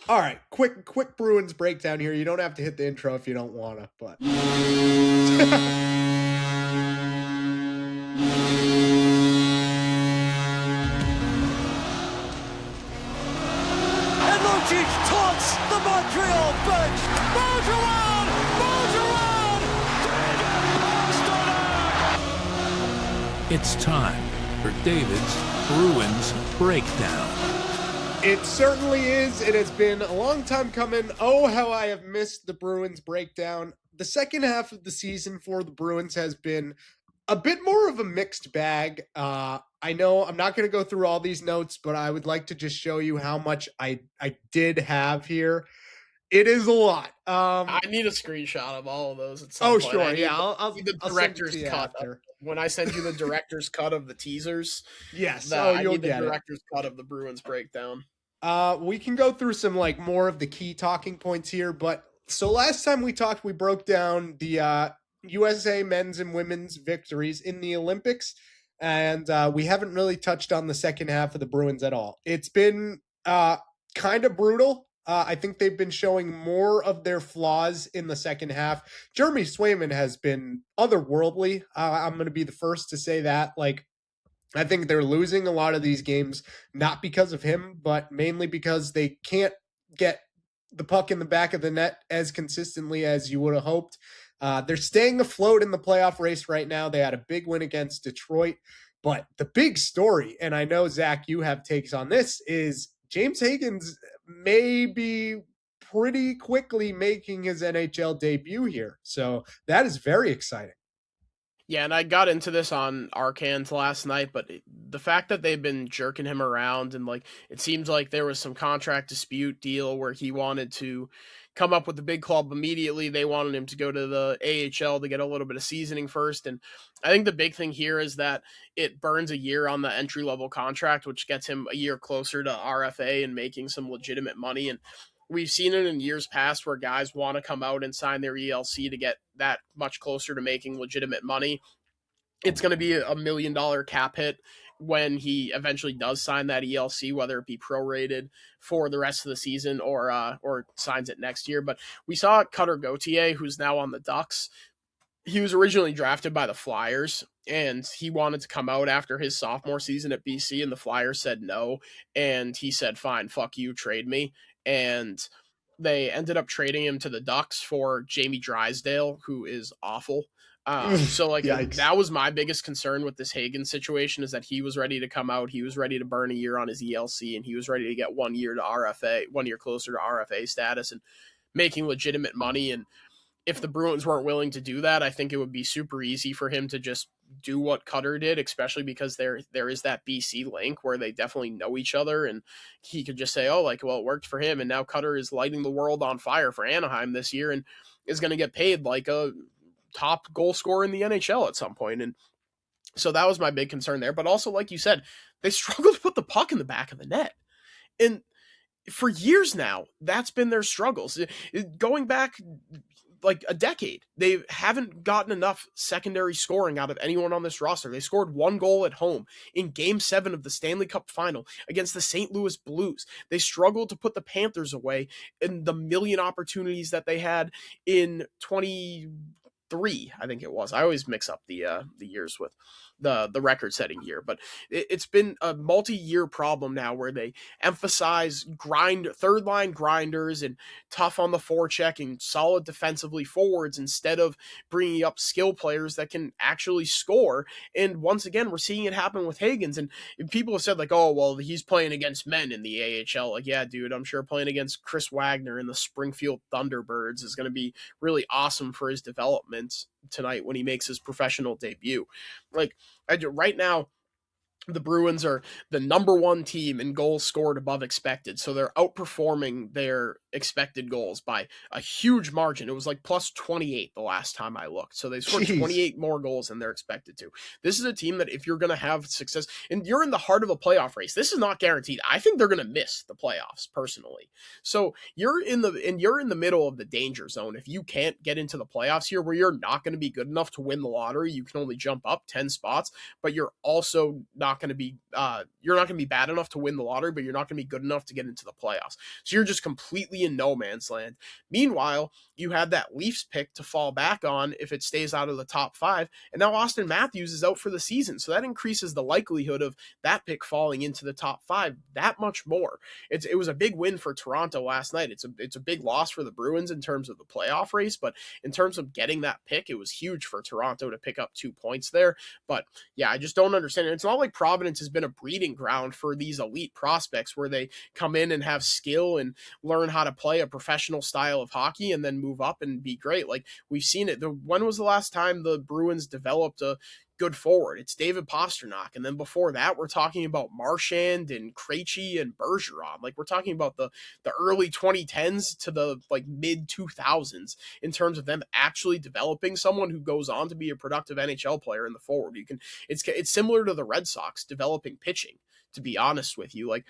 All right, quick Bruins breakdown here. You don't have to hit the intro if you don't want to, but
and Lucic taunts the Montreal bench. Moves around,
It's time for David's Bruins breakdown.
it certainly is. It has been a long time coming. Oh, how I have missed the Bruins breakdown. The second half of the season for the Bruins has been a bit more of a mixed bag. I know I'm not going to go through all these notes, but I would like to just show you how much I did have here. It is a lot.
I need a screenshot of all of those at some point.
Sure. Yeah,
I'll the director's cut. When I send you the director's cut of the teasers,
yes,
I need the director's cut of the Bruins breakdown.
We can go through some like more of the key talking points here, but so last time we talked, we broke down the USA men's and women's victories in the Olympics, and we haven't really touched on the second half of the Bruins at all. It's been kind of brutal. I think they've been showing more of their flaws in the second half. Jeremy Swayman has been otherworldly. I'm going to be the first to say that. Like, I think they're losing a lot of these games, not because of him, but mainly because they can't get the puck in the back of the net as consistently as you would have hoped. They're staying afloat in the playoff race right now. They had a big win against Detroit, but the big story, and I know, Zach, you have takes on this, is James Higgins may be pretty quickly making his NHL debut here. So that is very exciting.
Yeah, and I got into this on Arcans last night, but the fact that they've been jerking him around, and like it seems like there was some contract dispute deal where he wanted to come up with the big club immediately. They wanted him to go to the AHL to get a little bit of seasoning first. And I think the big thing here is that it burns a year on the entry-level contract, which gets him a year closer to RFA and making some legitimate money. And we've seen it in years past where guys want to come out and sign their ELC to get that much closer to making legitimate money. It's going to be $1 million cap hit when he eventually does sign that ELC, whether it be prorated for the rest of the season or signs it next year. But we saw Cutter Gauthier, who's now on the Ducks. He was originally drafted by the Flyers, and he wanted to come out after his sophomore season at BC, and the Flyers said no. And he said, fine, fuck you, trade me. And they ended up trading him to the Ducks for Jamie Drysdale, who is awful. So like
Yikes.
that was my biggest concern with this Hagen situation, is that he was ready to come out. He was ready to burn a year on his ELC, and he was ready to get 1 year to RFA, 1 year closer to RFA status and making legitimate money. And if the Bruins weren't willing to do that, I think it would be super easy for him to just do what Cutter did, especially because there is that BC link where they definitely know each other, and he could just say, oh, like, well, it worked for him, and now Cutter is lighting the world on fire for Anaheim this year and is going to get paid like a top goal scorer in the NHL at some point. And so that was my big concern there. But also, like you said, they struggled to put the puck in the back of the net. And for years now, that's been their struggles. Going back like a decade, they haven't gotten enough secondary scoring out of anyone on this roster. They scored 1 goal at home in Game 7 of the Stanley Cup Final against the St. Louis Blues. They struggled to put the Panthers away in the million opportunities that they had in 23, I think it was. I always mix up the years with the record-setting year, but it's been a multi-year problem now where they emphasize third-line grinders and tough on the forecheck and solid defensively forwards instead of bringing up skill players that can actually score. And once again, we're seeing it happen with Hagens. And people have said like, oh, well, he's playing against men in the AHL. Like, yeah, dude, I'm sure playing against Chris Wagner in the Springfield Thunderbirds is going to be really awesome for his development tonight when he makes his professional debut. Like, right now, the Bruins are the number 1 team in goals scored above expected. So they're outperforming their expected goals by a huge margin. It was like plus 28 the last time I looked. So they scored 28 more goals than they're expected to. This is a team that if you're going to have success, and you're in the heart of a playoff race, this is not guaranteed. I think they're going to miss the playoffs personally. So you're in the middle of the danger zone. If you can't get into the playoffs here, where you're not going to be good enough to win the lottery, you can only jump up 10 spots, but you're also not going to be bad enough to win the lottery, but you're not going to be good enough to get into the playoffs. So you're just completely in no man's land. Meanwhile, you had that Leafs pick to fall back on if it stays out of the top 5, and now Austin Matthews is out for the season. So that increases the likelihood of that pick falling into the top 5 that much more. It was a big win for Toronto last night. It's a big loss for the Bruins in terms of the playoff race, but in terms of getting that pick, it was huge for Toronto to pick up 2 points there. But yeah, I just don't understand it. It's not like Providence has been a breeding ground for these elite prospects where they come in and have skill and learn how to play a professional style of hockey and then move up and be great. Like, we've seen it. When was the last time the Bruins developed a good forward? It's David Pastrnak. And then before that, we're talking about Marchand and Krejci and Bergeron. Like, we're talking about the early 2010s to the like mid 2000s in terms of them actually developing someone who goes on to be a productive NHL player in the forward. It's similar to the Red Sox developing pitching, to be honest with you. Like,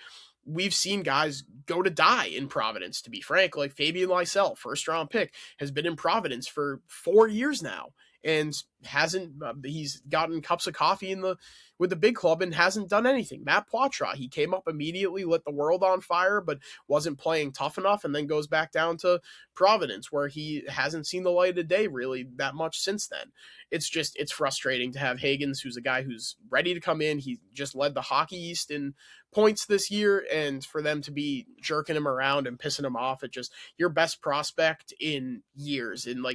we've seen guys go to die in Providence, to be frank. Like Fabian Lysell, first round pick, has been in Providence for 4 years now and he's gotten cups of coffee with the big club and hasn't done anything. Matt Poitras, he came up immediately, lit the world on fire, but wasn't playing tough enough, and then goes back down to Providence, where he hasn't seen the light of day really that much since then. It's frustrating to have Hagens, who's a guy who's ready to come in. He just led the Hockey East in points this year, and for them to be jerking him around and pissing him off at just your best prospect in years. And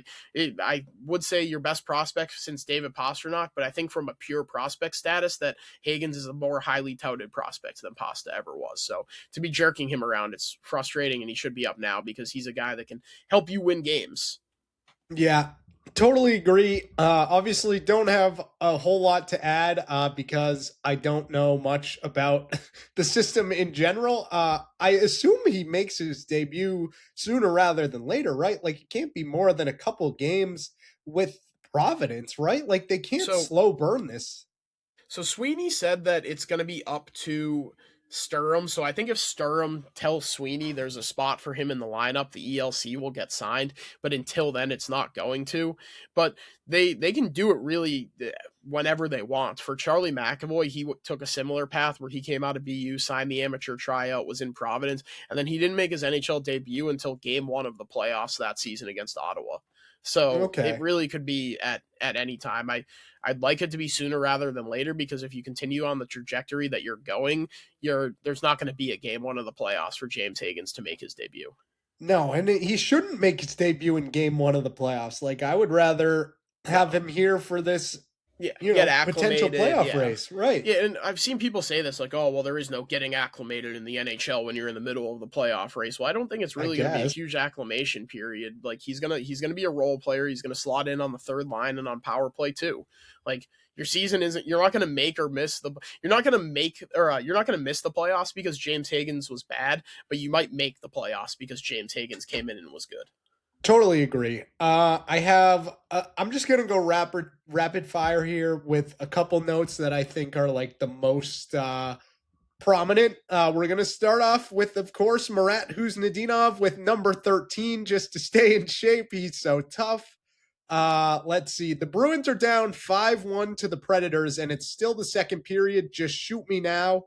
I would say your best prospect since David Pastrnak, but I think from a pure prospect status that Hagens is a more highly touted prospect than Pasta ever was. So to be jerking him around, it's frustrating, and he should be up now because he's a guy that can help you win games.
Yeah, totally agree. Obviously don't have a whole lot to add because I don't know much about the system in general. I assume he makes his debut sooner rather than later, right? Like, it can't be more than a couple games with Providence, right? Like, they can't slow burn this.
So Sweeney said that it's going to be up to Sturm. So I think if Sturm tells Sweeney there's a spot for him in the lineup, the ELC will get signed. But until then, it's not going to. But they can do it really whenever they want. For Charlie McAvoy, he took a similar path where he came out of BU, signed the amateur tryout, was in Providence, and then he didn't make his NHL debut until Game 1 of the playoffs that season against Ottawa. So It really could be at any time. I'd like it to be sooner rather than later, because if you continue on the trajectory that you're going, there's not going to be a Game 1 of the playoffs for James Hagens to make his debut.
No, and he shouldn't make his debut in Game 1 of the playoffs. Like, I would rather have him here for this,
Yeah,
potential playoff race. Right.
Yeah, and I've seen people say this, like, oh, well, there is no getting acclimated in the NHL when you're in the middle of the playoff race. Well, I don't think it's really going to be a huge acclimation period. Like, he's gonna be a role player. He's gonna slot in on the third line and on power play too. Like, your season isn't. You're not going to make or miss the. You're not going to make or you're not going to miss the playoffs because James Higgins was bad, but you might make the playoffs because James Higgins came in and was good.
Totally agree. I'm just going to go rapid fire here with a couple notes that I think are like the most prominent. We're going to start off with, of course, Marat Huznadinov with number 13 just to stay in shape. He's so tough. Let's see. The Bruins are down 5-1 to the Predators, and it's still the second period. Just shoot me now.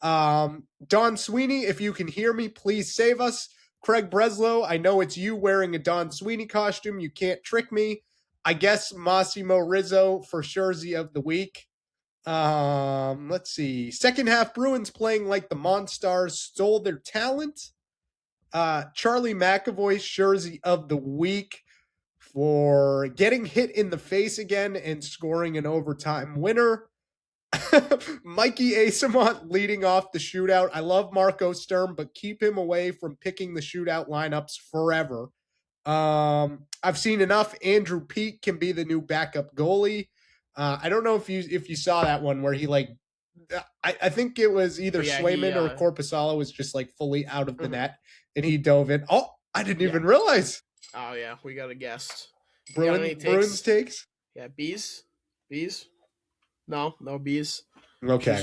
Don Sweeney, if you can hear me, please save us. Craig Breslow, I know it's you wearing a Don Sweeney costume. You can't trick me. I guess Massimo Rizzo for Jersey of the week. Let's see. Second half Bruins playing like the Monstars stole their talent. Charlie McAvoy Jersey of the week for getting hit in the face again and scoring an overtime winner. Mikey Asamont leading off the shootout. I love Marco Sturm, but keep him away from picking the shootout lineups forever. I've seen enough. Andrew Peeke can be the new backup goalie. I don't know if you saw that one where he I think it was either Swayman or Korpisalo was just like fully out of the net and he dove in. Oh, I didn't even realize.
Oh yeah, we got a guest.
Bruins takes?
Yeah, bees. No bees.
Okay.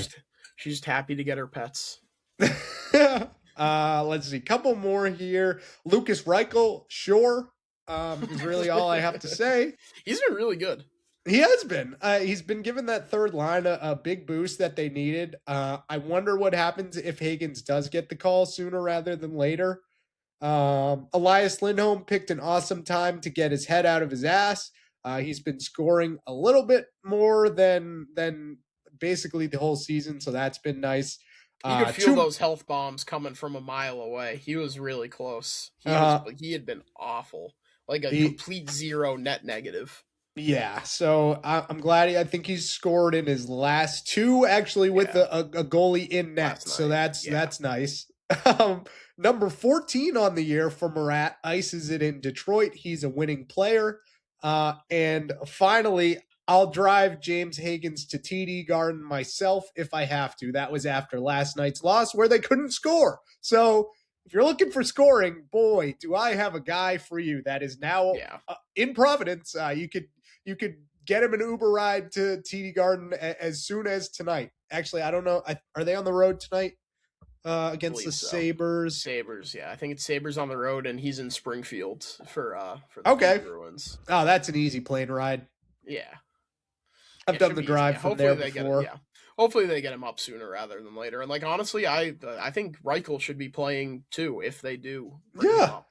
She's just happy to get her pets.
Let's see. Couple more here. Lucas Reichel, sure. Is really all I have to say.
He's been really good.
He has been. He's been given that third line a big boost that they needed. I wonder what happens if Higgins does get the call sooner rather than later. Elias Lindholm picked an awesome time to get his head out of his ass. He's been scoring a little bit more than basically the whole season, so that's been nice.
You could feel those health bombs coming from a mile away. He was really close. He had been awful, like a complete zero net negative.
Yeah, so I'm glad. I think he's scored in his last two, actually, with a goalie in net. So that's nice. Number 14 on the year for Marat ices it in Detroit. He's a winning player. And finally, I'll drive James Higgins to TD Garden myself if I have to. That was after last night's loss where they couldn't score. So if you're looking for scoring, boy, do I have a guy for you that is now in Providence. You could get him an Uber ride to TD Garden as soon as tonight. Actually, I don't know. Are they on the road tonight? Against the Sabres.
Sabres, yeah. I think it's Sabres on the road, and he's in Springfield for the Bruins.
Oh, that's an easy plane ride.
Yeah.
I've done the drive from there before.
Hopefully they get him up sooner rather than later. And, honestly, I think Reichel should be playing, too, if they do bring him up.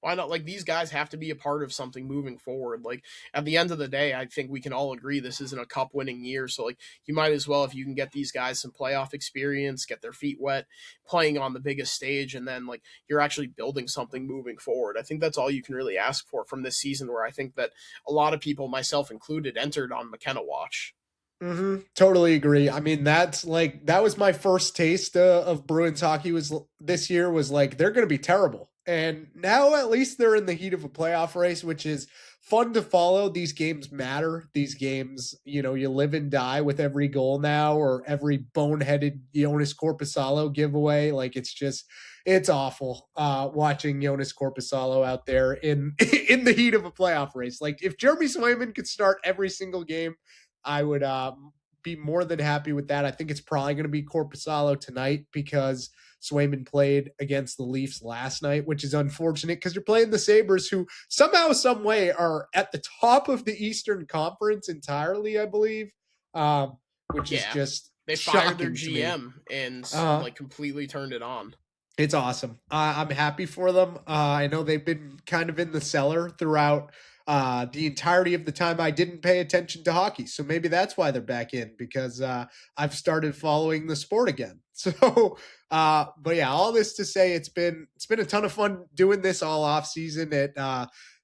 Why not? These guys have to be a part of something moving forward. At the end of the day, I think we can all agree this isn't a cup-winning year. So, you might as well, if you can get these guys some playoff experience, get their feet wet, playing on the biggest stage, and then, you're actually building something moving forward. I think that's all you can really ask for from this season, where I think that a lot of people, myself included, entered on McKenna watch.
Mm-hmm. Totally agree. I mean, that was my first taste of Bruins hockey this year was they're going to be terrible. And now at least they're in the heat of a playoff race, which is fun to follow. These games matter. These games, you live and die with every goal now or every boneheaded Jonas Korpisalo giveaway. It's awful watching Jonas Korpisalo out there in the heat of a playoff race. If Jeremy Swayman could start every single game, I would be more than happy with that. I think it's probably going to be Korpisalo tonight because Swayman played against the Leafs last night, which is unfortunate because you're playing the Sabres, who somehow, some way are at the top of the Eastern Conference entirely, I believe, which is just
they fired their GM and completely turned it on.
It's awesome. I'm happy for them. I know they've been kind of in the cellar throughout the entirety of the time I didn't pay attention to hockey. So maybe that's why they're back in, because I've started following the sport again. So, but yeah, all this to say, it's been a ton of fun doing this all off season.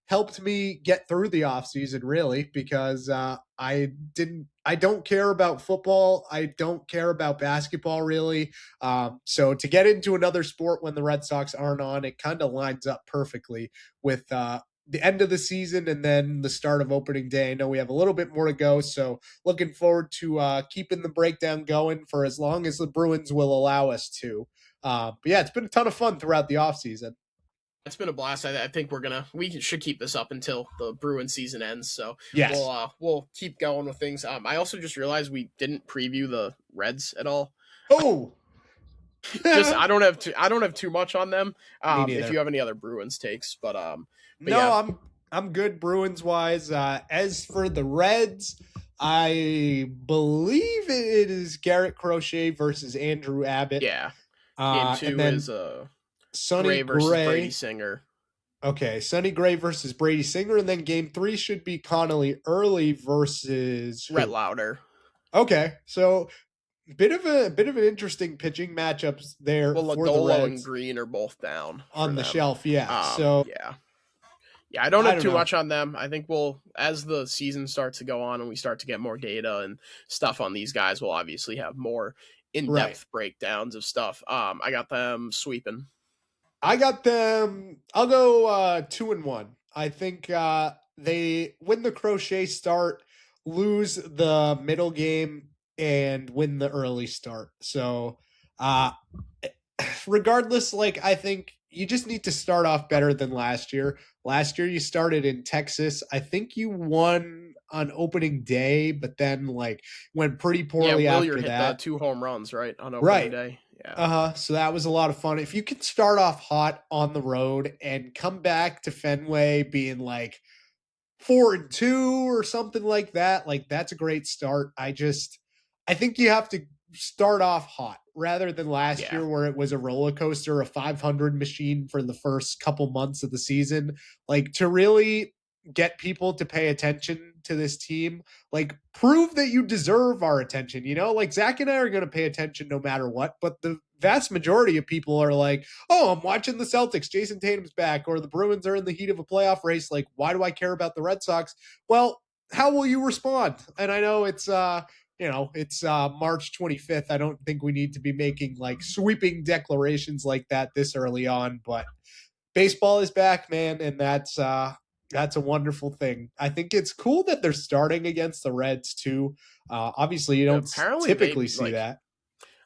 helped me get through the offseason, really, because I don't care about football. I don't care about basketball, really. So to get into another sport when the Red Sox aren't on, it kind of lines up perfectly with the end of the season and then the start of opening day. I know we have a little bit more to go, so looking forward to keeping the breakdown going for as long as the Bruins will allow us to. But yeah, it's been a ton of fun throughout the offseason.
It's been a blast. I think we should keep this up until the Bruin season ends. So
Yes.
we'll keep going with things. I also just realized we didn't preview the Reds at all.
Oh,
I don't have too much on them.
Me neither.
If you have any other Bruins takes, but
no,
yeah.
I'm good Bruins wise. As for the Reds, I believe it is Garrett Crochet versus Andrew Abbott.
Yeah. Game 2 is
Sonny
Gray versus
Gray.
Brady Singer.
Okay, Sonny Gray versus Brady Singer, and then game 3 should be Connolly Early versus
Rhett Lauder.
Okay, so bit of an interesting pitching matchups there.
Well,
for the
Lodolo
Reds
and Green are both down
on the
them.
shelf. Yeah,
I don't have too much on them. I think as the season starts to go on and we start to get more data and stuff on these guys, we'll obviously have more in-depth breakdowns of stuff. I got them sweeping.
I got them. I'll go 2-1. I think they win the Crochet start, lose the middle game, and win the early start. So, regardless, I think you just need to start off better than last year. Last year you started in Texas. I think you won on opening day, but then went pretty poorly after
hit
that.
2 home runs, right, on opening day.
Yeah. So that was a lot of fun. If you can start off hot on the road and come back to Fenway being 4-2 or something like that, that's a great start. I think you have to start off hot rather than last year where it was a roller coaster, a 500 machine for the first couple months of the season. To really get people to pay attention to this team, prove that you deserve our attention. Zach and I are going to pay attention no matter what, but the vast majority of people are oh, I'm watching the Celtics, Jason Tatum's back, or the Bruins are in the heat of a playoff race. Why do I care about the Red Sox? Well, how will you respond? And I know it's it's March 25th. I don't think we need to be making sweeping declarations like that this early on, but baseball is back, man. And that's a wonderful thing. I think it's cool that they're starting against the Reds too. Obviously you don't typically see that.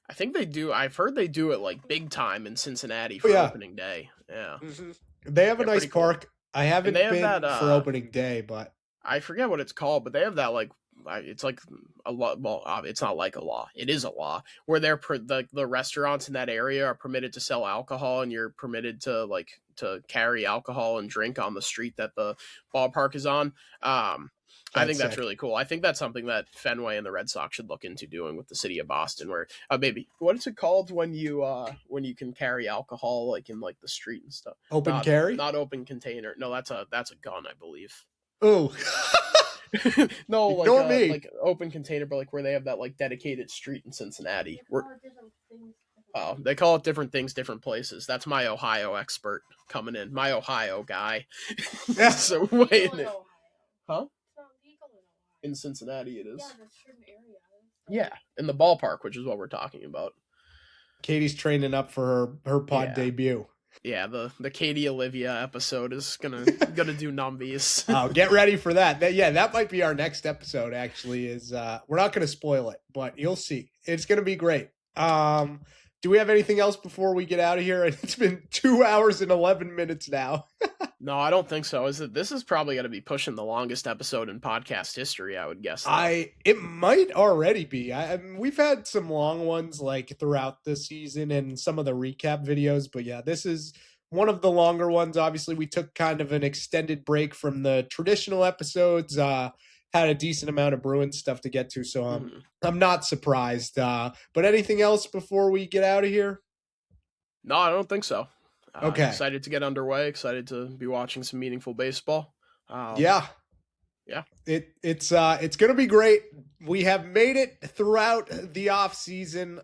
I think they do. I've heard they do it big time in Cincinnati for opening day. Yeah.
Mm-hmm. They have a nice park. Cool. I haven't been for opening day, but
I forget what it's called, but they have that it's a law. Well, it's not like a law. It is a law where the restaurants in that area are permitted to sell alcohol, and you're permitted to to carry alcohol and drink on the street that the ballpark is on. I think that's really cool. I think that's something that Fenway and the Red Sox should look into doing with the city of Boston, where maybe what is it called when you can carry alcohol in the street and stuff?
Carry?
Not open container. No, that's a gun, I believe.
Oh.
No, open container, but where they have that dedicated street in Cincinnati. They call it different things, different places. That's my Ohio expert coming in. My Ohio guy.
Yeah.
So weighing it. Huh? In Cincinnati, it is. Yeah, in the ballpark, which is what we're talking about.
Katie's training up for her pod debut.
Yeah, the Katie Olivia episode is gonna do numbies.
Oh, get ready for that. That might be our next episode. Actually, is we're not gonna spoil it, but you'll see. It's gonna be great. Do we have anything else before we get out of here? It's been 2 hours and 11 minutes now.
No, I don't think so. This is probably going to be pushing the longest episode in podcast history, I would guess.
It might already be. We've had some long ones throughout the season and some of the recap videos, but yeah, this is one of the longer ones. Obviously, we took kind of an extended break from the traditional episodes. Had a decent amount of Bruins stuff to get to, so I'm not surprised. But anything else before we get out of here?
No, I don't think so.
Okay.
Excited to get underway. Excited to be watching some meaningful baseball.
Yeah.
Yeah.
It's going to be great. We have made it throughout the off season.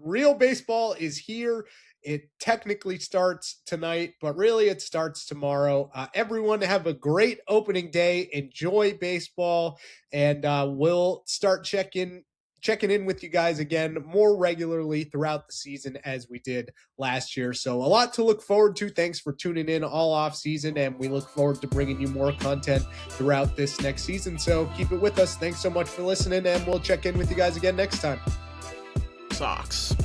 Real baseball is here. It technically starts tonight, but really it starts tomorrow. Everyone have a great opening day. Enjoy baseball, and we'll start checking in with you guys again more regularly throughout the season as we did last year. So a lot to look forward to. Thanks for tuning in all off season, and we look forward to bringing you more content throughout this next season. So keep it with us. Thanks so much for listening, and we'll check in with you guys again next time.
Sox.